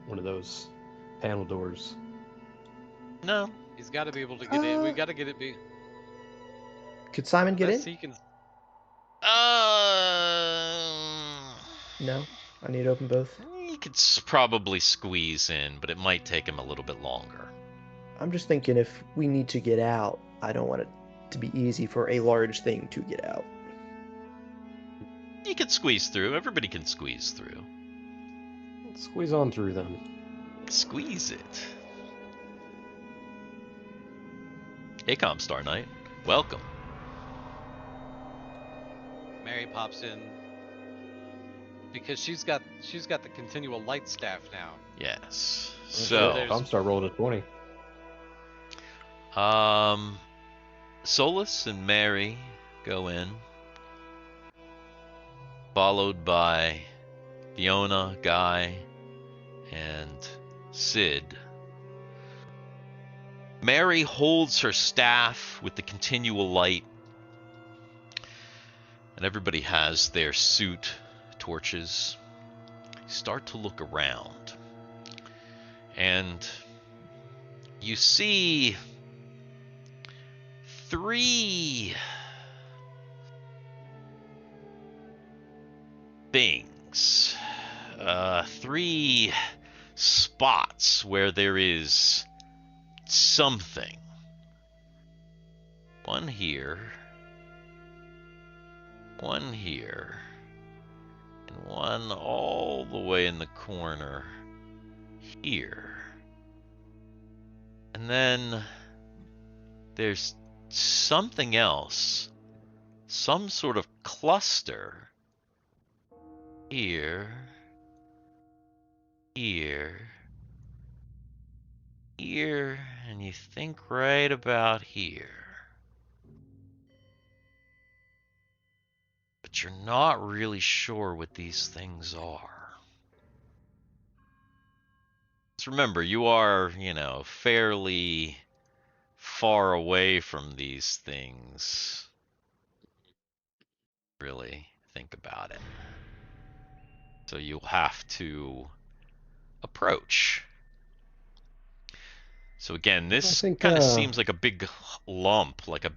One of those panel doors. No. He's got to be able to get in. We got to get it. Could Simon get in? He can. No, I need to open both. He could probably squeeze in, but it might take him a little bit longer. I'm just thinking if we need to get out, I don't want it to be easy for a large thing to get out. He could squeeze through. Everybody can squeeze through. Let's squeeze on through then. Squeeze it. Hey, Comstar Knight. Welcome. Mary pops in because she's got the continual light staff now. Yes. So- So, Comstar rolled a 20. Solus and Mary go in, followed by Fiona, Guy, and Sid. Mary holds her staff with the continual light, and everybody has their suit torches. Start to look around, and you see 3 things, 3 spots where there is something. One here, one here, and one all the way in the corner here. And then there's something else, some sort of cluster here, here, here, and you think right about here. But you're not really sure what these things are. Just remember, you are, fairly far away from these things. Really think about it. So you'll have to approach. So again, this think, kind of seems like a big lump, like a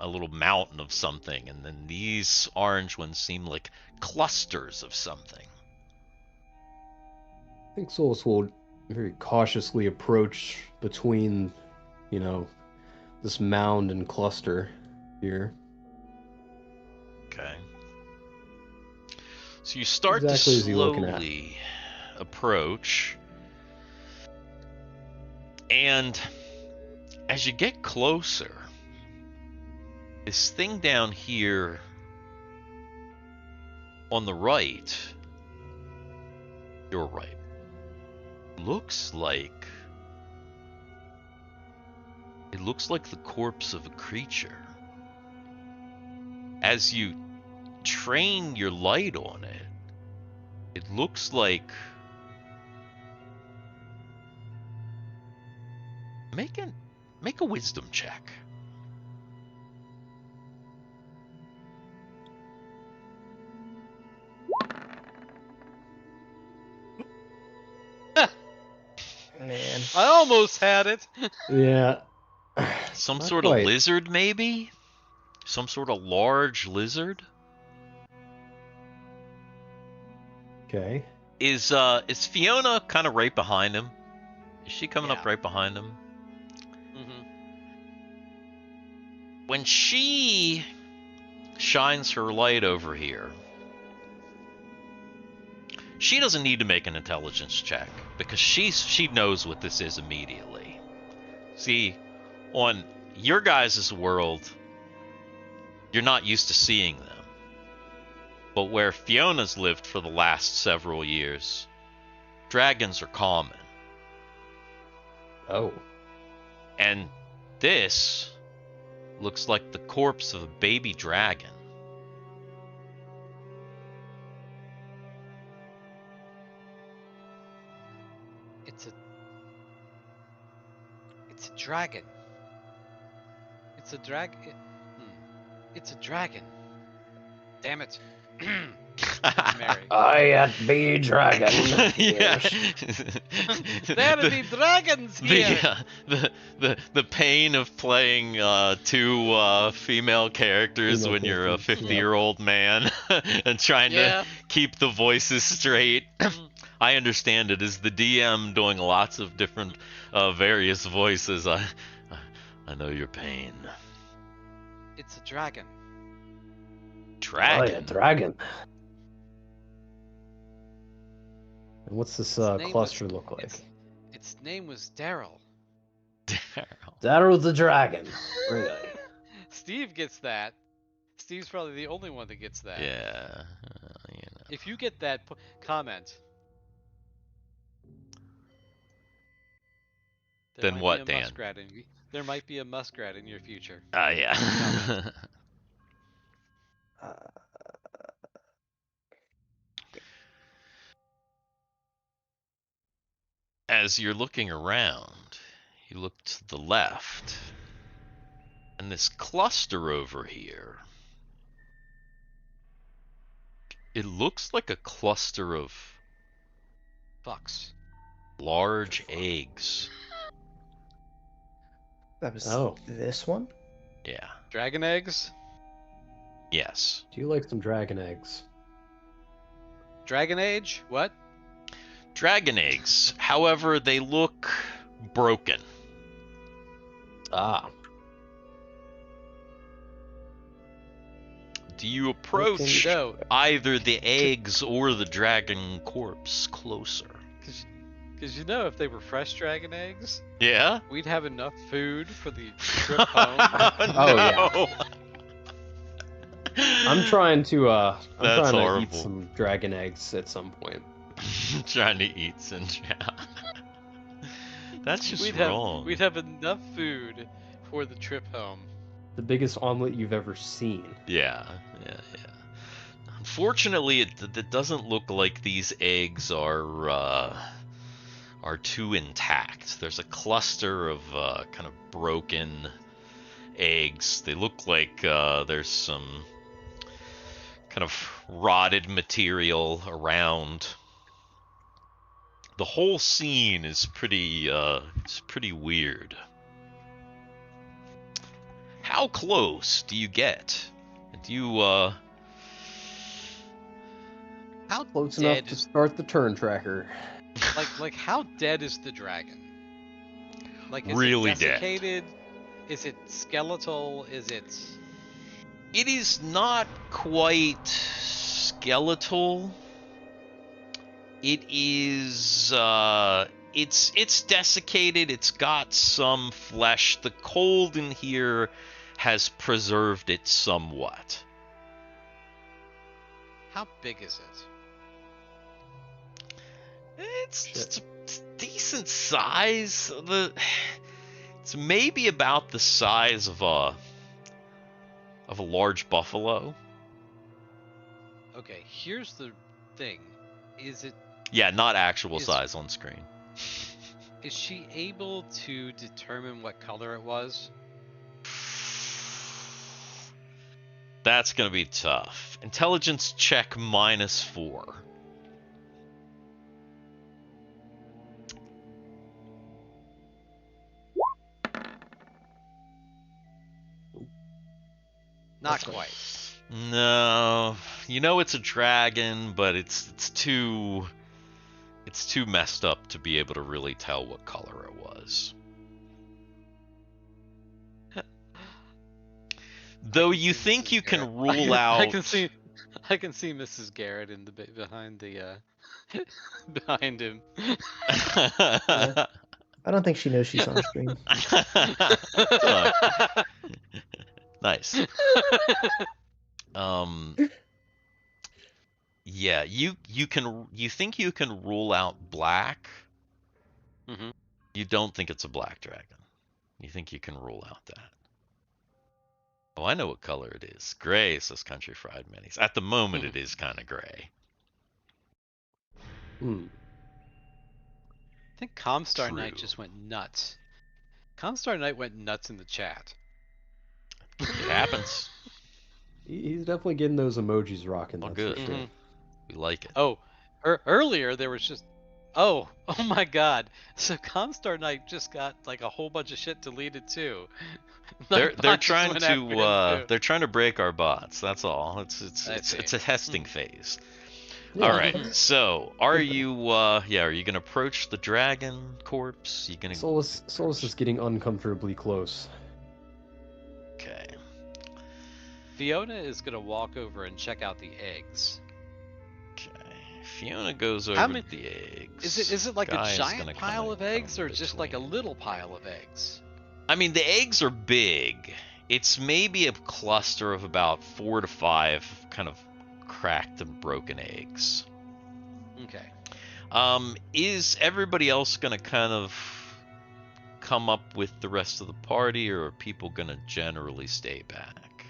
little mountain of something, and then these orange ones seem like clusters of something. I think Solus will very cautiously approach between, this mound and cluster here. Okay. So you start Exactly to as you looking at. slowly approach, and as you get closer, this thing down here on the right, your right, looks like the corpse of a creature. As you train your light on it, it looks like make a wisdom check. Man. I almost had it. Yeah. Some Not sort quite. of lizard, maybe? Some sort of large lizard? Okay. Is Fiona kind of right behind him? Is she coming up Yeah. right behind him? Mm-hmm. When she shines her light over here, she doesn't need to make an intelligence check because she knows what this is immediately. See, on your guys' world, you're not used to seeing them. But where Fiona's lived for the last several years, dragons are common. Oh. And this looks like the corpse of a baby dragon. It's a dragon. It's a dragon. It's a dragon. Damn it. Mary. I be dragon. Yeah. There be dragons here. The pain of playing two female characters Female when you're a characters, 50-year-old man and trying Yeah. to keep the voices straight. I understand it. As the DM doing lots of different various voices, I know your pain. It's a dragon. Dragon. dragon. And what's this Its name cluster was- look like? Its name was Daryl. Daryl's the dragon. Really? Steve gets that. Steve's probably the only one that gets that. Yeah. If you get that comment, there Then might what, be a Dan? muskrat there might be a muskrat in your future. Yeah. As you're looking around, you look to the left, and this cluster over here, it looks like a cluster of Fucks. large eggs. That was Oh. this one? Yeah. Dragon eggs? Yes. Do you like some dragon eggs? Dragon age? What? Dragon eggs. However, they look broken. Ah. Do you approach No, either the eggs or the dragon corpse closer? because you know if they were fresh dragon eggs, Yeah? we'd have enough food for the trip home. Oh, yeah. no. I'm trying to That's eat horrible. some dragon eggs at some point. Trying to eat some. That's just wrong. We'd have enough food for the trip home. The biggest omelet you've ever seen. Yeah. Unfortunately, it doesn't look like these eggs are too intact. There's a cluster of kind of broken eggs. They look like there's some kind of rotted material around. The whole scene is pretty weird. How close do you get? Do you How Close dead enough to is start the turn tracker. like how dead is the dragon? Like is Really it dead. desiccated? Is it skeletal? Is it It is not quite skeletal. It is it's desiccated, it's got some flesh. The cold in here has preserved it somewhat. how big is it? It's decent size. It's maybe about the size of a large buffalo. Okay, here's the thing. Is Yeah, not actual Is- size on screen. she able to determine what color it was? That's gonna be tough. Intelligence check -4. Not quite. No, you know it's a dragon, but it's too messed up to be able to really tell what color it was. Though you think you can rule out. I can see Mrs. Garrett in the behind the behind him. I don't think she knows she's on screen. Nice. Yeah, you think you can rule out black. Mhm. You don't think it's a black dragon. You think you can rule out that. Oh, I know what color it is. Gray, says Country Fried Minis. At the moment, it is kind of gray. Hmm. I think Comstar Knight True. just went nuts. Comstar Knight went nuts in the chat. It happens. He's definitely getting those emojis rocking. Oh, That's good. for sure. Mhm. We like it. Oh, earlier there was just. Oh, oh my God! So Comstar Knight just got like a whole bunch of shit deleted too. They're Nightbot just trying went after him, too. they're trying to break our bots. That's all. It's I it's see. it's a testing phase. Yeah, All right. that's- So, are you are you gonna approach the dragon corpse? You gonna Solus is getting uncomfortably close. Okay. Fiona is gonna walk over and check out the eggs. Okay. Fiona goes How over many- to the eggs. Is it like Guy a is giant gonna come pile in of eggs, or from just like a between. little pile of eggs? I mean, the eggs are big. It's maybe a cluster of about 4 to 5 kind of cracked and broken eggs. Okay. Is everybody else gonna kind of come up with the rest of the party, or are people gonna generally stay back?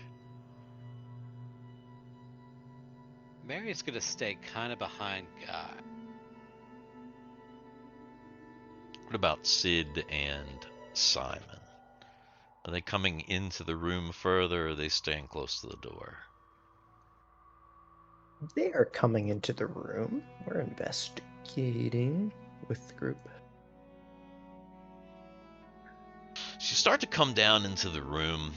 Mary's gonna stay kind of behind Guy. What about Sid and Simon? Are they coming into the room further, or are they staying close to the door? They are coming into the room. We're investigating with the group. So you start to come down into the room.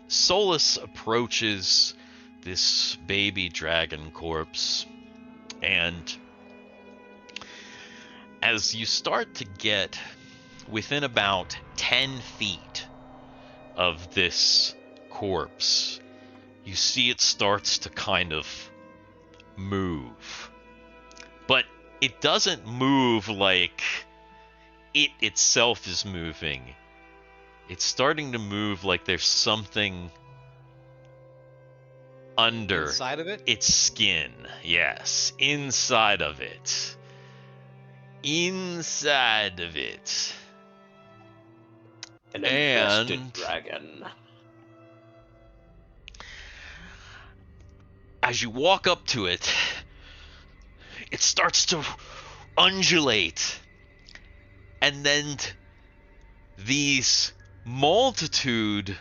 Solus approaches this baby dragon corpse, and as you start to get within about 10 feet of this corpse, you see it starts to kind of move. But it doesn't move like it itself is moving. It's starting to move like there's something under Inside of it? its skin. Yes, inside of it. Inside of it. An And- infested dragon. As you walk up to it, it starts to undulate. And then these multitude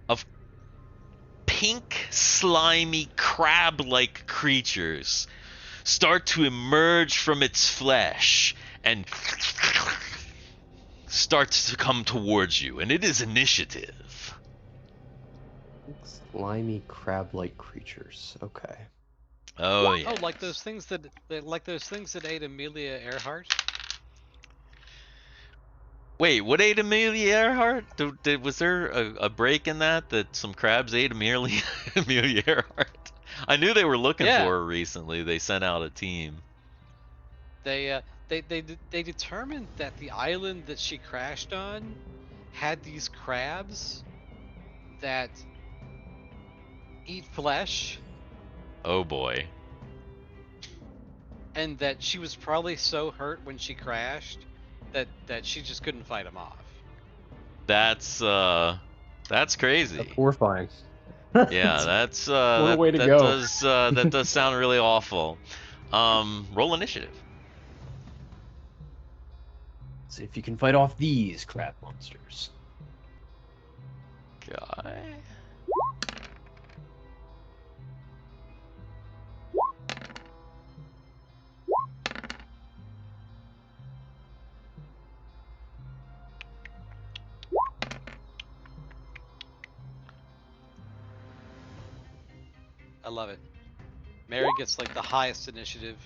of pink, slimy, crab-like creatures start to emerge from its flesh and starts to come towards you. And it is initiative. Slimy crab-like creatures. Okay. Oh, yeah. Oh, like those things that ate Amelia Earhart. Wait, what ate Amelia Earhart? Was there a break in that some crabs ate Amelia Earhart? I knew they were looking Yeah. for her recently. They sent out a team. They determined that the island that she crashed on had these crabs that eat flesh, Oh boy. and that she was probably so hurt when she crashed that she just couldn't fight them off. That's crazy. That's horrifying. Yeah, that's What a that, way to that go. does that does sound really awful. Roll initiative. See if you can fight off these crab monsters. Guy. I love it. Mary gets like the highest initiative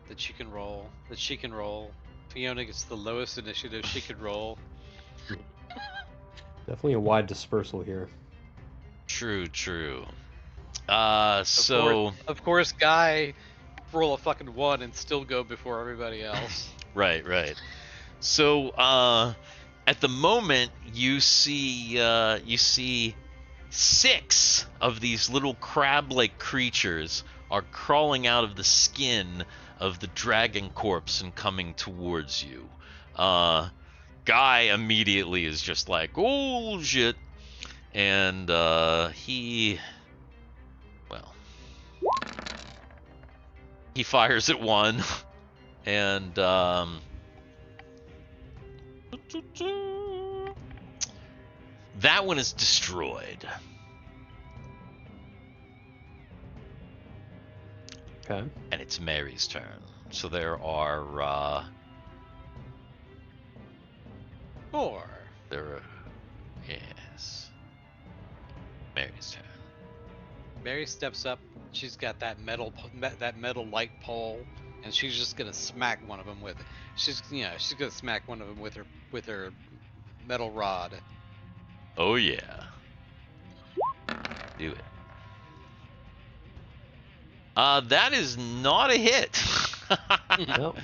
that she can roll. Fiona gets the lowest initiative she could roll. Definitely a wide dispersal here. True. Of course, Guy roll a fucking 1 and still go before everybody else. Right. So, at the moment, you see 6 of these little crab-like creatures are crawling out of the skin of the dragon corpse and coming towards you. Guy immediately is just like, oh shit, and he fires at one, and that one is destroyed. Okay. And it's Mary's turn. So there are, 4. yes. Mary's turn. Mary steps up. She's got that metal light pole, and she's just gonna smack one of them with it. She's gonna smack one of them with her metal rod. Oh yeah. Do it. That is not a hit. Nope.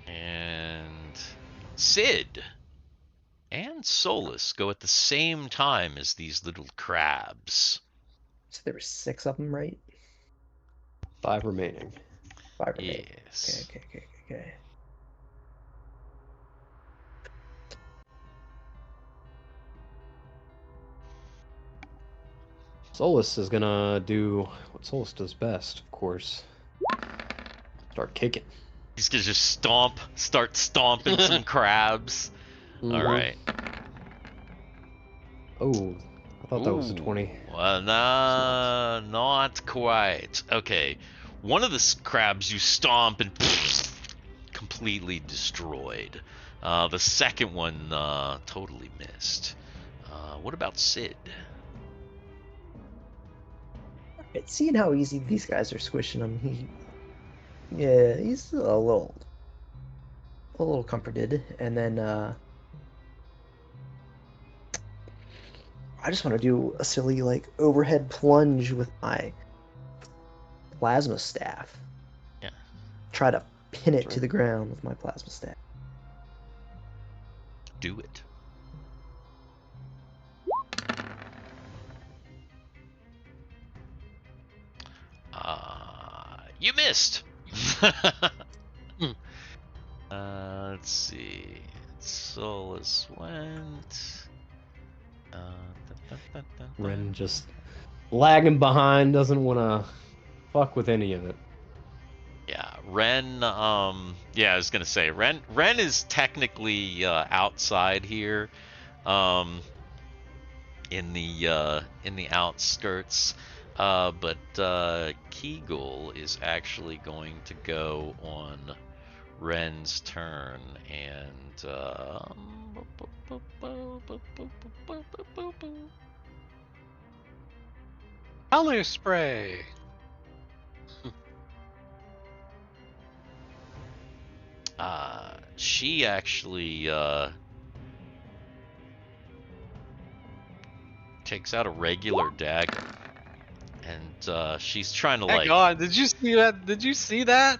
And Sid and Solus go at the same time as these little crabs. So there were 6 of them, right? 5 remaining. 5 remaining. Yes. Okay. Solus is gonna do what Solus does best, of course. Start kicking. He's gonna just start stomping some crabs. Mhm. All right. Oh, I thought that was a Ooh, 20. Well, nah, not quite. Okay. One of the crabs you stomp and completely destroyed. The second one totally missed. What about Sid? Alright, seeing how easy these guys are squishing him, he's a little comforted, and then I just want to do a silly like overhead plunge with my plasma staff. Yeah. Try to pin it Sure. to the ground with my plasma staff. Do it. You missed. Let's see. Solus went. Ren just lagging behind, doesn't want to fuck with any of it. Yeah, Ren. Yeah, I was gonna say Ren is technically outside here, in the outskirts. But Kegal is actually going to go on Ren's turn, and Color spray. she actually takes out a regular dagger, and she's trying to Hang on, did you see that? Did you see that?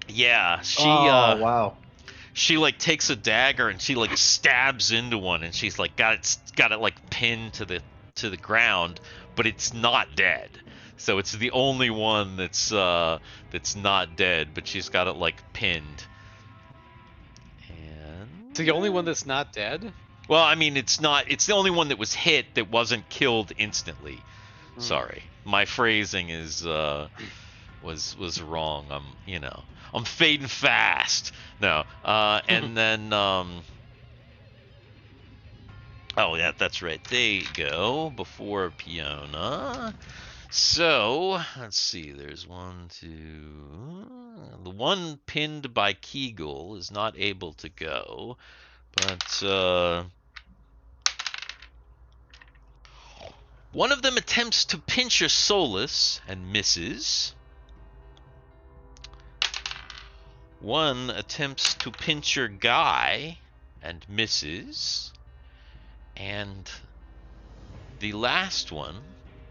Yeah, she Oh, wow. she like takes a dagger and she like stabs into one, and she's like got it like pinned to the ground, but it's not dead. So it's the only one that's not dead, but she's got it like pinned. And It's the only one that's not dead. well, I mean, it's the only one that was hit that wasn't killed instantly. Sorry, my phrasing is was wrong. I'm fading fast. No, and then oh yeah, that's right. They go before Fiona. So let's see. There's 1, 2. The one pinned by Kegal is not able to go, but one of them attempts to pinch a Solus and misses. One attempts to pinch your Guy and misses. And the last one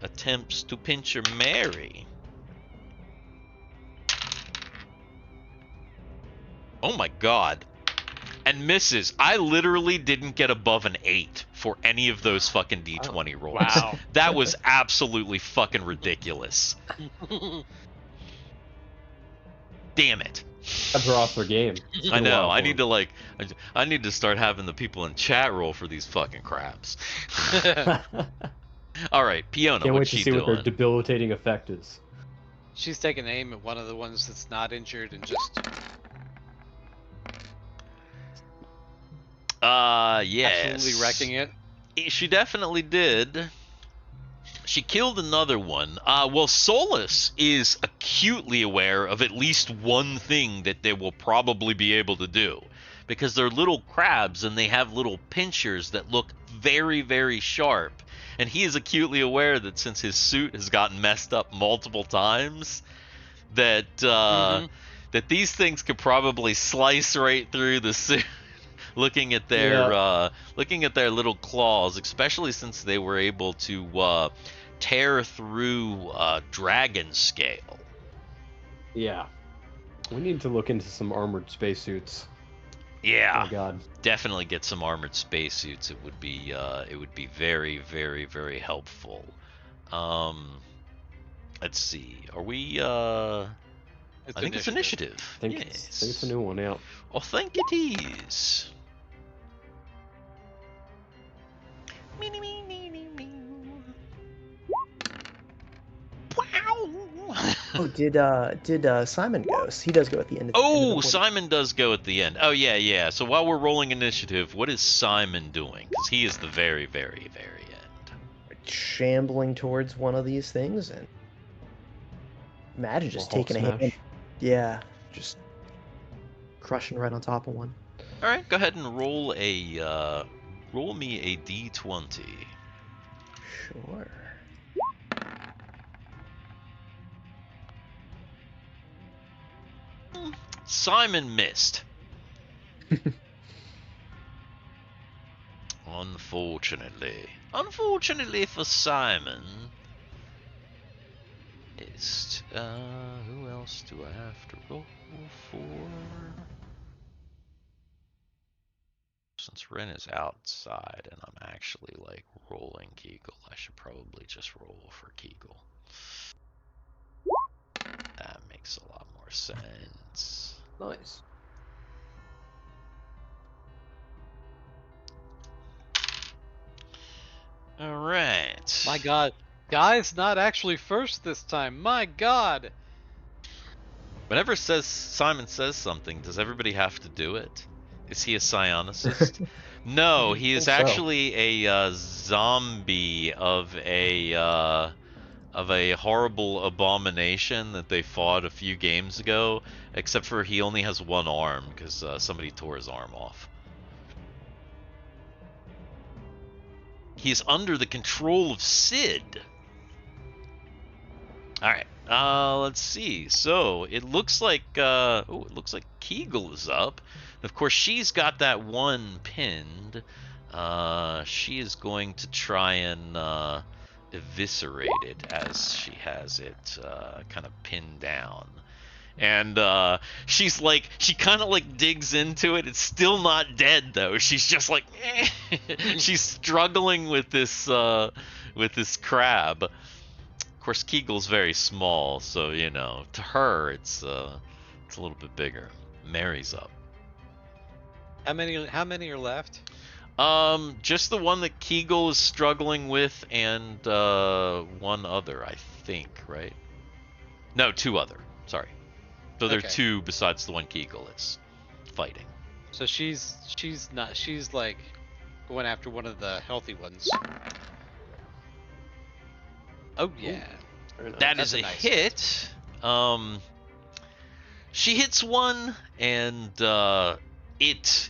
attempts to pinch your Mary. Oh my god. And misses. I literally didn't get above an 8 for any of those fucking D20 rolls. Wow. That was absolutely fucking ridiculous. Damn it. That brought their game. I know. I need to start having the people in chat roll for these fucking crabs. All right, Fiona, Can't wait what's to she see doing? what their debilitating effect is. She's taking aim at one of the ones that's not injured and just Yes. Absolutely wrecking it. She definitely did. She killed another one. Well, Solus is acutely aware of at least one thing that they will probably be able to do. Because they're little crabs and they have little pincers that look very, very sharp. And he is acutely aware that since his suit has gotten messed up multiple times, that that these things could probably slice right through the suit. Looking at their little claws, especially since they were able to tear through dragon scale. Yeah. We need to look into some armored spacesuits. Yeah, Oh god. definitely get some armored spacesuits. It would be very, very, very helpful. Let's see. Are we? I think it's initiative. I think it's a new one. Yeah. I think it is. Oh, did Simon go? He does go at the end. Oh, Simon does go at the end. Oh, yeah. So while we're rolling initiative, what is Simon doing? Because he is the very, very, very end. Shambling towards one of these things, and imagine just Hulk taking a hand. smash. Yeah, just crushing right on top of one. All right, go ahead and roll me a d20. Sure. Simon missed. Unfortunately for Simon, it's who else do I have to roll for? Since Ren is outside and I'm actually like rolling Kegal, I should probably just roll for Kegal. That makes a lot more sense. Nice. All right. My god. Guy's not actually first this time. My god. Whenever Simon says something, does everybody have to do it? Is he a psionicist? No, he is actually a zombie of a horrible abomination that they fought a few games ago. Except for he only has one arm because somebody tore his arm off. He's under the control of Sid. All right. Let's see. So it looks like Kegal is up. Of course, she's got that one pinned. She is going to try and eviscerate it as she has it kind of pinned down. And she kind of like digs into it. It's still not dead though. She's just like, she's struggling with this crab. Of course, Kegal's very small, so you know, to her it's a little bit bigger. Mary's up. How many are left? Just the one that Kegal is struggling with, and one other, I think, right? No, two other. Sorry. So there are two besides the one Kegal is fighting. So she's like going after one of the healthy ones. Oh yeah. That is a hit. She hits one, and it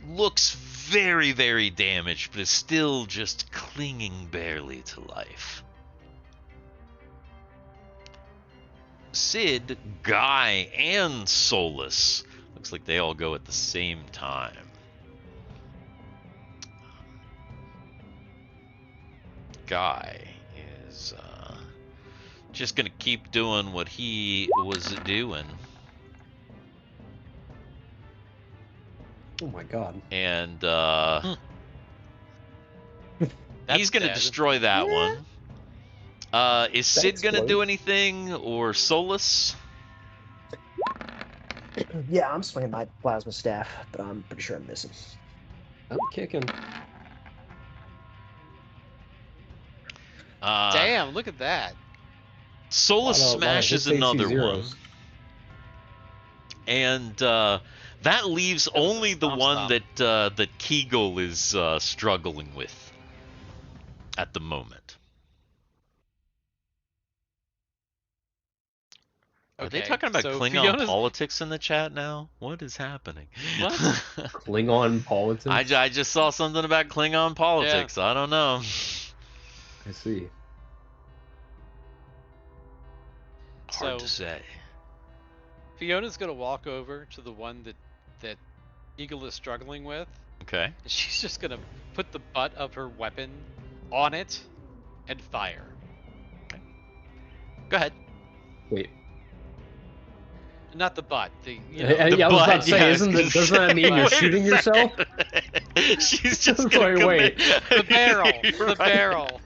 looks very, very damaged, but is still just clinging barely to life. Sid, Guy, and Solus. Looks like they all go at the same time. Guy is just gonna keep doing what he was doing. Oh my god. And he's gonna destroy that one. Is Sid gonna do anything, or Solus? Yeah, I'm swinging my plasma staff, but I'm pretty sure I'm missing. I'm kicking. Damn, look at that. Solus smashes another one. And That leaves That was a only the stomp one stomp. that Kegal is struggling with at the moment. Are they Okay, talking about so Klingon Fiona's politics in the chat now? What is happening? What? Klingon politics. I just saw something about Klingon politics. I don't know. I see. Hard So to say. Fiona's gonna walk over to the one that Eagle is struggling with, Okay. and she's just gonna put the butt of her weapon on it and fire. Go ahead. Wait. Not the butt. The I was about to say, doesn't that mean you're wait a shooting yourself? second. She's just Sorry, gonna wait. the barrel. You're The right. barrel.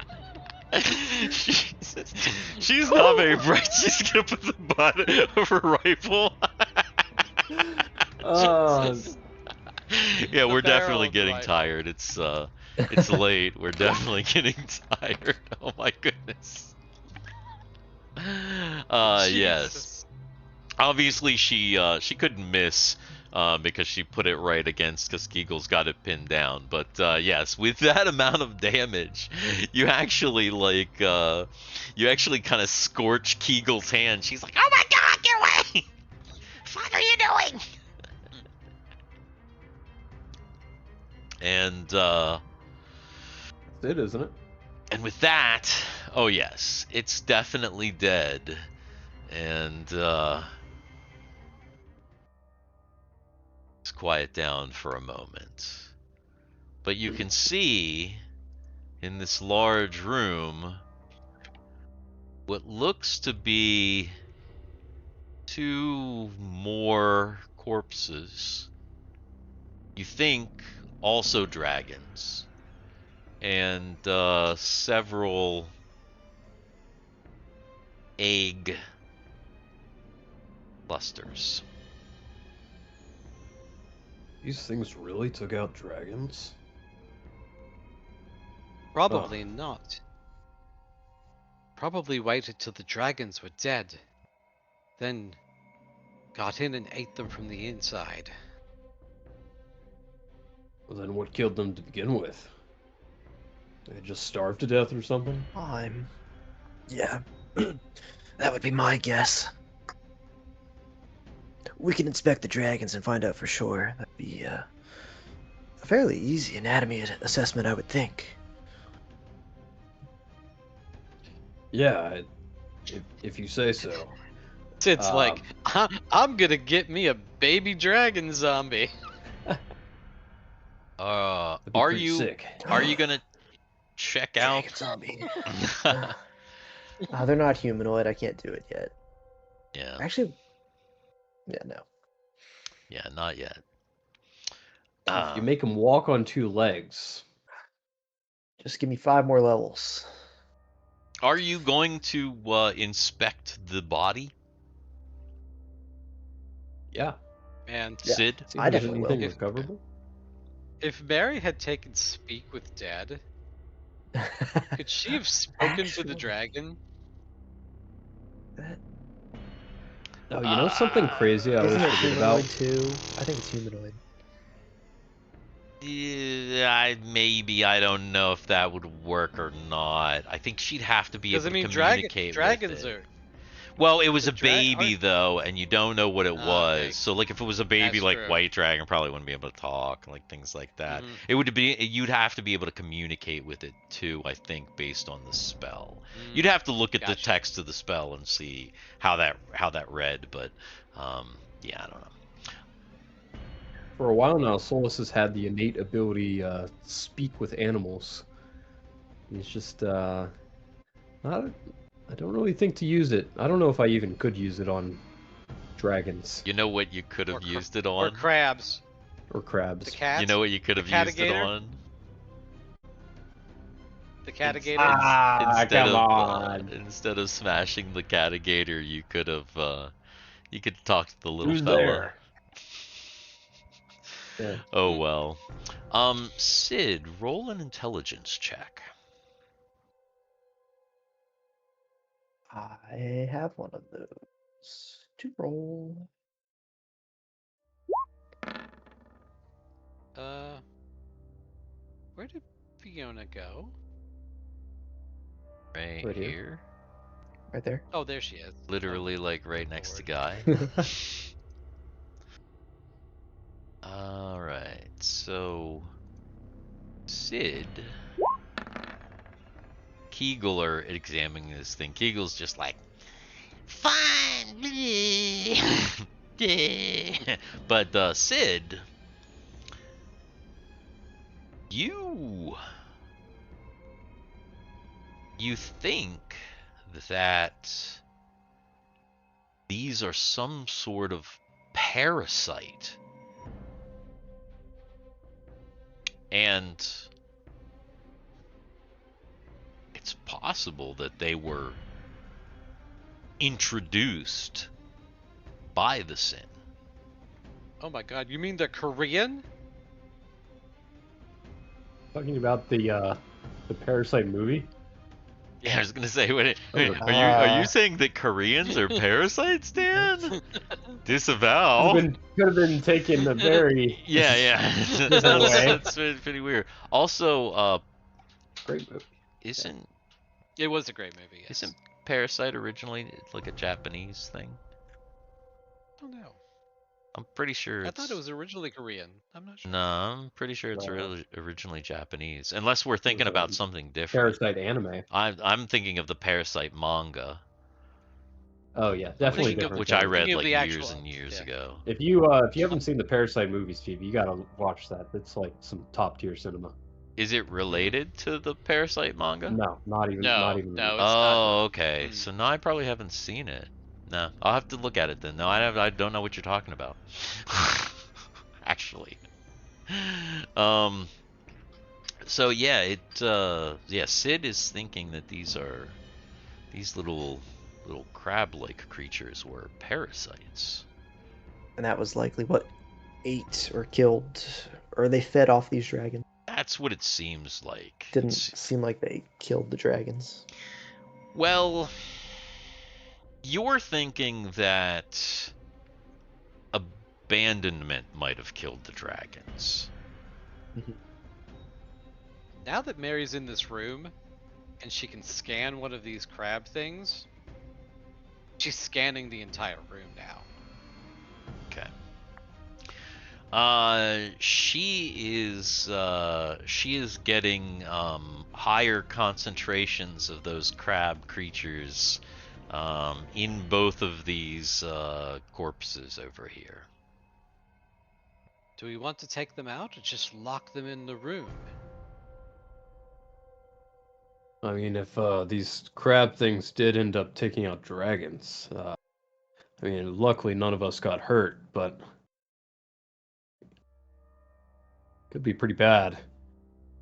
She's not very bright. She's gonna put the butt of her rifle. Jesus. Yeah, The we're barrel definitely of the getting rifle. tired. It's late. We're definitely getting tired. Oh my goodness. Yes. Jesus. Obviously, she couldn't miss because she put it right against because Kegel's got it pinned down. But yes, with that amount of damage, you actually kind of scorch Kegel's hand. She's like, "Oh my God, get away! What are you doing?" And That's it, isn't it? and with that, oh yes, it's definitely dead. And let's quiet down for a moment. But you can see in this large room what looks to be 2 more corpses. You think also dragons. And several egg clusters. These things really took out dragons? Probably not. Probably waited till the dragons were dead, then got in and ate them from the inside. Well, then what killed them to begin with? They just starved to death or something? Yeah, that would be my guess. We can inspect the dragons and find out for sure. That'd be a fairly easy anatomy assessment, I would think. Yeah, if you say so. It's like, I'm gonna get me a baby dragon zombie. Are That'd be pretty you sick. gonna check out? Dragon zombie. They're not humanoid. I can't do it yet. Yeah, Actually, yeah, no. yeah, not yet. You make them walk on 2 legs. Just give me 5 more levels. Are you going to inspect the body, Yeah. And Yeah. Sid? See I if there's definitely will. anything recoverable. if Mary had taken Speak with Dead, could she have spoken to the dragon? Oh, you know something crazy I always Isn't it forget about? humanoid too? I think it's humanoid. Yeah, maybe I don't know if that would work or not. I think she'd have to be able Because I mean, to communicate dragons with it. are. Well, it was the a baby aren't- though, and you don't know what it was. okay. So, like, if it was a baby, That's like true. White Dragon, probably wouldn't be able to talk, like things like that. Mhm. It would be you'd have to be able to communicate with it too. I think based on the spell, you'd have to look at the Gotcha. text of the spell and see how that read. But yeah, I don't know. For a while now, Solus has had the innate ability speak with animals. He's just I don't really think to use it. I don't know if I even could use it on dragons You know what you could have used it on? Or crabs. or crabs. The cat. You know what you could have used it catigator? on? The catigator. Come on. Instead of smashing the catigator, you could have you could talk to the little Who's fella. there? Yeah. Oh well. Sid, roll an intelligence check. I have one of those to roll. Where did Fiona go? Right Right here. here. Right there. Oh, there she is. Literally, like, right next to Guy. Alright, so... Sid... Kegal are examining this thing. Kegal's just like, fine! Yeah. But, Sid... You think that these are some sort of parasite. And it's possible that they were introduced by the sin. Oh my god, you mean the Korean? Talking about the Parasite movie. Yeah, I was gonna say, wait, Oh, are you saying that Koreans are parasites, Dan? Disavow. Could have been taken a very Yeah. Different way. That's pretty weird. Also, great movie. isn't It was a great movie. Yes. isn't Parasite originally like a Japanese thing? I don't know. I'm pretty sure I it's... thought it was originally Korean. I'm not sure. No, I'm pretty sure it's No. originally Japanese. Unless we're thinking was, about something different. Parasite anime. I'm thinking of the Parasite manga, Oh yeah, definitely thinking of different. which I thing. read Thinking of like the years actual and years yeah. ago. If you haven't seen the Parasite movie, Steve, you gotta watch that. It's like some top tier cinema. Is it related to the Parasite manga? No, not even. No, not even. no. It's Oh, okay. Mm. So now I probably haven't seen it. No, I'll have to look at it then. No, I don't know what you're talking about. Actually. So yeah, Sid is thinking that these little crab-like creatures were parasites. And that was likely what ate or killed, or they fed off these dragons. That's what it seems like. Didn't seem like they killed the dragons. Well, you're thinking that abandonment might have killed the dragons. Now that Mary's in this room, and she can scan one of these crab things, she's scanning the entire room now. Okay. She is getting higher concentrations of those crab creatures in both of these corpses over here. Do we want to take them out or just lock them in the room? I mean, if these crab things did end up taking out dragons, I mean, luckily none of us got hurt, but could be pretty bad.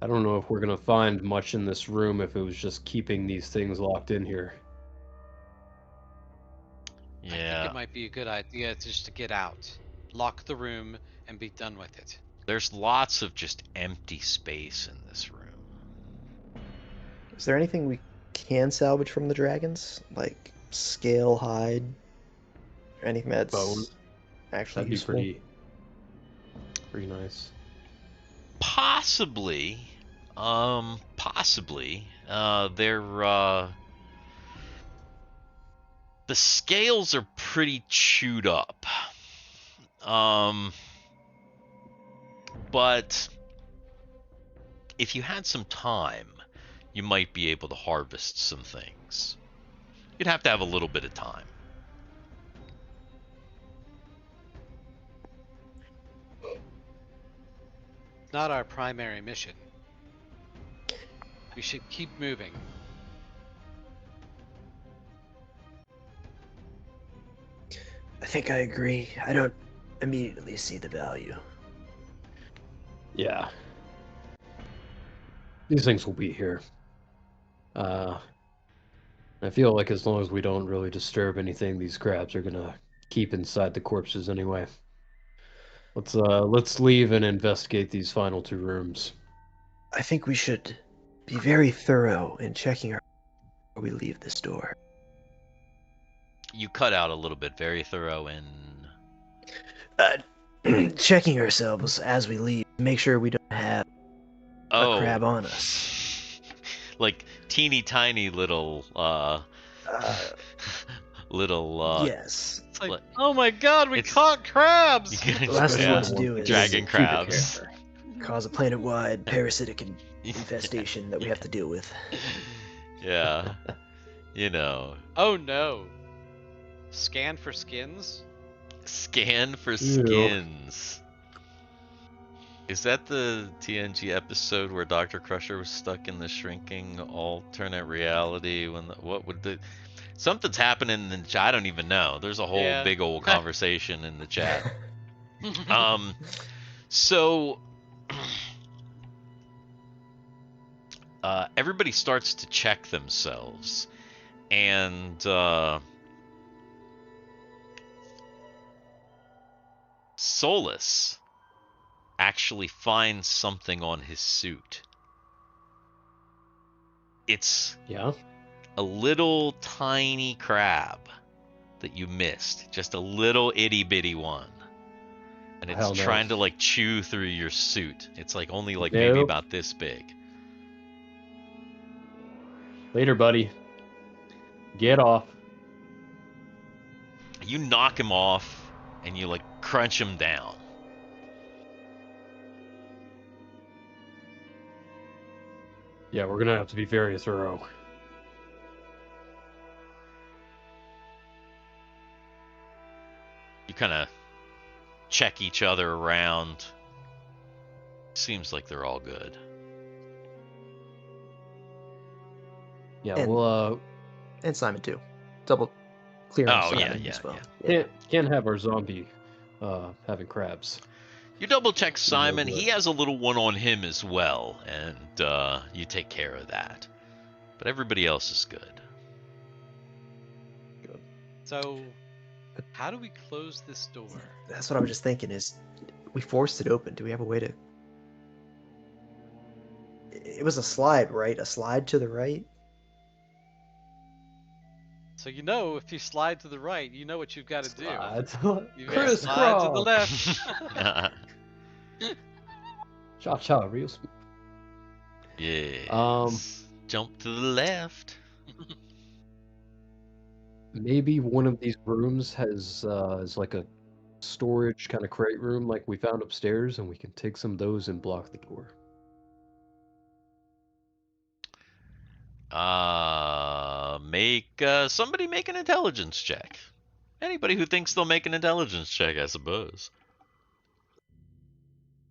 I don't know if we're gonna find much in this room if it was just keeping these things locked in here. I think Yeah, it might be a good idea just to get out, lock the room, and be done with it. there's lots of just empty space in this room. Is there anything we can salvage from the dragons? Like scale, hide, or anything that's Bone. actually That'd useful? be pretty nice. Possibly. The scales are pretty chewed up. But if you had some time, you might be able to harvest some things. You'd have to have a little bit of time. It's not our primary mission. We should keep moving. I think I agree. I don't immediately see the value. Yeah. These things will be here. I feel like as long as we don't really disturb anything, these crabs are gonna keep inside the corpses anyway. Let's leave and investigate these final two rooms. I think we should be very thorough in checking before we leave this door. You cut out a little bit, very thorough in... Checking ourselves as we leave Make sure we don't have a Oh. crab on us. Like teeny tiny little Yes. It's like, What? oh my god, we It's- caught crabs! The last thing we want to do is dragon Keep it crabs. there. cause a planet-wide parasitic infestation that we have to deal with. Yeah. You know, Oh no. Scan for skins? scan for Ew. skins. Is that the TNG episode where Dr. Crusher was stuck in the shrinking alternate reality? What would the something's happening in the chat? I don't even know. There's a whole Yeah. big old conversation in the chat. So everybody starts to check themselves, and Solus actually finds something on his suit. It's Yeah. a little tiny crab that you missed, just a little itty bitty one. And it's Hell no. trying to like chew through your suit. It's like only like maybe Nope. about this big. Later, buddy. Get off. You knock him off and you like crunch him down. Yeah, we're gonna have to be very thorough. You kind of check each other around. Seems like they're all good. Yeah, And- we'll And Simon too. Double clear on Oh, Simon yeah, as well. can't have our zombie having crabs. You double check Simon. good. He has a little one on him as well, and you take care of that. But everybody else is good. So, how do we close this door? That's what I was just thinking is we forced it open. Do we have a way to... It was a slide, right? A slide to the right? So you know, if you slide to the right, you know what you've got to do. You've got to slide to the Crisscross. left. Cha cha, real smooth. Yeah. Jump to the left. Maybe one of these rooms has is like a storage kind of crate room like we found upstairs, and we can take some of those and block the door. Somebody make an intelligence check. Anybody who thinks they'll make an intelligence check, I suppose.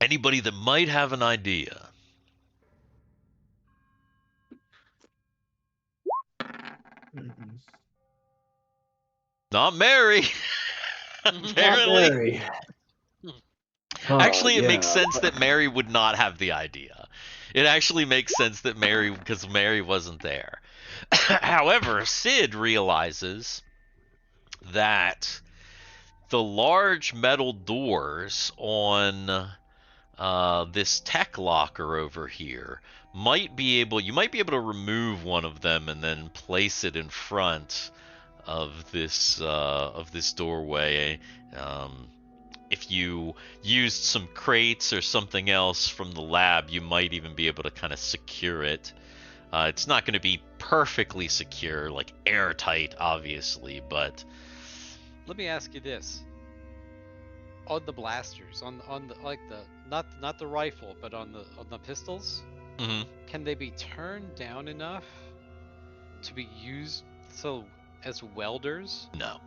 Anybody that might have an idea. Mm-mm. Not Mary. Apparently. Very. Actually, it makes sense that Mary would not have the idea. It actually makes sense that because Mary wasn't there. However, Sid realizes that the large metal doors on this tech locker over here you might be able to remove one of them and then place it in front of this doorway. If you used some crates or something else from the lab, you might even be able to kind of secure it. It's not going to be perfectly secure, like airtight, obviously, but Let me ask you this: on the blasters, on the like the not the rifle, but on the pistols, mhm. can they be turned down enough to be used as welders? No,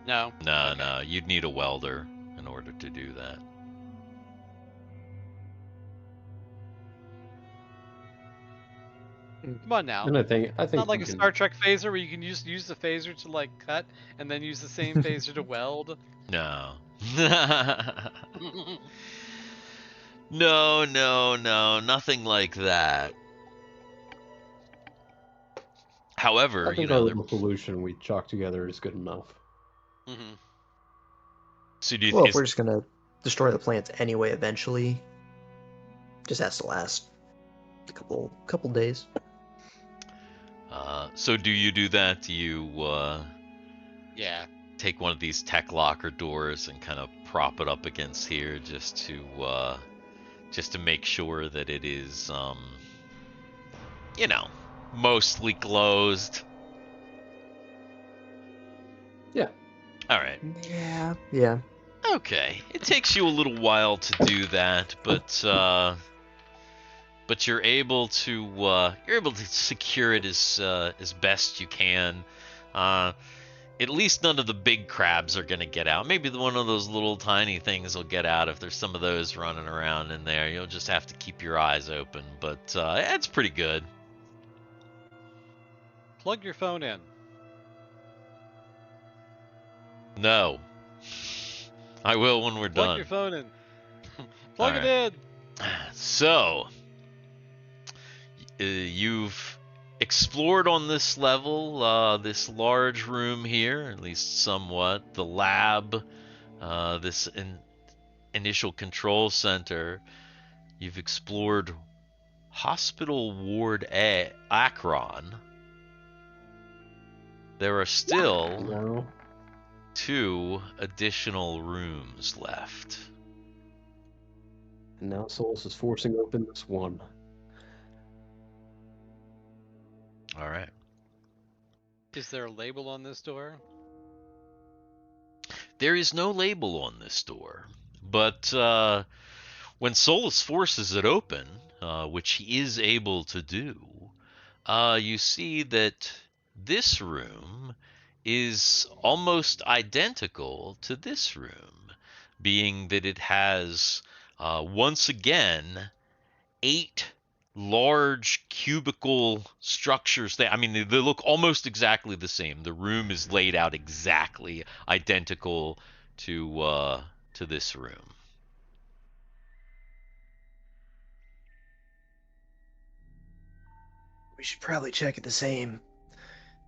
No. no, Okay. no. You'd need a welder in order to do that. Come on now. And I think Not like we a can- Star Trek phaser where you can use the phaser to like cut and then use the same phaser to weld. No. No, nothing like that. However, I think you our know, little solution we chalk together is good enough. Mm-hmm. so do you Well, think if we're just gonna destroy the plants anyway, eventually, just has to last a couple days. so do you do that? Do you Yeah. take one of these tech locker doors and kind of prop it up against here just to make sure that it is, you know, mostly closed. Yeah. All right. Yeah. Okay. It takes you a little while to do that, but you're able to secure it as best you can. At least none of the big crabs are gonna get out. Maybe one of those little tiny things will get out if there's some of those running around in there. You'll just have to keep your eyes open, but it's pretty good. Plug your phone in. No. I will when we're Plug done. your phone in. Plug All it in. So, you've explored on this level, this large room here, at least somewhat, the lab, this initial control center. You've explored Hospital Ward A, Akron. There are still No. 2 additional rooms left. And now Solus is forcing open this one. All right. Is there a label on this door? There is no label on this door, but when Solus forces it open, which he is able to do, you see that this room is almost identical to this room, being that it has, once again, 8 large cubicle structures there. I mean, they look almost exactly the same. The room is laid out exactly identical to this room. We should probably check it the same, in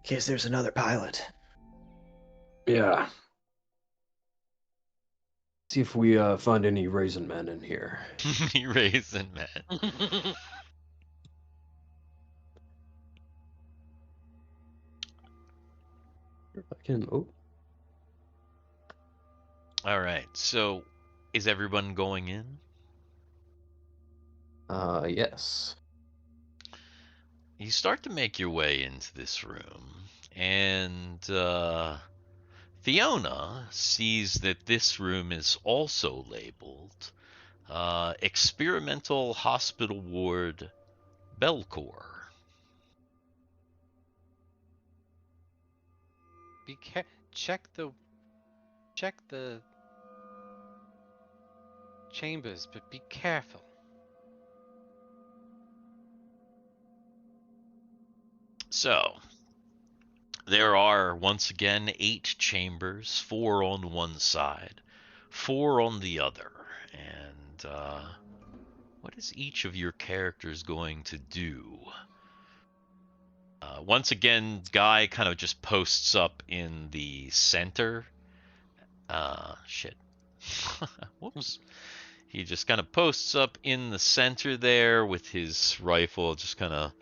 case there's another pilot. Yeah. See if we find any raisin men in here. Raisin Man. If I can. Oh. All right. So, is everyone going in? Yes. You start to make your way into this room, and Fiona sees that this room is also labeled Experimental Hospital Ward Belcor. Check the chambers, but be careful. So, there are once again 8 chambers, 4 on one side, 4 on the other. And what is each of your characters going to do? Once again, Guy kind of just posts up in the center. Shit. Whoops. He just kind of posts up in the center there with his rifle, just kind of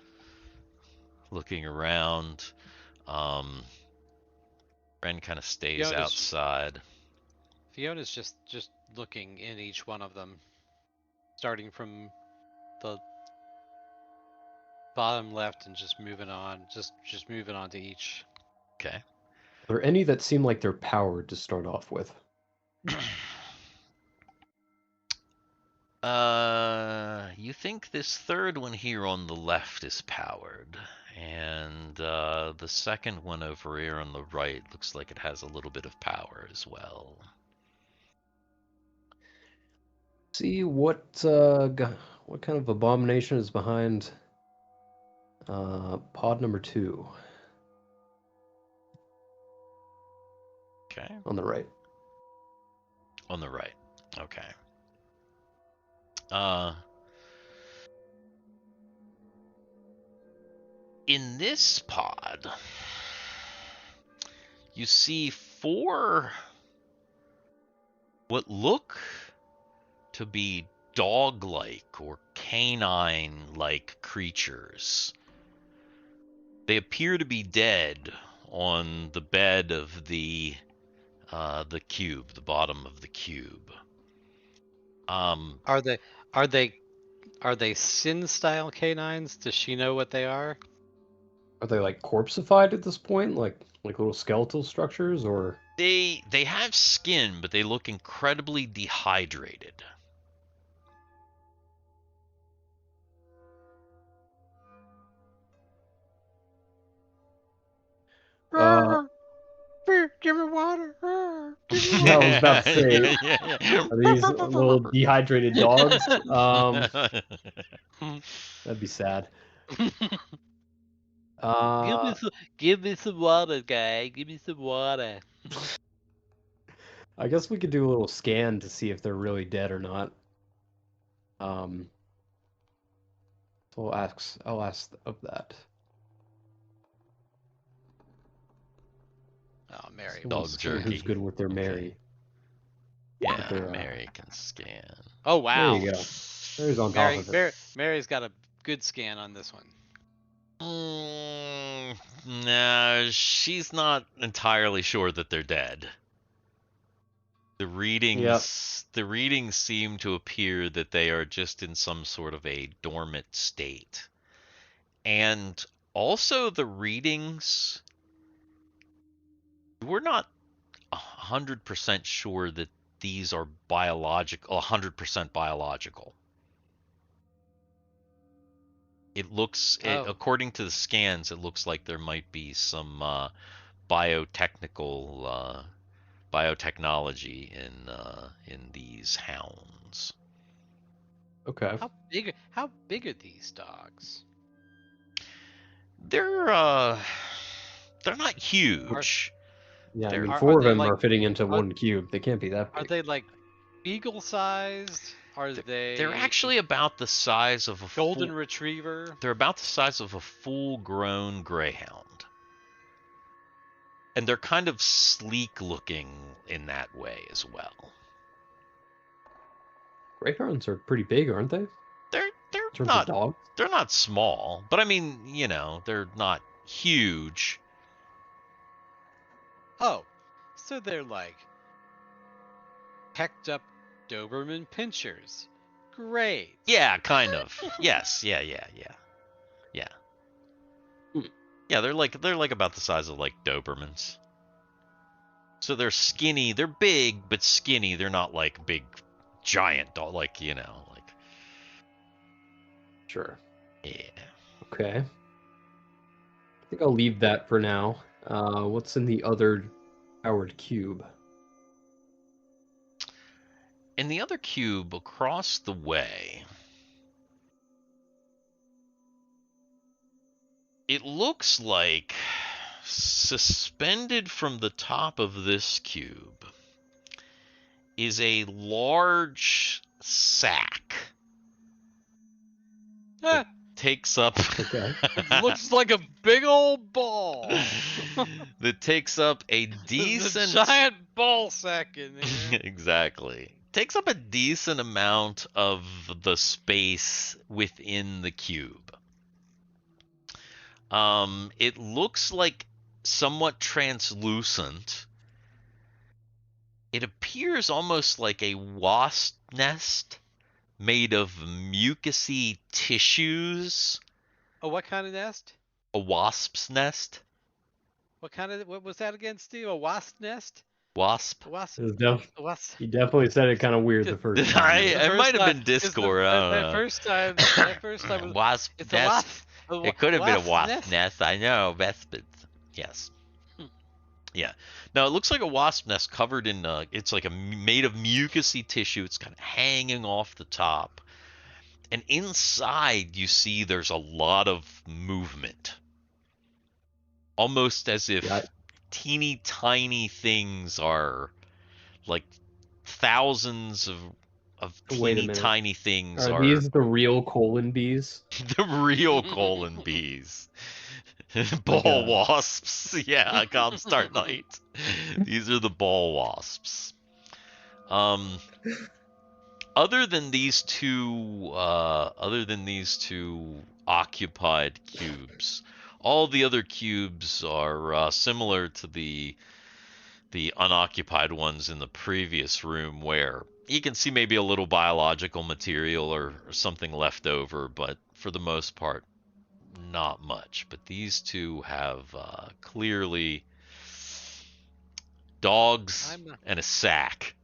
looking around. Ren kind of stays outside. Fiona's just looking in each one of them, starting from the bottom left and just moving on, just moving on to each. Okay. Are there any that seem like they're powered to start off with? You think this third one here on the left is powered, and the second one over here on the right looks like it has a little bit of power as well. See what kind of abomination is behind pod number 2 Okay. on the right. On the right. Okay. In this pod, you see 4 what look to be dog-like or canine-like creatures. They appear to be dead on the bed of the the cube, the bottom of the cube. Are they sin style canines? Does she know what they are? Are they like corpseified at this point, like little skeletal structures, or? They have skin, but they look incredibly dehydrated. Give me water. Yeah, I was about to say, are these little dehydrated dogs? That'd be sad. Give me some water, guy. Give me some water. I guess we could do a little scan to see if they're really dead or not. So I'll ask of that. Oh, Mary. Dog Who's jerky. good with their Mary? Yeah, their, Mary can scan. Oh, wow. There you go. Mary's on top of it. Mary's got a good scan on this one. No, she's not entirely sure that they're dead. The readings seem to appear that they are just in some sort of a dormant state. And also the readings, we're not 100% sure that these are 100% biological. It looks, according to the scans, it looks like there might be some biotechnology in these hounds. Okay. How big are these dogs? They're not huge. Yeah, I They're- mean, Are- four are of they them like- are fitting into one cube. They can't be that big. Are they like beagle sized? Are they? They're actually about the size of a golden retriever. They're about the size of a full-grown greyhound. And they're kind of sleek looking in that way as well. Greyhounds are pretty big, aren't they? They're In terms not of dogs? they're not small, but I mean, they're not huge. Oh, so they're like pecked up Doberman pinchers. Great. Yeah, kind of. Yes, yeah. Yeah, they're like about the size of like Dobermans. So they're skinny. They're big, but skinny. They're not like big, giant dog. Like Sure. yeah. Okay. I think I'll leave that for now. What's in the other powered cube? In the other cube across the way, it looks like suspended from the top of this cube is a large sack. Ah, Takes up Okay. it looks like a big old ball. that takes up a There's decent a giant ball sack in there. exactly. Takes up a decent amount of the space within the cube. It looks like somewhat translucent. It appears almost like a wasp nest made of mucousy tissues. Oh, what kind of nest? A wasp's nest? What was that again, Steve? A wasp nest? Wasp? A wasp. It was A wasp. You definitely said it kind of weird the first Did time. I? The It first might have time- been Discord. I don't know. That first time was, Wasp it's a nest. wasp. It could have been a wasp nest. nest. I know. Vespid. Yes. Yeah. Now it looks like a wasp nest covered in. It's like made of mucousy tissue. It's kind of hanging off the top, and inside you see there's a lot of movement, almost as if teeny tiny things are like thousands of Wait a teeny minute. tiny things Are these the real colon bees? the real colon bees. Ball Okay. wasps. Yeah, Comstart Night. These are the ball wasps. Other than these two occupied cubes, all the other cubes are similar to the the unoccupied ones in the previous room, where you can see maybe a little biological material or something left over, but for the most part, not much. But these two have clearly dogs and a sack.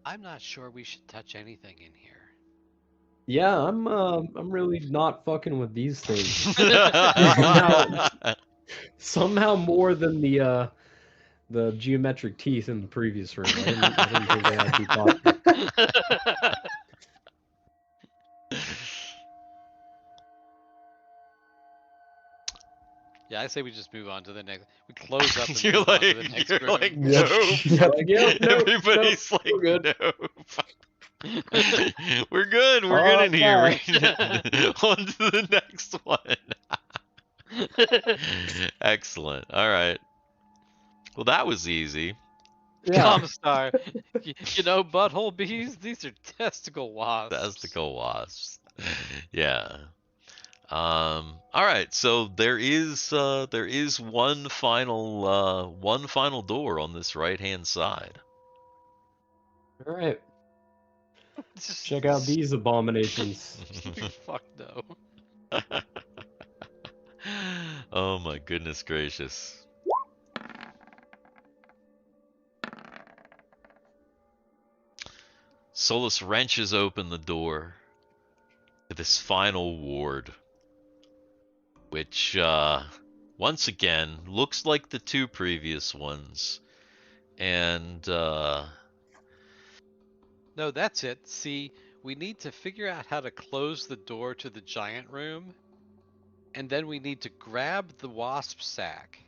I'm not sure we should touch anything in here. Yeah, I'm really not fucking with these things. Somehow more than the geometric teeth in the previous room. I didn't think they had deep thought. Yeah, I say we just move on to the next. We close up and You're move on to the like, next you're room. like, Yep. nope. Yep, nope, Everybody's nope, like, we're good. nope. We're good. We're good in here. On to the next one. Excellent. All right. Well, that was easy. Yeah. Comstar, you know, butthole bees. These are testicle wasps. Testicle wasps. Yeah. All right. So there is one final door on this right-hand side. All right. Check out these abominations. Fuck no. Oh my goodness gracious. Solus wrenches open the door to this final ward, which once again looks like the two previous ones. And No, that's it. See, we need to figure out how to close the door to the giant room, and then we need to grab the wasp sack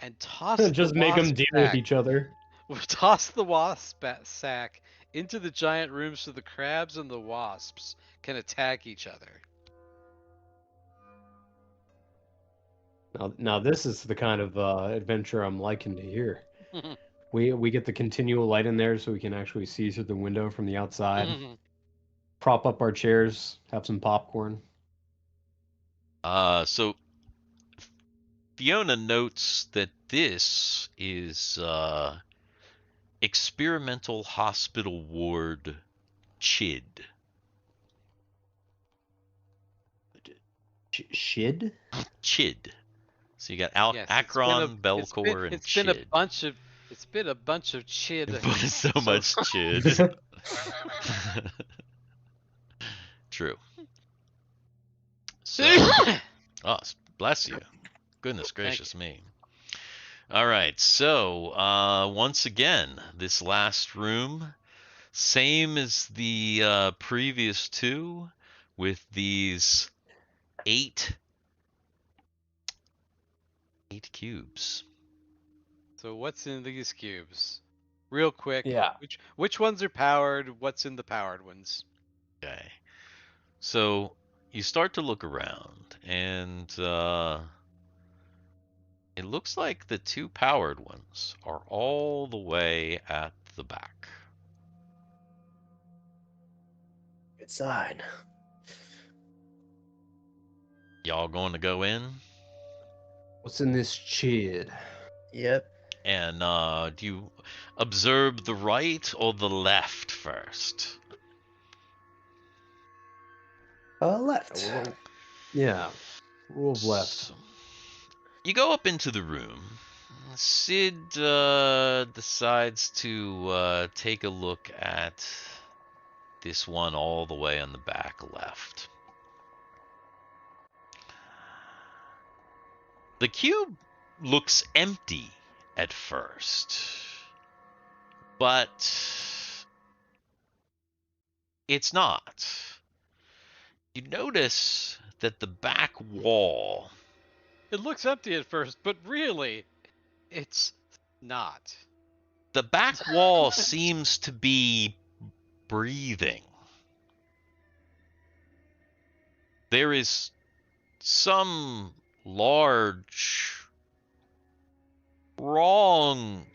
and toss Just the make them wasp deal sack. with each other. We'll toss the wasp sack into the giant room so the crabs and the wasps can attack each other. Now this is the kind of adventure I'm liking to hear. We get the continual light in there so we can actually see through the window from the outside. Prop up our chairs, have some popcorn. So Fiona notes that this is experimental hospital ward Chid. Shid? Chid. So you got Yes, Akron, Belcor, and Chid. It's been a bunch of chid. So much chid. True. So, oh, bless you. Goodness gracious me. All right, so once again, this last room, same as the previous two, with these eight cubes. So what's in these cubes? Real quick. Yeah. Which ones are powered? What's in the powered ones? Okay. So you start to look around, and it looks like the two powered ones are all the way at the back. Good sign. Y'all going to go in? What's in this chid? Yep. And do you observe the right or the left first? Left. Yeah. Rule of left. So, you go up into the room. Sid decides to take a look at this one all the way on the back left. The cube looks empty at first, but it's not. You notice that the back wall... It looks empty at first, but really, it's not. The back wall seems to be breathing. There is some large, wrong-shaped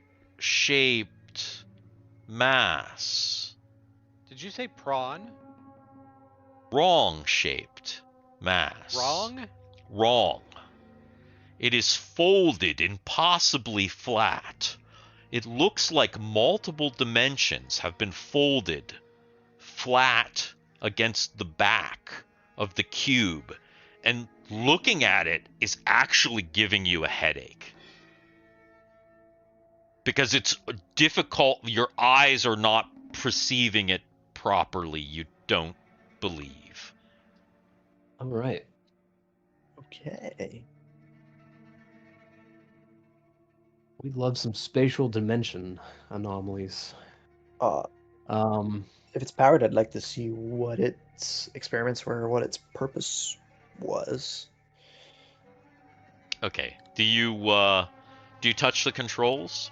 mass. Did you say prawn? Wrong-shaped mass. Wrong? Wrong. It is folded impossibly flat it looks like multiple dimensions have been folded flat against the back of the cube, and looking at it is actually giving you a headache. Because it's difficult, your eyes are not perceiving it properly, you don't believe. All right. Okay. We love some spatial dimension anomalies. Uh, Um, if it's powered, I'd like to see what its experiments were, what its purpose was. Okay. Do you touch the controls?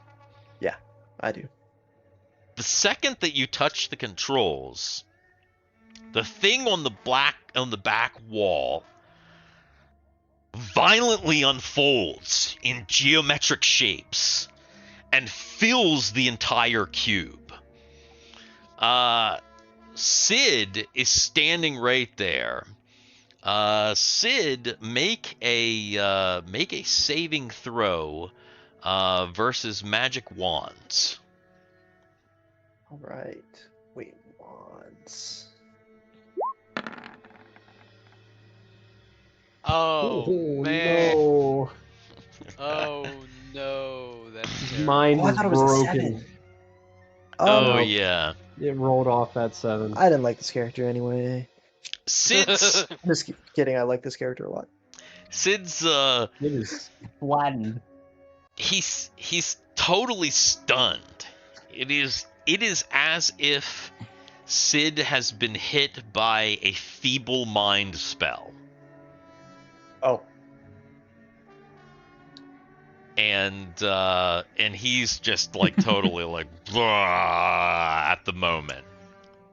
Yeah, I do. The second that you touch the controls, the thing on the back wall violently unfolds in geometric shapes and fills the entire cube. Sid is standing right there. Sid, make a saving throw versus magic wands. All right. Wait, wands. Oh man. no. Oh no, that's terrible. Mine Oh, I is thought it was a broken. 7. Oh no. yeah. It rolled off that 7. I didn't like this character anyway. Sid's Just kidding. I like this character a lot. Sid's It is flattened. he's totally stunned. It is as if Sid has been hit by a feeble mind spell. Oh, And he's just like totally like at the moment.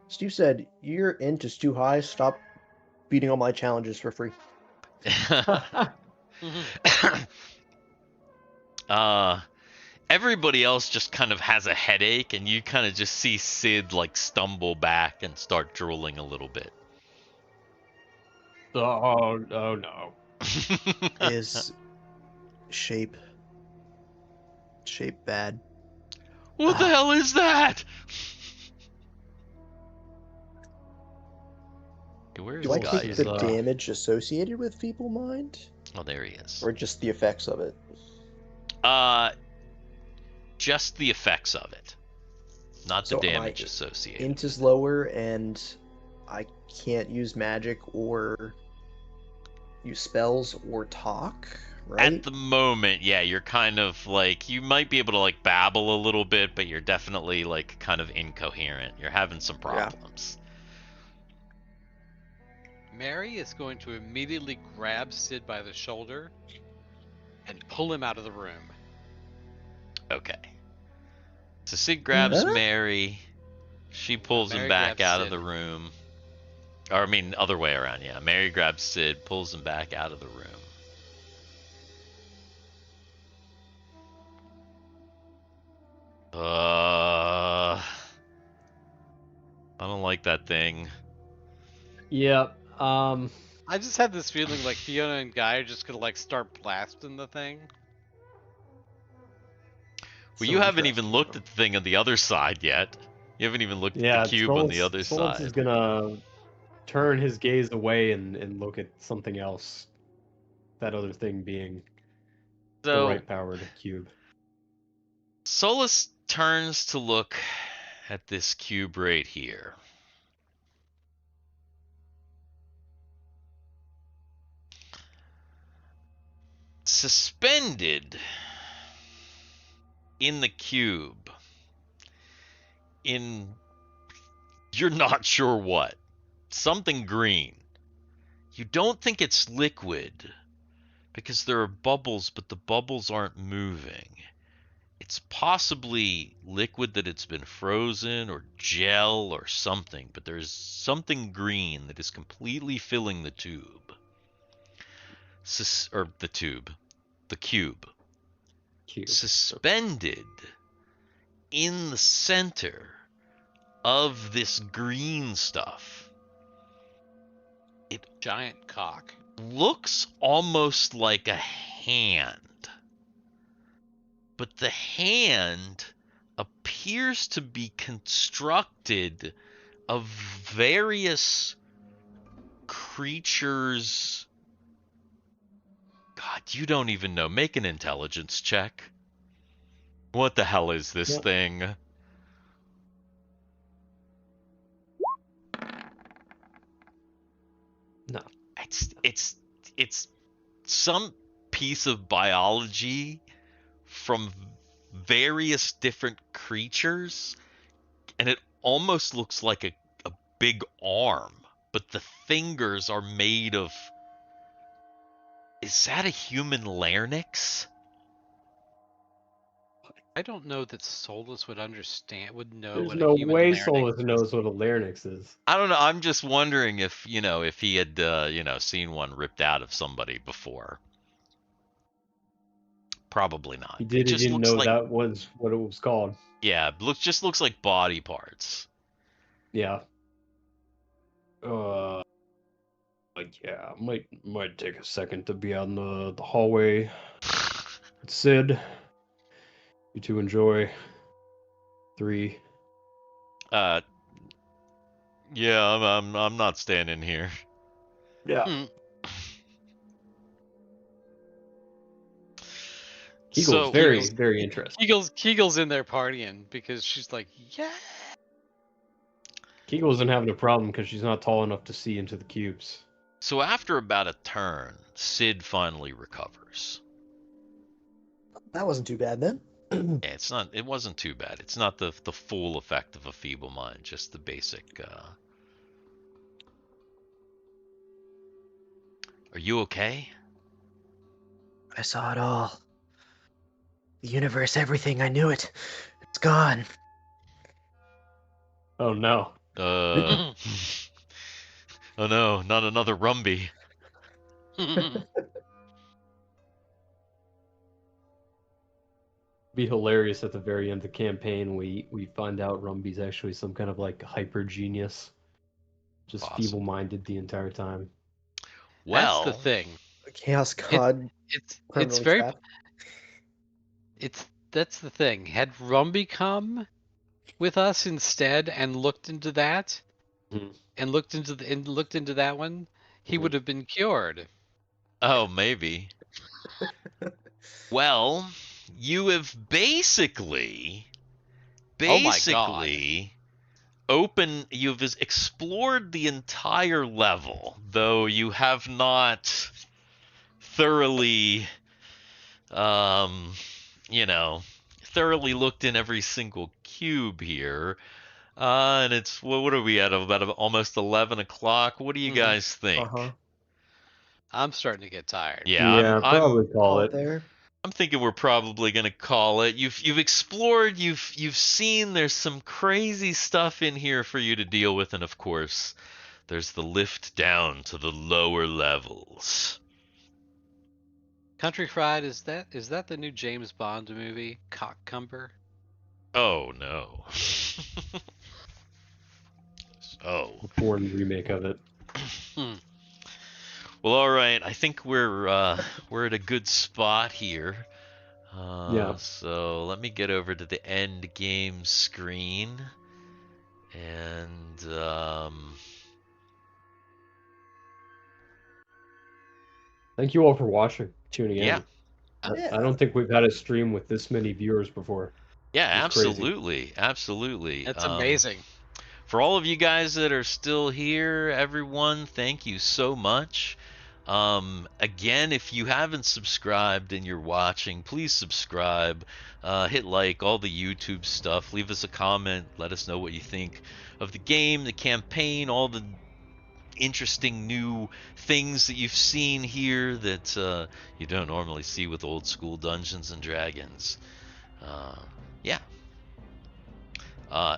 Steve said, "Your int is too high. Stop beating all my challenges for free." Everybody else just kind of has a headache, and you kind of just see Sid like stumble back and start drooling a little bit. Oh no. Is shape bad? What the hell is that? Where is Do I guy? take the damage associated with feeble mind, Oh, there he is. or just the effects of it? Just the effects of it, not So the my damage associated. Int is lower, and I can't use magic or use spells or talk, right? At the moment, yeah, you're kind of like, you might be able to like babble a little bit, but you're definitely like kind of incoherent. You're having some problems. Mary is going to immediately grab Sid by the shoulder and pull him out of the room. Okay. So Sid grabs Huh? Mary. She pulls him Mary back grabs out of Sid. the room. Or, I mean, other way around, yeah. Mary grabs Sid, pulls him back out of the room. I don't like that thing. Yep. I just had this feeling like Fiona and Guy are just gonna like start blasting the thing. Well, you haven't even looked at the thing on the other side yet. You haven't even looked at the cube on the other Solus side. is gonna turn his gaze away and look at something else. That other thing being the So, right powered cube. Solus turns to look at this cube right here. Suspended in the cube, in you're not sure what, something green. You don't think it's liquid because there are bubbles, but the bubbles aren't moving. It's possibly liquid that it's been frozen or gel or something, but there's something green that is completely filling the tube. The cube. Suspended in the center of this green stuff. It Giant cock. looks almost like a hand. But the hand appears to be constructed of various creatures. God, you don't even know. Make an intelligence check. What the hell is this Yep. thing? No. It's some piece of biology from various different creatures, and it almost looks like a big arm, but the fingers are made of. Is that a human larynx? I don't know that Solus would know There's what a no human way larynx Solus is. knows what a larynx is. I don't know. I'm just wondering if he had seen one ripped out of somebody before. Probably not. He It didn't just looks know like, that was what it was called. yeah, just looks like body parts. Yeah. Yeah, might take a second to be out in the hallway. Sid, you two enjoy. 3. Yeah, I'm not standing here. Yeah. Hmm. Kegal's So very interested. Kegal's in there partying because she's like, yeah. Kegel isn't having a problem because she's not tall enough to see into the cubes. So after about a turn, Sid finally recovers. That wasn't too bad then. Yeah, it wasn't too bad. It's not the full effect of a feeble mind, just the basic. Are you okay? I saw it all. The universe, everything, I knew it. It's gone. Oh no. Oh no, not another Rumby. Be hilarious at the very end of the campaign. We find out Rumby's actually some kind of like hyper genius, just Awesome. feeble-minded the entire time. Well, That's the thing. The Chaos God. It's permanently very trapped. that's the thing. Had Rumby come with us instead and looked into that, Mhm. and looked into that one, he Mhm. would have been cured. oh, maybe. Well, you have basically Oh my God. you've explored the entire level, though you have not thoroughly thoroughly looked in every single cube here. And it's, what are we at, about almost 11 o'clock? What do you guys think? I'm starting to get tired. Yeah, probably call it. There. I'm thinking we're probably gonna call it. You've explored, you've seen there's some crazy stuff in here for you to deal with, and of course, there's the lift down to the lower levels. Country Fried, is that the new James Bond movie, Cockcumber? Oh no. Oh. A foreign remake of it. Well, all right. I think we're at a good spot here. Yeah. So let me get over to the end game screen, and Thank you all for watching, tuning in. yeah. I don't think we've had a stream with this many viewers before. Yeah, It's crazy. absolutely. That's amazing. For all of you guys that are still here, everyone, thank you so much. Again, if you haven't subscribed and you're watching, please subscribe, hit like, all the YouTube stuff, leave us a comment, let us know what you think of the game, the campaign, all the interesting new things that you've seen here that you don't normally see with old school Dungeons and Dragons. Yeah.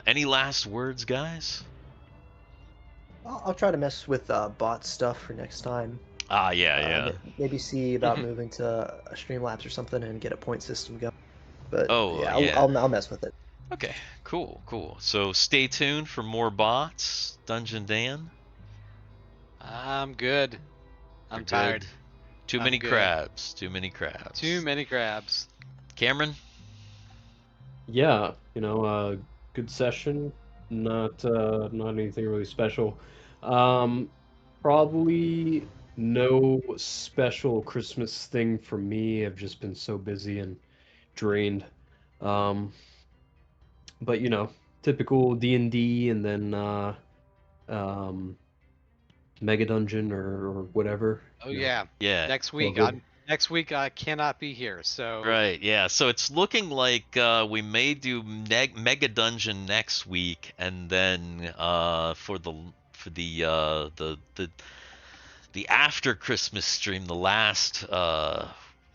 Any last words, guys? I'll try to mess with bot stuff for next time. Yeah. Maybe see about moving to a Streamlabs or something and get a point system going. But Oh, yeah, I'll mess with it. Okay, cool. So stay tuned for more bots. Dungeon Dan? I'm good. I'm You're tired. good? Too I'm many good. crabs. Too many crabs. Too many crabs. Cameron? Yeah, good session. Not anything really special. Um, Probably no special Christmas thing for me. I've just been so busy and drained. Um, but typical D&D, and then um, Mega Dungeon or whatever. Oh yeah. Yeah. Next all week good. I cannot be here. So Right, yeah. So it's looking like we may do Mega Dungeon next week, and then for the after Christmas stream, the last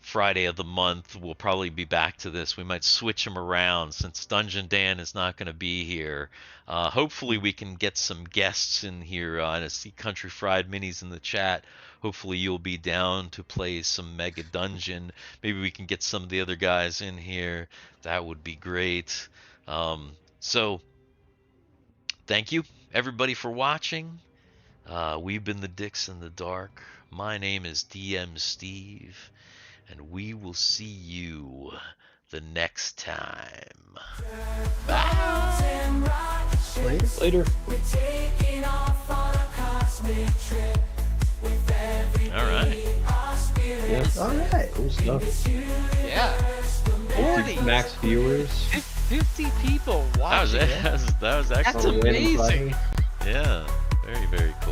Friday of the month, we'll probably be back to this. We might switch them around since Dungeon Dan is not going to be here. Hopefully, we can get some guests in here. I see Country Fried Minis in the chat. Hopefully, you'll be down to play some Mega Dungeon. Maybe we can get some of the other guys in here. That would be great. So, thank you, everybody, for watching. We've been the Dicks in the Dark. My name is DM Steve, and we will see you the next time. Later. All right. Yeah. All right. Cool stuff. yeah. 40, Max viewers. 50 people That was watching. that was actually That's on a random amazing. Friday. yeah, very very cool.